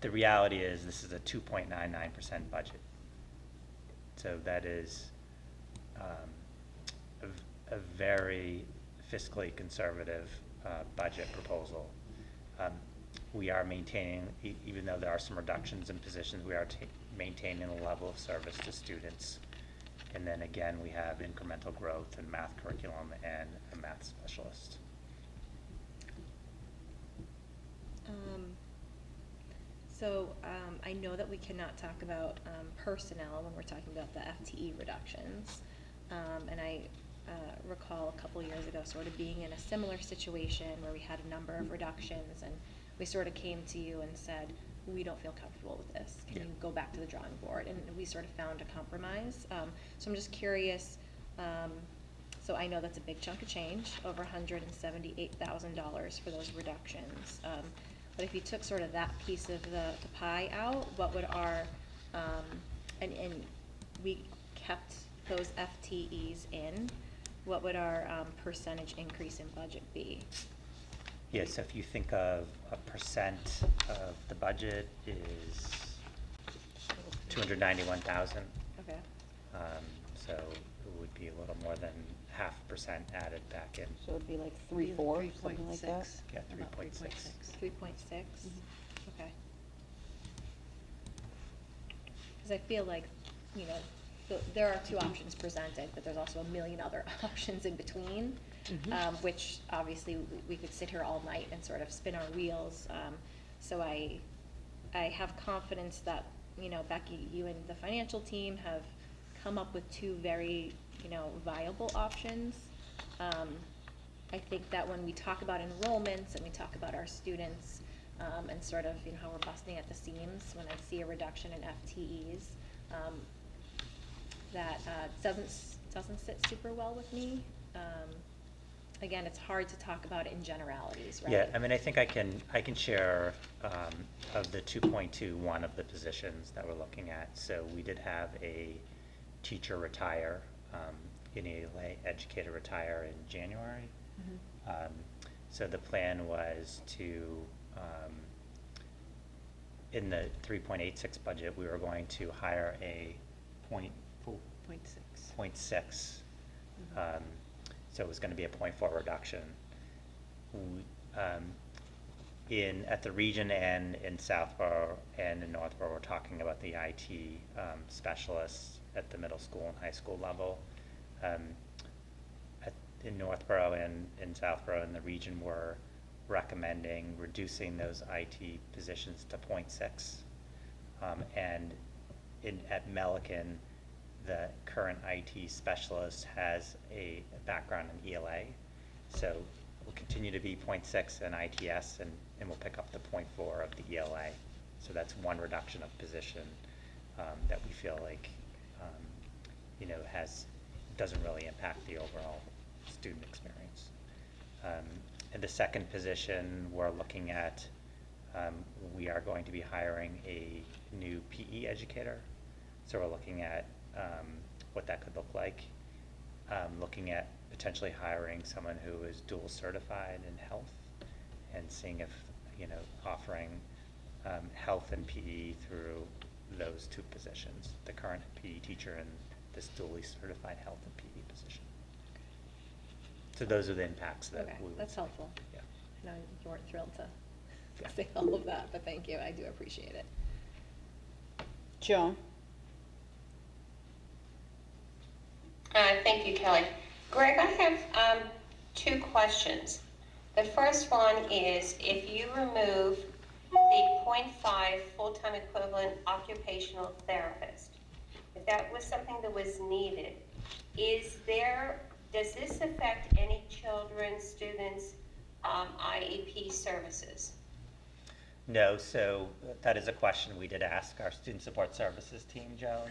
the reality is this is a 2.99% budget. So that is a very fiscally conservative budget proposal. We are maintaining, even though there are some reductions in positions, we are maintaining a level of service to students. And then again, we have incremental growth in math curriculum and a math specialist. So I know that we cannot talk about personnel when we're talking about the FTE reductions. And I recall a couple years ago sort of being in a similar situation where we had a number of reductions and we sort of came to you and said, we don't feel comfortable with this. Can you go back to the drawing board? And we sort of found a compromise. So I'm just curious, so I know that's a big chunk of change, over $178,000 for those reductions. But if you took sort of that piece of the pie out, what would our, and we kept those FTEs in, what would our percentage increase in budget be? Yes, if you think of a percent of the budget is 291,000. Okay. So it would be a little more than 0.5% added back in. So it'd be like 3.4, something like that? Yeah, 3.6. 3.6? Okay. Because I feel like, there are two options presented, but there's also a million other options in between, which obviously we could sit here all night and sort of spin our wheels. So I have confidence that, Becky, you and the financial team have come up with two very, viable options. I think that when we talk about enrollments and we talk about our students, and sort of, how we're busting at the seams, when I see a reduction in FTEs, that doesn't sit super well with me. Again, it's hard to talk about it in generalities, right? Yeah, I mean, I think I can share of the 2.21 of the positions that we're looking at. So we did have a teacher retire, an ELA educator retire in January. So the plan was to, in the 3.86 budget, we were going to hire a 0.6. So it was going to be a 0.4 reduction. At the region and in Southborough and in Northborough, we're talking about the IT specialists at the middle school and high school level. In Northborough and in Southborough in the region, we're recommending reducing those IT positions to 0.6. And at Melican, the current IT specialist has a background in ELA. So we'll continue to be 0.6 in ITS and we'll pick up the 0.4 of the ELA. So that's one reduction of position that we feel like, doesn't really impact the overall student experience. In the second position, we're looking at, we are going to be hiring a new PE educator. So we're looking at what that could look like. Looking at potentially hiring someone who is dual certified in health and seeing if, offering health and PE through those two positions, the current PE teacher and this dually certified health and PE position. So those are the impacts that Okay, we would that's see. helpful. Yeah. I know you weren't thrilled to Yeah. say all of that, but thank you, I do appreciate it. Joan? Thank you, Kelly. Greg, I have two questions. The first one is, if you remove the 0.5 full-time equivalent occupational therapist, if that was something that was needed, does this affect any children, students, IEP services? No, so that is a question we did ask our student support services team, Joan.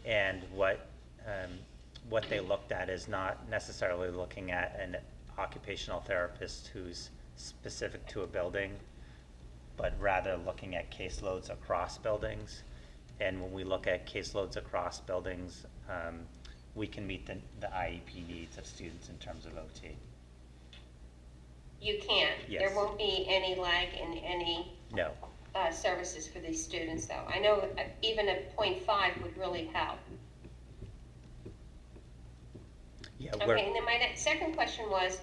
And what they looked at is not necessarily looking at an occupational therapist who's specific to a building, but rather looking at caseloads across buildings. And when we look at caseloads across buildings, we can meet the IEP needs of students in terms of OT. You can. Yes. There won't be any lag in any No. services for these students, though. I know even a 0.5 would really help. Yeah, Okay, and then my second question was,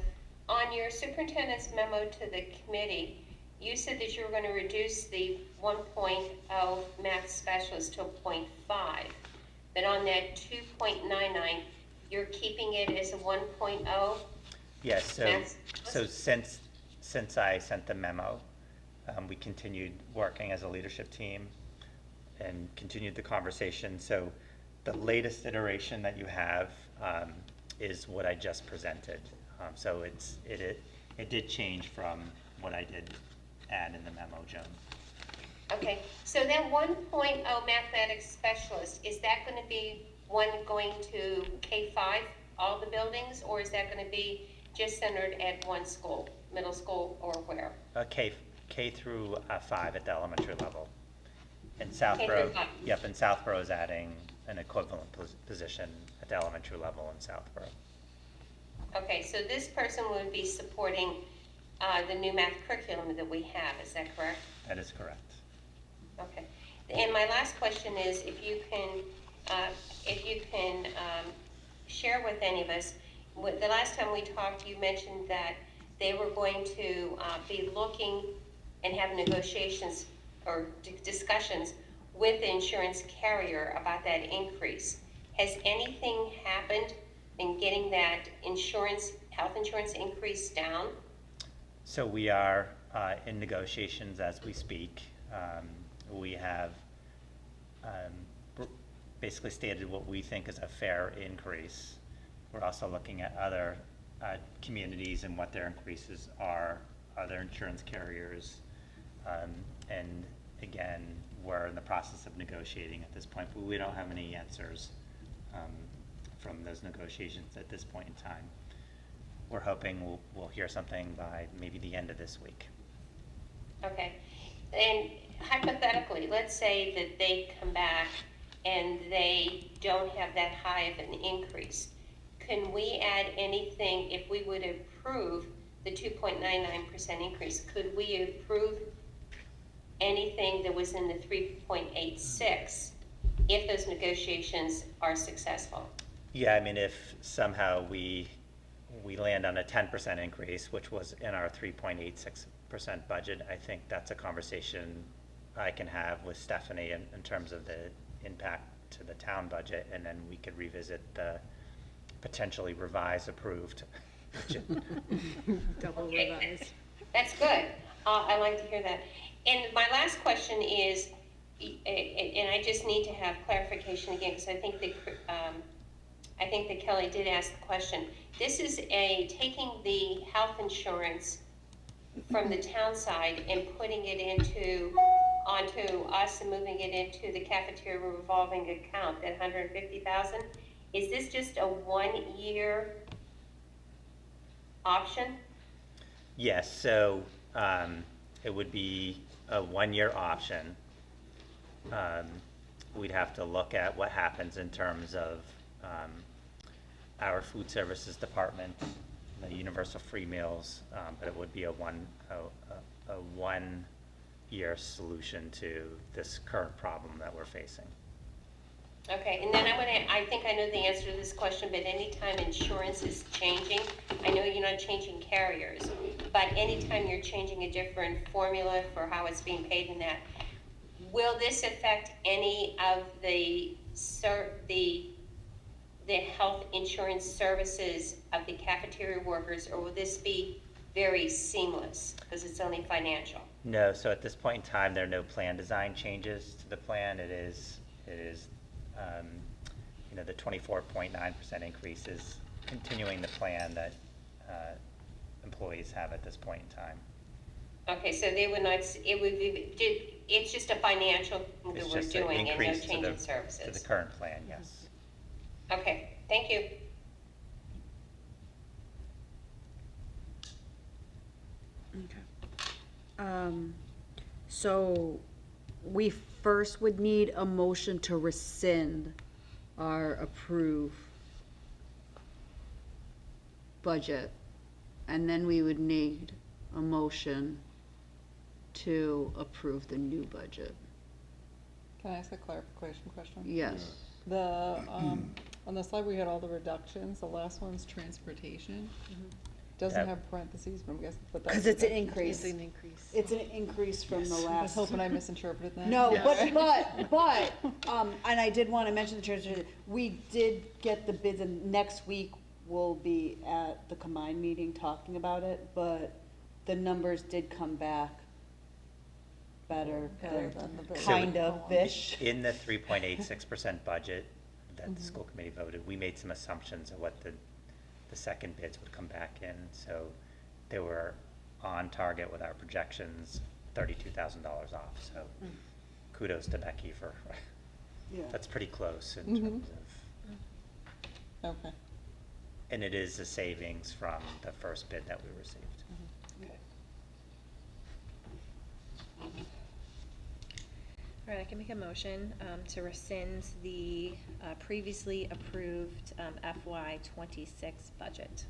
on your superintendent's memo to the committee, you said that you were going to reduce the 1.0 math specialist to a 0.5, but on that 2.99, you're keeping it as a 1.0? Yes, so, Math so since I sent the memo, we continued working as a leadership team and continued the conversation. So the latest iteration that you have is what I just presented. So it did change from what I did add in the memo, Joan. Okay, so that 1.0 mathematics specialist, is that going to be one going to K-5, all the buildings, or is that going to be just centered at one school, middle school, or where? K through 5 at the elementary level. And K Southborough, through 5. yep, and Southborough is adding an equivalent position at the elementary level in Southborough. Okay, so this person would be supporting the new math curriculum that we have, is that correct? That is correct. Okay. And my last question is, if you can share with any of us, the last time we talked, you mentioned that they were going to be looking and have negotiations or discussions with the insurance carrier about that increase. Has anything happened in getting that health insurance increase down? So we are in negotiations as we speak. We have basically stated what we think is a fair increase. We're also looking at other communities and what their increases are, other insurance carriers. And again, we're in the process of negotiating at this point, but we don't have any answers from those negotiations at this point in time. We're hoping we'll hear something by maybe the end of this week. Okay. And hypothetically, let's say that they come back and they don't have that high of an increase. Can we add anything, if we would approve the 2.99% increase, could we approve anything that was in the 3.86 if those negotiations are successful? Yeah, I mean, if somehow we land on a 10% increase, which was in our 3.86% budget, I think that's a conversation I can have with Stephanie in terms of the impact to the town budget, and then we could revisit the potentially revised approved budget. Double Okay. revised. That's good. I like to hear that. And my last question is, and I just need to have clarification again, because I think that Kelly did ask the question. This is taking the health insurance from the town side and putting it onto us and moving it into the cafeteria revolving account, that $150,000. Is this just a 1-year option? Yes, so it would be a one-year option. We'd have to look at what happens in terms of our food services department, the universal free meals, but it would be a one-year solution to this current problem that we're facing. Okay, and then I think I know the answer to this question, but anytime insurance is changing, I know you're not changing carriers, but anytime you're changing a different formula for how it's being paid in that, will this affect any of the health insurance services of the cafeteria workers, or will this be very seamless, because it's only financial? No, so at this point in time, there are no plan design changes to the plan. It is the 24.9% increase is continuing the plan that employees have at this point in time. Okay, so they would not, it would be, it's just a financial thing that It's we're just an doing and no increase change in to services? the current plan, yes. Okay, thank you. So we first would need a motion to rescind our approved budget. And then we would need a motion to approve the new budget. Can I ask a clarification question? Yes. The, on the slide we had all the reductions, the last one's transportation. Doesn't Yep. have parentheses, but I'm guessing, but that's. Because it's an increase. It's an increase. It's an increase from the I was last. hoping I misinterpreted that. No, Yeah. but, and I did want to mention the transportation, we did get the bids, and next week we'll be at the combined meeting talking about it, but the numbers did come back better, Better than the bid. kind of-ish. In the 3.86% budget that the school committee voted, we made some assumptions of what the second bids would come back in. So they were on target with our projections, $32,000 off. So kudos to Becky for, Yeah. that's pretty close in terms of, Okay. and it is a savings from the first bid that we received. All right, I can make a motion to rescind the previously approved FY '26 budget.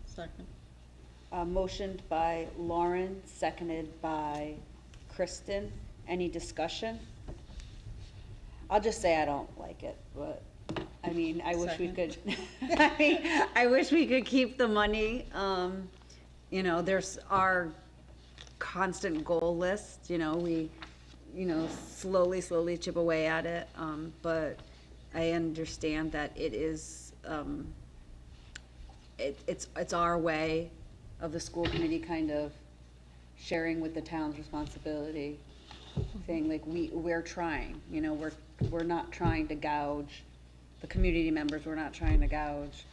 Second. Motioned by Lauren, seconded by Kristen. Any discussion? I'll just say I don't like it, but, I mean, I wish we could, I wish we could keep the money. There's our constant goal list, we slowly chip away at it, but I understand that it is, it's our way of the school committee kind of sharing with the town's responsibility thing, like we're trying, we're not trying to gouge the community members, we're not trying to gouge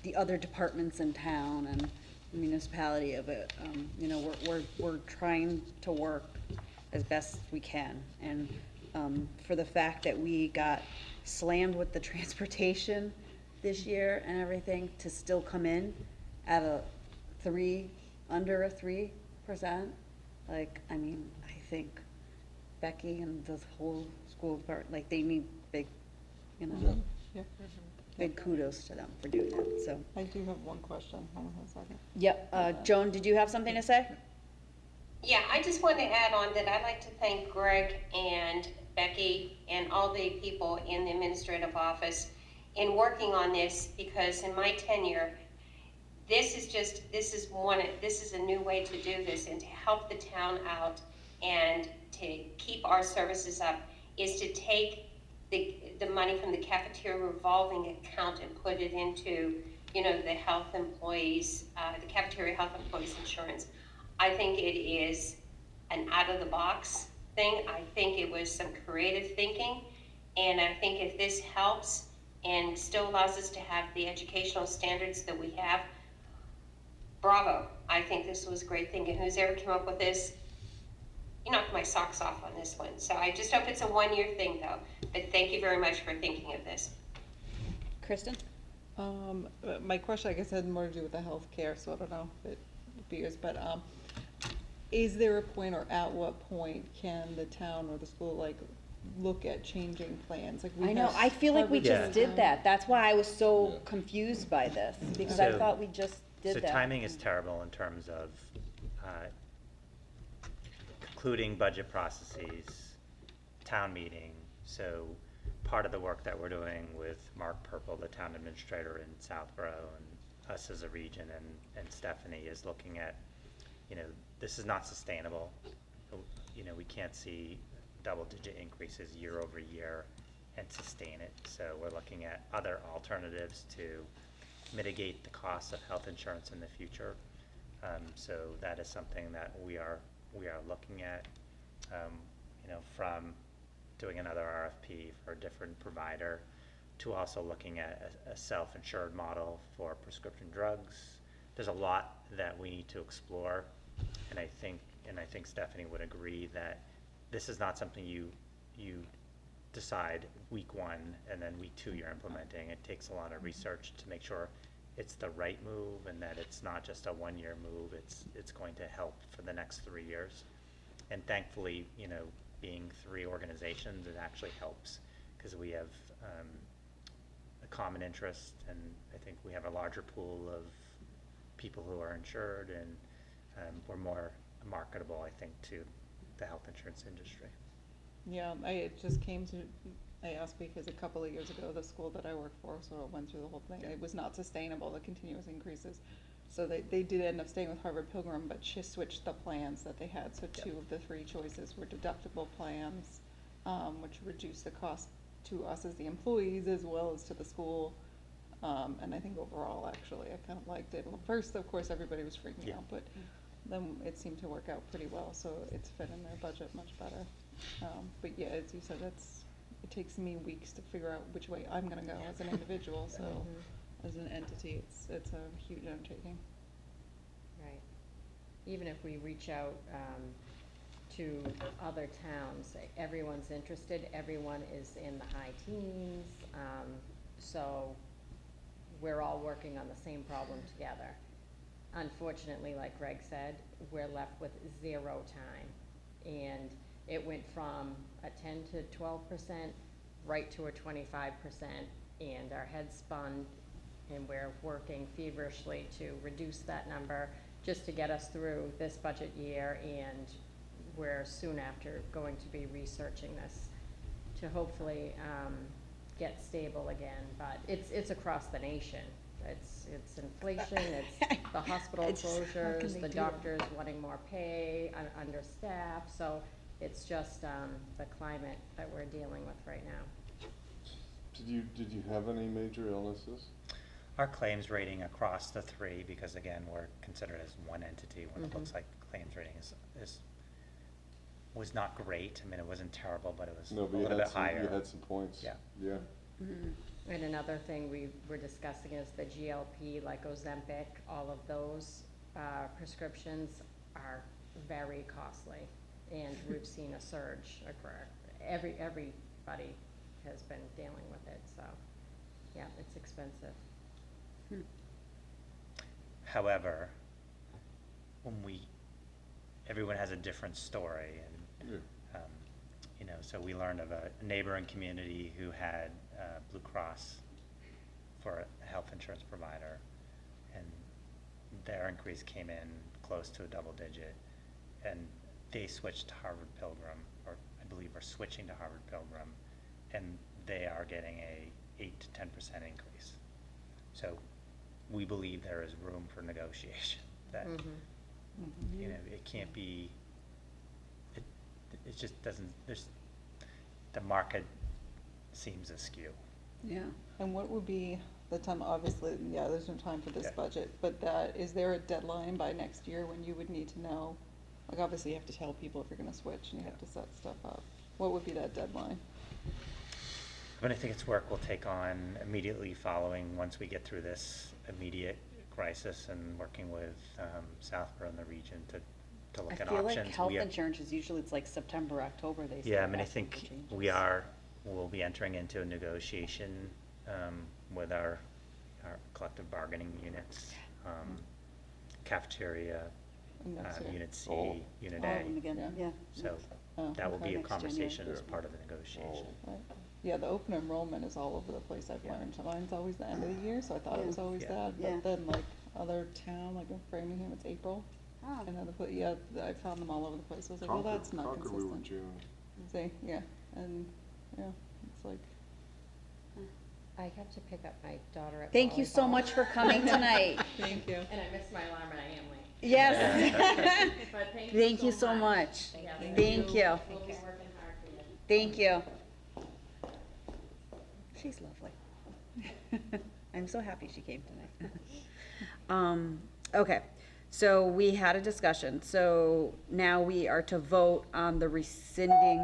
the other departments in town and the municipality of it, we're trying to work as best we can, and for the fact that we got slammed with the transportation this year and everything, to still come in at under a 3%, I think Becky and the whole school department, they need big, Yeah. big kudos to them for doing that, so. I do have one question. Hold on a second. Yep, Joan, did you have something to say? Yeah, I just want to add on that I'd like to thank Greg and Becky and all the people in the administrative office in working on this, because in my tenure, this is a new way to do this, and to help the town out and to keep our services up is to take the money from the cafeteria revolving account and put it into, the health employees, the cafeteria health employees insurance. I think it is an out-of-the-box thing. I think it was some creative thinking, and I think if this helps and still allows us to have the educational standards that we have, bravo. I think this was a great thing, and who's ever come up with this, you knocked my socks off on this one. So I just hope it's a one-year thing, though. But thank you very much for thinking of this. Kristen? My question, I guess, had more to do with the healthcare, so I don't know if it few years, but, is there a point, or at what point can the town or the school, like, look at changing plans? Like, we I know, have I feel like we Harvard just Pilgrim. did that. That's why I was so Yeah. confused by this, because I So- thought we just did So that. timing is terrible in terms of concluding budget processes, town meeting. So part of the work that we're doing with Mark Purple, the town administrator in Southborough, and us as a region, and Stephanie, is looking at, this is not sustainable. We can't see double-digit increases year over year and sustain it. So we're looking at other alternatives to mitigate the cost of health insurance in the future. So that is something that we are looking at, from doing another RFP for a different provider to also looking at a self-insured model for prescription drugs. There's a lot that we need to explore, and I think Stephanie would agree that this is not something you decide week 1 and then week 2 you're implementing. It takes a lot of research to make sure it's the right move and that it's not just a 1-year move. It's going to help for the next 3 years. And thankfully, being 3 organizations, it actually helps because we have a common interest, and I think we have a larger pool of people who are insured, and we're more marketable, I think, to the health insurance industry. Yeah, it just came to, I asked because a couple of years ago, the school that I work for sort of went through the whole thing. It was not sustainable, the continuous increases. So they did end up staying with Harvard Pilgrim, but she switched the plans that they had. So 2 of the 3 choices were deductible plans, which reduced the cost to us as the employees as well as to the school. And I think overall, actually, I kind of liked it. Well, first, of course, everybody was freaking out, but then it seemed to work out pretty well. So it's fit in their budget much better. But yeah, as you said, it takes me weeks to figure out which way I'm gonna go as an individual. So as an entity, it's a huge undertaking. Right. Even if we reach out to other towns, everyone's interested, everyone is in the high teens, so we're all working on the same problem together. Unfortunately, like Greg said, we're left with 0 time, and it went from a 10 to 12% right to a 25%, and our heads spun, and we're working feverishly to reduce that number just to get us through this budget year, and we're soon after going to be researching this to hopefully get stable again. But it's across the nation. It's inflation, it's the hospital closures, the doctors wanting more pay, understaffed. So it's just the climate that we're dealing with right now. Did you have any major illnesses? Our claims rating across the 3, because again, we're considered as one entity when it looks like claims rating was not great. I mean, it wasn't terrible, but it was a little bit higher. You had some points. Yeah. Yeah. And another thing we were discussing is the GLP, like Ozempic, all of those prescriptions are very costly, and we've seen a surge occur. Everybody has been dealing with it, so yeah, it's expensive. However, everyone has a different story, and so we learned of a neighboring community who had Blue Cross for a health insurance provider, and their increase came in close to a double digit, and they switched to Harvard Pilgrim, or I believe are switching to Harvard Pilgrim, and they are getting a 8 to 10% increase. So we believe there is room for negotiation, that it can't be, it just doesn't, the market seems askew. Yeah. And what would be the time, obviously, yeah, there's no time for this budget, but is there a deadline by next year when you would need to know? Like, obviously, you have to tell people if you're gonna switch, and you have to set stuff up. What would be that deadline? But I think it's work we'll take on immediately following, once we get through this immediate crisis, and working with Southborough and the region to look at options. I feel like health insurance is usually, it's like September, October, they say. Yeah, I mean, I think we'll be entering into a negotiation with our collective bargaining units, cafeteria, Next year. Unit C, Oh. Unit All of them A. again, yeah. So Oh, that will okay. be a Next conversation January. as part of the negotiation. Right. Yeah, the open enrollment is all over the place, I've Yeah. learned. Mine's always the end of the year, so I thought it was always Yeah. that. Yeah. But then like other town, like in Framingham, it's April. Oh. And other, yeah, I found them all over the place. I was like, well, that's not Concord, we were consistent. June. See, yeah, and, yeah, it's like, I have to pick up my daughter at Thank you so volleyball. much for coming tonight. thank you. And I missed my alarm and I am late. Yes. But Thank you so much. Yeah, Thank you. We'll be working hard for you. Thank you. She's lovely. I'm so happy she came tonight. Okay, so we had a discussion, so now we are to vote on the rescinding.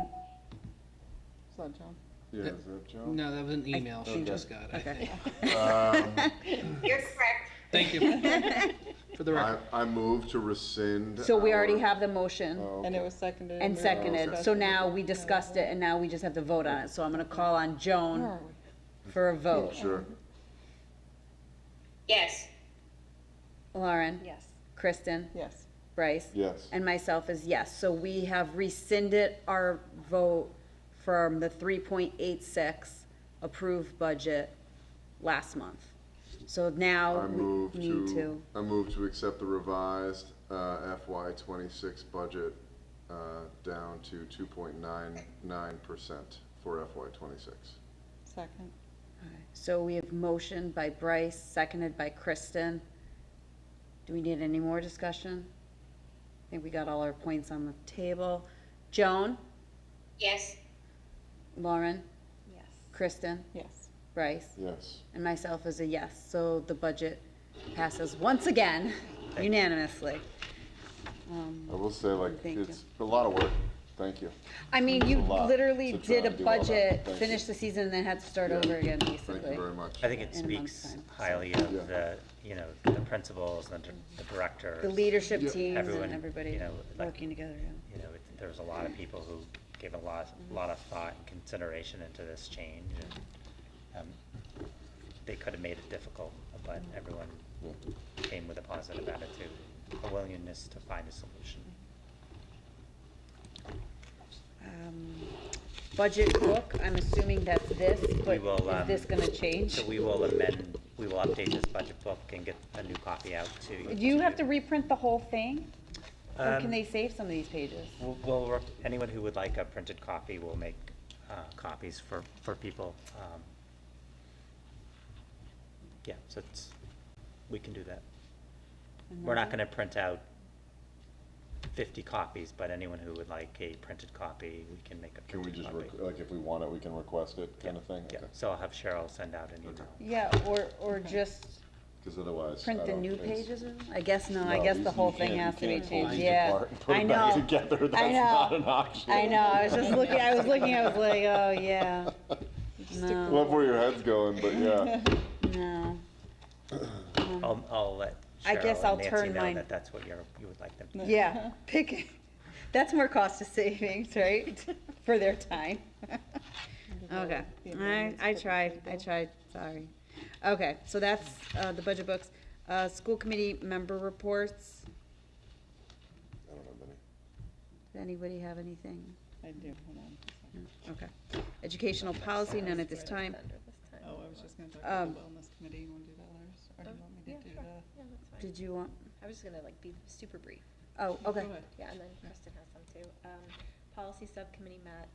Is that John? Yeah, is that Joe? No, that was an email she Okay. just got, I Okay. think. You're correct. Thank you. For the record. I move to rescind. So we already our- have the motion Oh, And okay. it was seconded. and we were seconded, so discussing now it. we discussed it and now we just have to vote on it. So I'm gonna call on Where Joan are we? for a vote. Sure. Yes. Lauren? Yes. Kristen? Yes. Bryce? Yes. And myself is yes. So we have rescinded our vote from the 3.86 approved budget last month. So now I we move need to, I move to accept the revised, FY '26 budget, down to 2.99% for FY '26. Second. So we have motion by Bryce, seconded by Kristen. Do we need any more discussion? I think we got all our points on the table. Joan? Yes. Lauren? Yes. Kristen? Yes. Bryce? Yes. And myself is a yes, so the budget passes once again unanimously. I will say, like, Thank you. it's a lot of work. Thank you. I mean, you It's a lot literally to try did a and do all that. budget, Thank finished you. the season, and then had to start Yeah. over again, Thank basically. you very much. I think it In a month's speaks time. highly of Yeah. the, you know, the principals and the directors. The leadership Yeah. teams Everyone, and everybody you know, like- working together, yeah. You know, there was a lot of people who gave a lot of thought and consideration into this change. And they could have made it difficult, but everyone came with a positive attitude, a willingness to find a solution. Budget book, I'm assuming that's this, but will, is this gonna change? So we will update this budget book and get a new copy out to you. Do you have to reprint the whole thing? Or can Um, they save some of these pages? Anyone who would like a printed copy will make copies for people. Yeah, so we can do that. We're not gonna print out 50 copies, but anyone who would like a printed copy, we can make a Can we printed just, copy. like, if we want it, we can request it, kind Yeah, of thing? Yeah, Okay. so I'll have Cheryl send out an email. Yeah, or just Because otherwise, I print the don't new think- pages? I guess no, I No, guess you- the whole you thing can't- has you to be can't pull changed, these yeah. apart and put I it back know. together. I That's know. not an option. I know, I was just looking, I was like, oh, yeah. Love No, where your head's going, but yeah. no. I'll let I guess Cheryl I'll and Nancy turn know mine- that that's what you would like them to do. Yeah, pick it. That's more cost of savings, right? For their time. Okay, I tried, sorry. Okay, so that's, the budget books. School committee member reports. I don't have any. Does anybody have anything? I do, hold on. No? Okay. Educational policy, none at this time. Oh, I was just gonna talk Um, about the wellness committee, you wanna do that, Lars? Or do you want me to do that? Yeah, that's fine. Did you want, I was just gonna like be super brief. oh, okay. Go ahead. Yeah, and then Kristen has some too. Policy subcommittee met.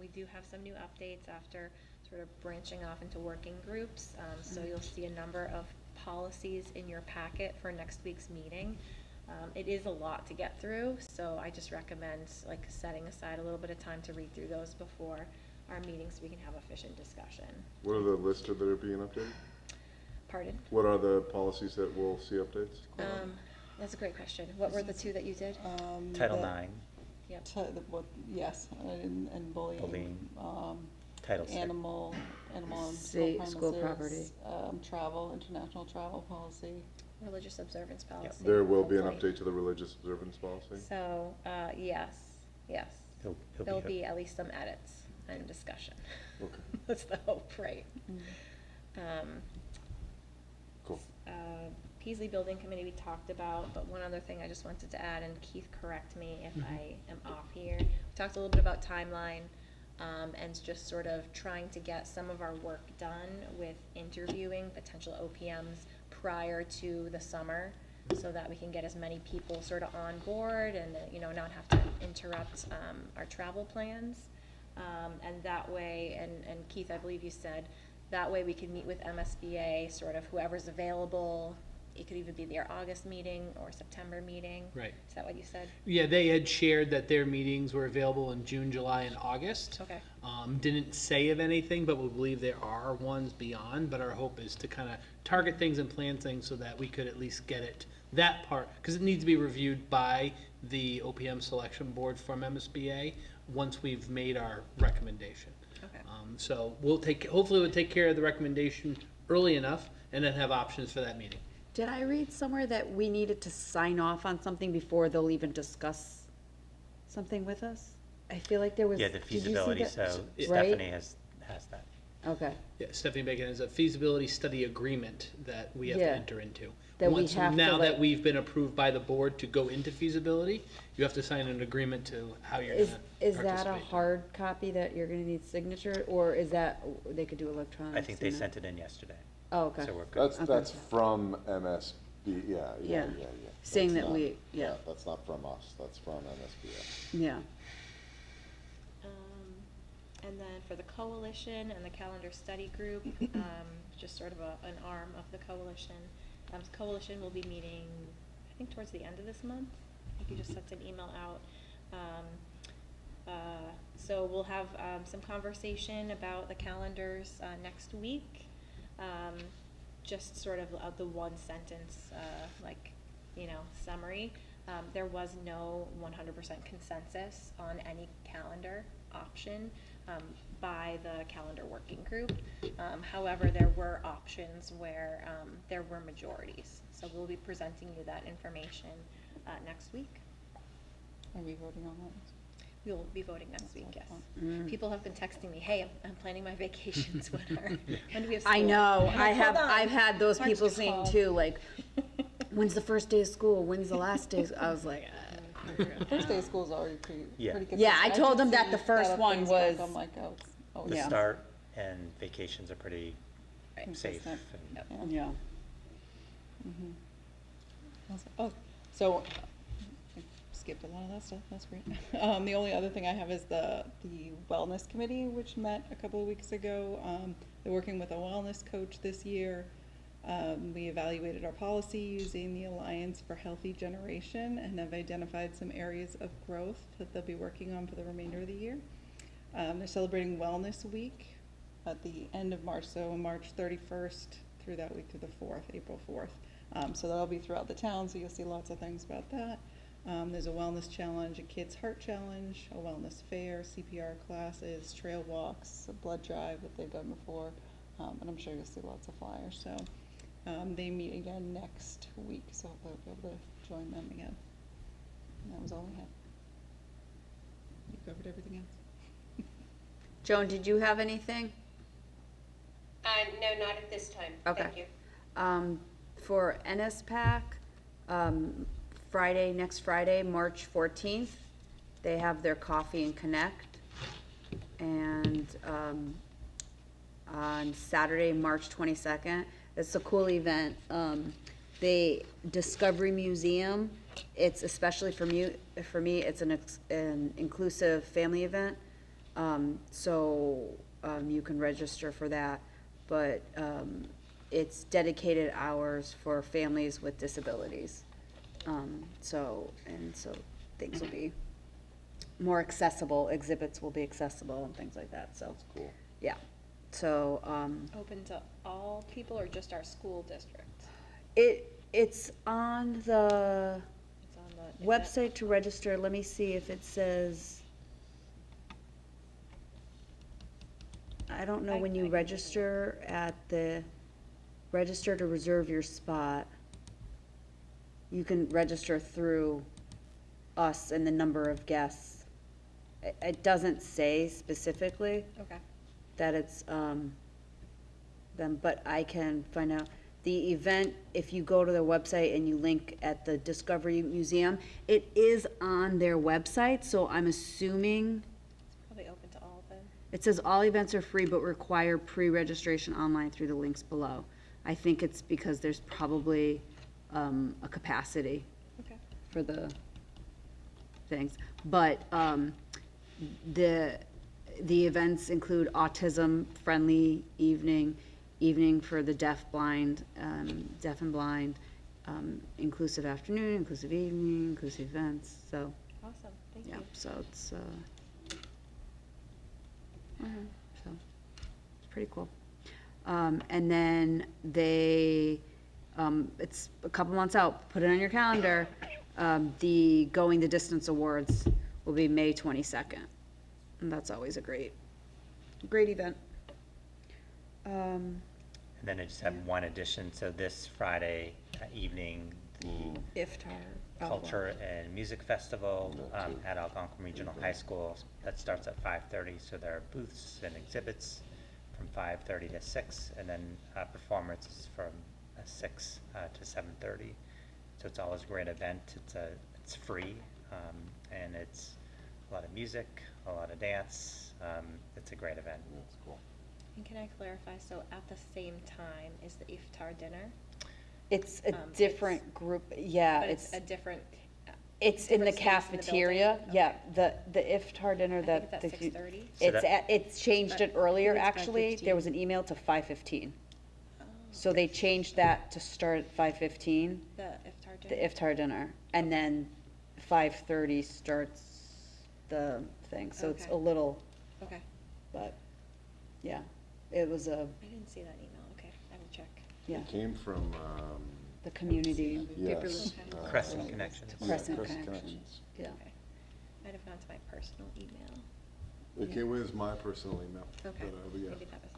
We do have some new updates after sort of branching off into working groups. So you'll see a number of policies in your packet for next week's meeting. It is a lot to get through, so I just recommend like setting aside a little bit of time to read through those before our meeting so we can have efficient discussion. What are the lists that are being updated? Pardon? What are the policies that we'll see updates? That's a great question. What were the two that you did? Title IX, Yep. Yes, and bullying. Bullying. Um, Title VI. animal and Say school school premises, travel, international travel policy. Religious observance policy. There will be an hopefully. update to the religious observance policy? So, yes. He'll There'll be- be at least some edits and discussion. Okay, That's the hope, right? cool. Paisley Building Committee we talked about, but one other thing I just wanted to add, and Keith, correct me if I am off here. We talked a little bit about timeline, and just sort of trying to get some of our work done with interviewing potential OPMs prior to the summer, so that we can get as many people sort of on board and, you know, not have to interrupt our travel plans. And that way, and Keith, I believe you said, that way we can meet with MSBA, sort of whoever's available. It could either be their August meeting or September meeting. Right. Is that what you said? Yeah, they had shared that their meetings were available in June, July, and August. Okay. Didn't say of anything, but we believe there are ones beyond, but our hope is to kind of target things and plan things so that we could at least get it, that part, because it needs to be reviewed by the OPM selection board from MSBA once we've made our recommendation. Okay. So hopefully we'll take care of the recommendation early enough and then have options for that meeting. Did I read somewhere that we needed to sign off on something before they'll even discuss something with us? I feel like there was. Yeah, the did you see feasibility, that? so Right? Stephanie has that. Okay. Yeah, Stephanie Bacon has a feasibility study agreement that we have to Yeah. enter into. That we Once, have to, now that like- we've been approved by the board to go into feasibility, you have to sign an agreement to how you're gonna Is that a participate. hard copy that you're gonna need signature, or is that, they could do electronic? I think they sent it in yesterday. Oh, okay. So we're good. That's from MSB, yeah. Yeah. Saying That's that not- we- yeah. That's not from us, that's from MSBA. Yeah. And then for the coalition and the calendar study group, just sort of an arm of the coalition. Coalition will be meeting, I think, towards the end of this month. I think you just sent an email out. So we'll have some conversation about the calendars next week. Just sort of the one sentence, summary. There was no 100% consensus on any calendar option by the calendar working group. However, there were options where there were majorities. So we'll be presenting you that information next week. Are we voting on that? We will be voting next week, yes. Mm. People have been texting me, hey, I'm planning my vacations. When do we have school? I know, I'm like, hold on. I've had those Hard to people saying call. too, like, when's the first day of school, when's the last day? I was like, First day of school is already pretty Yeah. consistent. Yeah, I told did them that see the first if one things broke, was- I'm like, oh, it's always The Yeah. start and vacations are pretty safe. consistent. and- Yeah. yeah. Oh, so I skipped a lot of that stuff. That's great. The only other thing I have is the wellness committee, which met a couple of weeks ago. They're working with a wellness coach this year. We evaluated our policy using the Alliance for Healthy Generation and have identified some areas of growth that they'll be working on for the remainder of the year. They're celebrating Wellness Week at the end of March, so March 31st through that week through the 4th, April 4th. So that'll be throughout the town, so you'll see lots of things about that. There's a wellness challenge, a kids heart challenge, a wellness fair, CPR classes, trail walks, a blood drive that they've done before, and I'm sure you'll see lots of flyers. So they meet again next week, so hopefully I'll be able to join them again. And that was all we had. You covered everything else. Joan, did you have anything? No, not at this time. Okay. Thank you. For NSPAC, next Friday, March 14th, they have their Coffee and Connect. And on Saturday, March 22nd, it's a cool event. The Discovery Museum, it's especially for me, it's an inclusive family event. So you can register for that, but it's dedicated hours for families with disabilities. So things will be more accessible, exhibits will be accessible and things like that, so. That's cool. Yeah, so, Open to all people or just our school district? it's on the It's on the. is website to register. Let me see if it says, I don't know, when I you can- register at the, register to reserve your spot, you can register through us and the number of guests. It doesn't say specifically Okay. that it's them, but I can find out. the event, if you go to their website and you link at the Discovery Museum, it is on their website, so I'm assuming, Probably open to all of them. it says all events are free but require pre-registration online through the links below. I think it's because there's probably a capacity Okay. for the things. But the events include autism-friendly evening for the deaf and blind, inclusive afternoon, inclusive evening, inclusive events, so, Awesome, thank yeah, you. so it's, so, it's pretty cool. And then they, it's a couple months out, put it on your calendar, the Going the Distance Awards will be May 22nd. And that's always a great event. And then I just have one addition, so this Friday evening, the Iftar. Culture and Music Festival at Algonquin Regional High School, that starts at 5:30, so there are booths and exhibits from 5:30 to 6, and then performances from 6 to 7:30. So it's always a great event. It's free, and it's a lot of music, a lot of dance. It's a great event. That's cool. And can I clarify, so at the same time is the iftar dinner? It's a It's- different group, yeah, But it's, a different, it's in the different space in the cafeteria, building? yeah, the iftar dinner I think that. it's at the- 6:30. So It's that- at, it's changed it But earlier, I think it's actually, 5:15. there was an email to 5:15. Oh, So they changed that to start at 5:15, the iftar the dinner? iftar dinner, and then 5:30 starts the thing, so it's Okay. a little, Okay, but, yeah, it was a, I didn't see that email, okay, I will check. yeah, It came from, the community, yes. Okay. Crescent Connections. Yeah, Crescent Crescent Connections, yeah. Okay. Might have gone to my personal email. It came with my personal email. Okay, But, yeah. maybe that was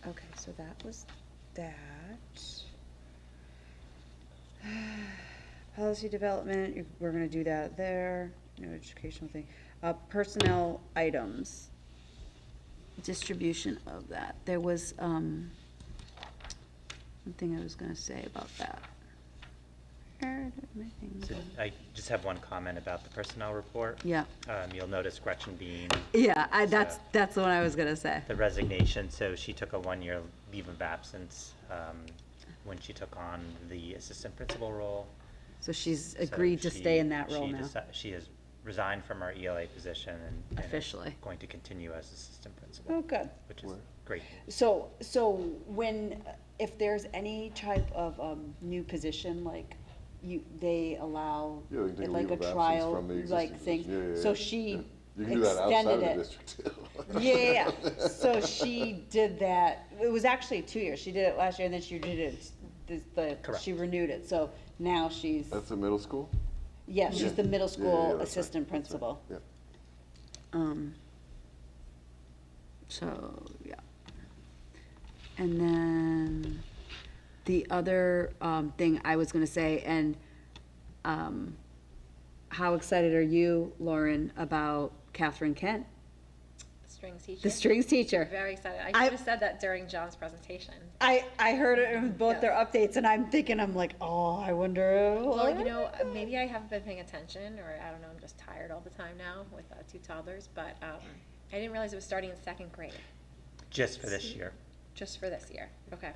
it. Okay, so that was that. Policy development, we're gonna do that there, no educational thing. Personnel items. Distribution of that. There was, one thing I was gonna say about that. Where did my thing So go? I just have one comment about the personnel report. Yeah, You'll notice Gretchen Bean, yeah, that's the one I was gonna say. the resignation, so she took a 1-year leave of absence when she took on the assistant principal role. So she's So agreed to stay in that role she now. She has resigned from her ELA position and is Officially. going to continue as assistant principal, Oh, good. which is Where? great. So when, if there's any type of, new position, like, they allow, Yeah, they can take a like leave a of absence trial, from the like, existing thing, position. Yeah, yeah, so yeah. she Yeah. You can do that outside extended of the it. district too. Yeah, so she did that, it was actually 2 years, she did it last year, and then she did it, Correct. she renewed it, so now she's, That's a middle school? yeah, she's Yeah. the middle Yeah, yeah, school that's right, assistant that's right, principal. Yeah. So, yeah. And then the other, thing I was gonna say, and, how excited are you, Lauren, about Catherine Kent, The strings teacher? the strings teacher? Very excited. I- I should have said that during John's presentation. I heard it in both their updates, and I'm thinking, I'm like, oh, I wonder. Well, you know, maybe I haven't been paying attention, or I don't know, I'm just tired all the time now with 2 toddlers, but I didn't realize it was starting in 2nd grade, Just for this year. just for this year. Okay.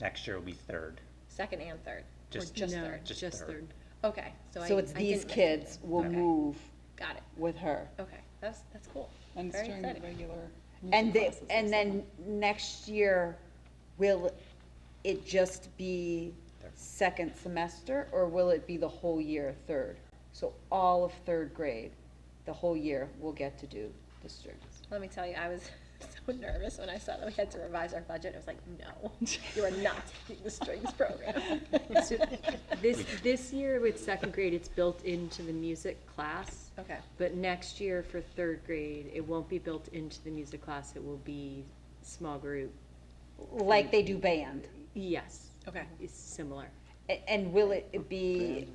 Next year will be 3rd. 2nd and 3rd, or Just- just No, 3rd? Just just third. third. Okay, so So it's I these didn't miss kids anything. will Okay. move Got it. with her. Okay, that's cool. And it's Very during the exciting. regular And music they, classes and so then next year, will it just be second semester, or will it be the whole year, third? So all of 3rd grade, the whole year, will get to do the strings. Let me tell you, I was so nervous when I saw that we had to revise our budget. I was like, no, you are not taking the strings program. So this year with 2nd grade, it's built into the music class. Okay. But next year for 3rd grade, it won't be built into the music class, it will be small group. Like they do band. Yes. Okay. It's similar. And will it be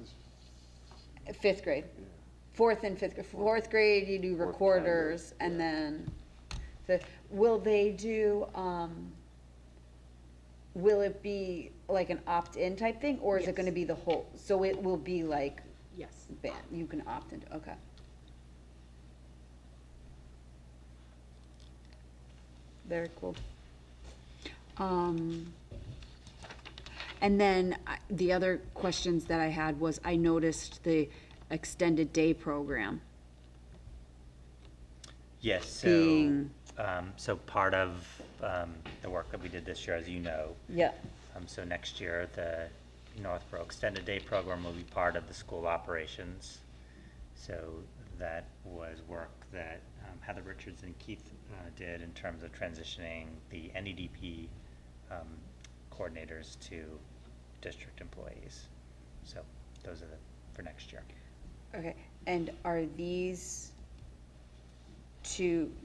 5th grade? 4th and 5th, 4th grade, you do Fourth, recorders, yeah. and then Will they do, will it be like an opt-in type thing, or is it Yes. gonna be the whole, so it will be like, Yes. you can opt into, okay. Very cool. And then the other questions that I had was, I noticed the extended day program. Yes, so, Being- so part of the work that we did this year, as you know, Yeah, so next year, the Northborough Extended Day Program will be part of the school operations. So that was work that Heather Richards and Keith did in terms of transitioning the NEDP coordinators to district employees. So those are for next year. okay, and are these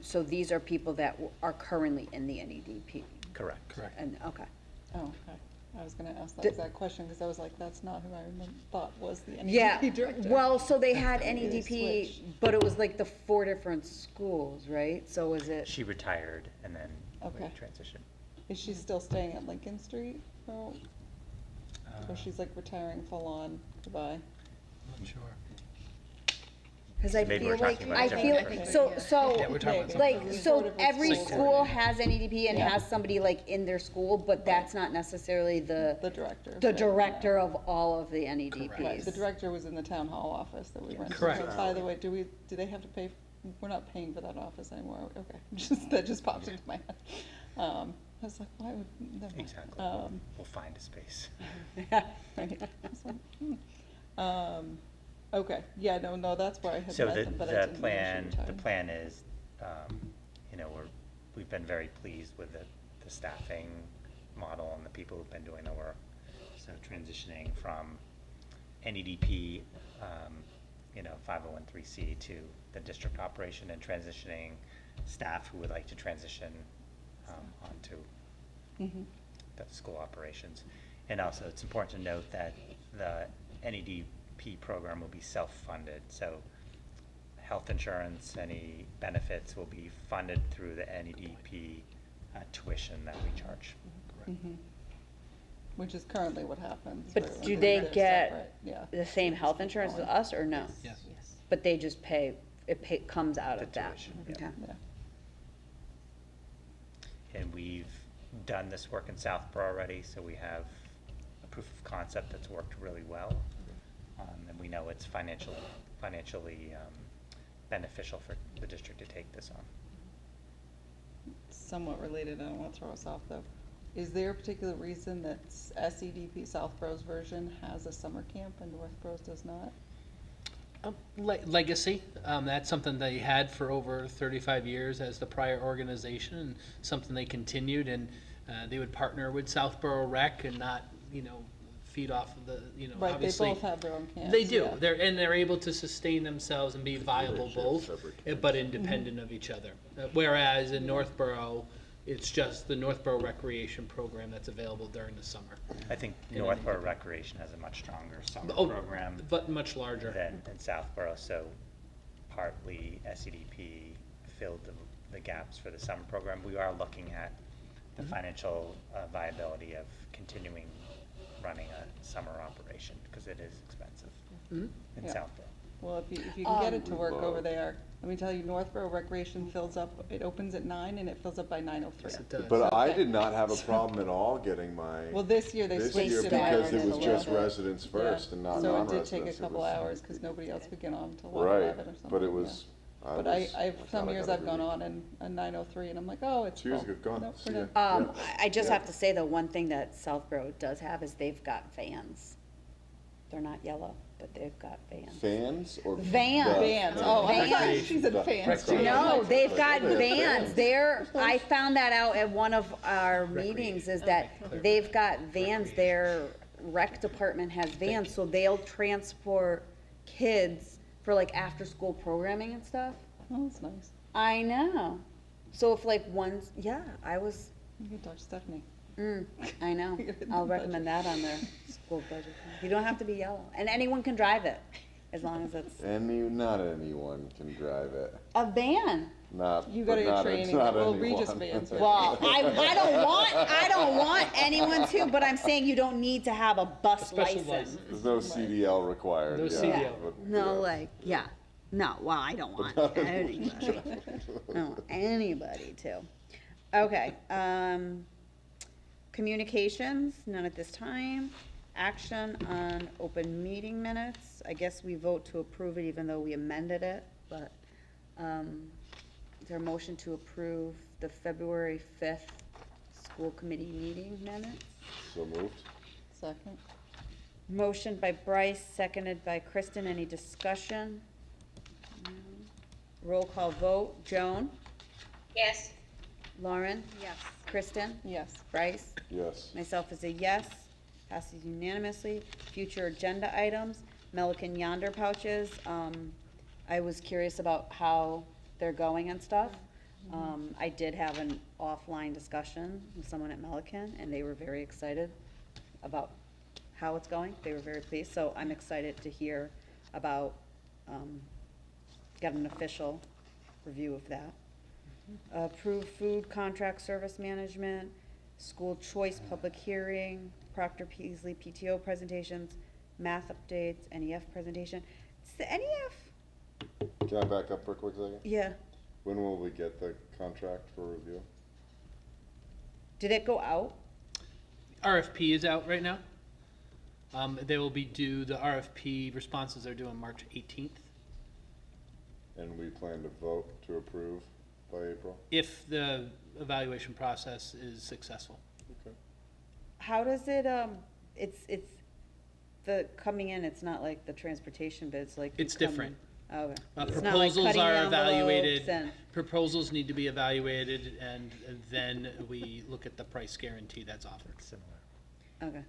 so these are people that are currently in the NEDP? Correct. Correct. And, okay. Oh, okay. I was gonna ask that Di- exact question, because I was like, that's not who I thought was the Yeah, NEDP director. well, so they had Maybe they NEDP, switched. but it was like the 4 different schools, right? So was it? She retired and then we Okay. transitioned. Is she still staying at Lincoln Street? Or she's like retiring full on, goodbye? Not sure. Because I Maybe feel we're like, talking about I a different feel, person. so, Yeah, we're talking about Maybe. something like, else. so every School school has NEDP and Yeah. has somebody like in their school, but that's not necessarily The director. the but, director of all of the Right, NEDPs. the director was in the town hall office that we rented. Correct. By the way, do they have to pay, we're not paying for that office anymore, okay, that just popped into my head. I was like, why would, never mind. Exactly. We'll find a space. Right. I was like, okay, yeah, no, that's where I had So met the, them, but I the didn't know she plan, the retired. plan is, you know, we've been very pleased with the staffing model and the people who've been doing the work. So transitioning from NEDP, you know, 501(c) to the district operation, and transitioning staff who would like to transition onto the school operations. And also, it's important to note that the NEDP program will be self-funded, so health insurance, any benefits will be funded through the NEDP tuition that we charge. Mhm. Which is currently what happens. But where do they're they get separate, yeah. the same health insurance as us, or no? Yes. But they just comes out The of that? tuition, yeah. Okay. Yeah. And we've done this work in Southborough already, so we have a proof of concept that's worked really well. And we know it's financially beneficial for the district to take this on. Somewhat related, I don't want to throw us off though. Is there a particular reason that SEDP Southborough's version has a summer camp and Northborough's does not? Legacy, that's something they had for over 35 years as the prior organization, and something they continued, and they would partner with Southborough Rec and not, feed off of the, Right, they obviously. both have their own camps. They do, yeah. they're able to sustain themselves and be viable both, but independent of each other. Whereas in Northborough, it's just the Northborough Recreation Program that's available during the summer. I think Northborough Recreation has a much stronger summer Oh, program but much larger. than Southborough, so partly SEDP filled the gaps for the summer program. We are looking at the financial viability of continuing running a summer operation, because it is expensive in Yeah. Southborough. Well, if you can get it to work over there, let me tell you, Northborough Recreation fills up, it opens at 9 and it fills up by 9:03. Yes, it does. But I Okay. did not have a problem at all getting my, Well, this year they this switched year it because over it to was just 11. residents first and not So it non-residents. did take a couple was- hours because nobody else could get on till Right, 11 or something. but it yeah. was, But was- I've, some thought I years got I've gone every on and 9:03 and I'm like, oh, it's Two years full. ago, gone. Nope, See we're ya. done. I just Yeah. have to say, the one thing that Southborough does have is they've got vans. They're not yellow, but they've got vans. Fans or? Vans. the- Vans, oh, I thought Vans. she said The- fans. Sorry. No, they've got They have vans. I found that out at one of our meetings, is that they've got vans. Their rec department has vans, so they'll transport kids for like after-school programming and stuff. Oh, that's nice. I know. So if like I was, You can talk to Stephanie. I know. Get it in I'll the recommend that on their school budget. You don't have to be yellow, and anyone can drive it, as long as it's Not anyone can drive it. a van. Not, You but got your not, training. it's not Well, Regis anyone. fans. Well, I don't want anyone to, but I'm saying you don't need to have a bus Special license. There's no CDL required. No yeah, CDL. but, No, yeah. like, yeah, no, well, I don't want anybody. I don't want anybody to. Okay, communications, none at this time. Action on open meeting minutes, I guess we vote to approve it even though we amended it, but, is there a motion to approve the February 5th school committee meeting minutes? So moved. Second. Motion by Bryce, seconded by Kristen. Any discussion? No. Roll call vote. Joan? Yes, Lauren? Yes. Kristen? Yes. Bryce? Yes. Myself is a yes. Passes unanimously. Future agenda items, Melican Yonder pouches. I was curious about how they're going and stuff. I did have an offline discussion with someone at Melican, and they were very excited about how it's going. They were very pleased, so I'm excited to hear about, get an official review of that. Approved food contract service management, school choice public hearing, Proctor Peasley PTO presentations, math updates, NEF presentation. It's the NEF, Can I back up for a quick second? yeah, When will we get the contract for review? did it go out? RFP is out right now. They will be due, the RFP responses are due on March 18th. And we plan to vote to approve by April? If the evaluation process is successful. Okay. How does it, it's the coming in, it's not like the transportation, but it's like. you It's come in- different. Oh, okay. It's not like Proposals cutting are envelopes evaluated, and- proposals need to be evaluated, and then we look at the price guarantee that's offered. Similar. Okay.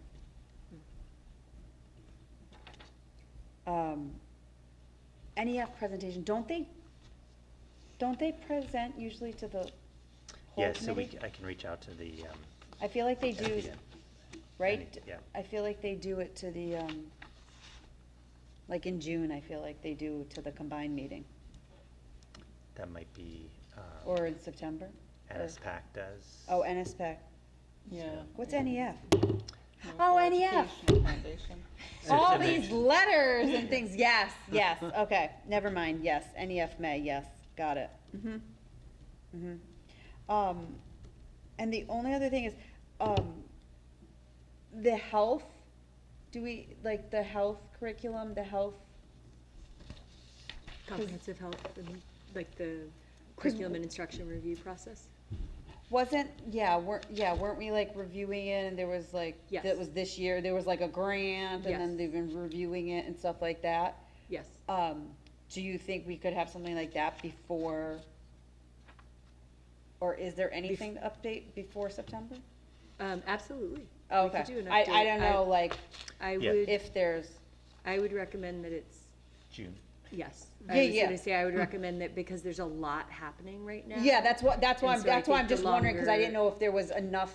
NEF presentation, don't they present usually to the whole Yeah, so committee? I can reach out to the, I feel like they do, at the end. right? Yeah. I feel like they do it to the, like in June, I feel like they do to the combined meeting, That might be, or in September? or- NSPAC does. Oh, NSPAC. Yeah. What's NEF? Northborough Oh, NEF. Educational Foundation. All these letters and things, yes, yes, okay, never mind, yes, NEF May, yes, got it. And the only other thing is, the health, do we, like, the health curriculum, the health, Comprehensive health and like the curriculum and instruction review process? weren't we like reviewing it, and there was like, Yes. that was this year, there was like a grant, and then Yes. they've been reviewing it and stuff like that? Yes. Do you think we could have something like that before, or is there anything to update before September? Absolutely. Oh, We could okay, do an I update. don't know, like, I Yeah. would, if there's, I would recommend that it's, June. yes. Yeah, I was yeah. gonna say, I would recommend that because there's a lot happening right now. yeah, that's why And so I I'm think the just wondering, because I didn't longer- know if there was enough.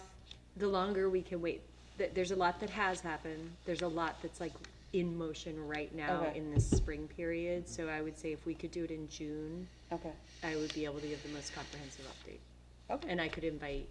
The longer we can wait, there's a lot that has happened, there's a lot that's like in motion right now Okay. in this spring period, so I would say if we could do it in June, Okay. I would be able to give the most comprehensive update. Okay. And I could invite,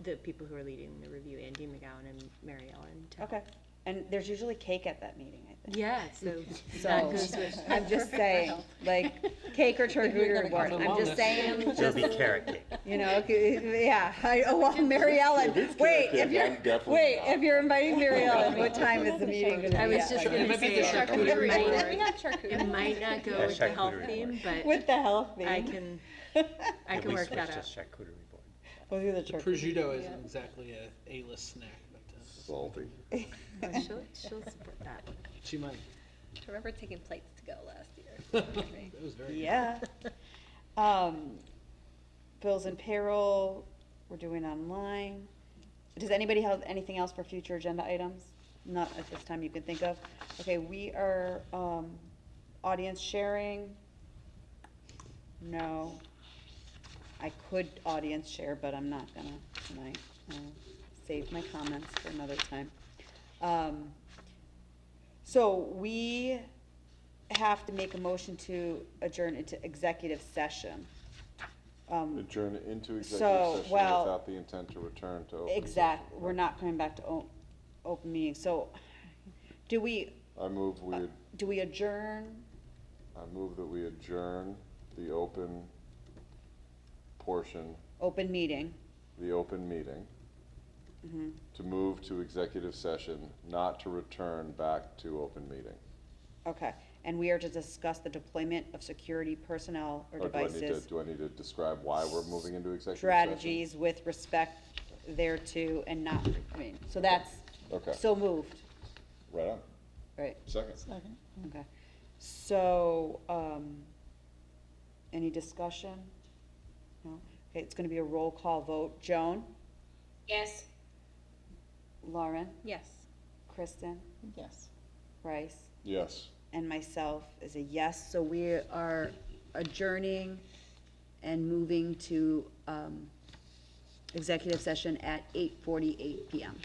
the people who are leading the review, Andy McGowan and Mary Ellen. to- Okay, and there's usually cake at that meeting, I think. Yeah, so So, that goes with. I'm just saying, like, cake or charcuterie board, I'm just saying, It'll be carrot cake. you know, yeah, well, Mary Ellen, wait, if you're, I'm definitely wait, not. if you're inviting Mary Ellen, what time is the meeting gonna I be was at? just It gonna might be say, the it charcuterie might- board. We have charcuterie. it might not go Yeah, with the health charcuterie theme, but With the health theme. I can At work least that switch out. to charcuterie board. We'll do the The charcuterie. prosciutto isn't exactly a A-list snack, but Salty. Oh, she'll support that. she might. I remember taking plates to go last year. That was very. Yeah. Bills and payroll, we're doing online. Does anybody have anything else for future agenda items? Not at this time you can think of. Okay, we are, audience sharing. No. I could audience share, but I'm not gonna tonight. I'll save my comments for another time. So we have to make a motion to adjourn into executive session. Adjourn into executive So, session well, without the intent to return to open Exact, session. we're not coming back to open meeting, so do we I move adjourn? I move that we adjourn the open portion, Open meeting, the open meeting, to move to executive session, not to return back to open meeting. okay, and we are to discuss the deployment of security personnel or Or devices. do I need to describe why we're moving into executive session? Strategies with respect thereto and not, I mean, so that's, Okay. so moved, Right on. right, Second. Second. okay. So, any discussion? No? Okay, it's gonna be a roll call vote. Joan? Yes? Lauren? Yes. Kristen? Yes. Bryce? Yes. And myself is a yes, so we are adjourning and moving to executive session at 8:48 PM.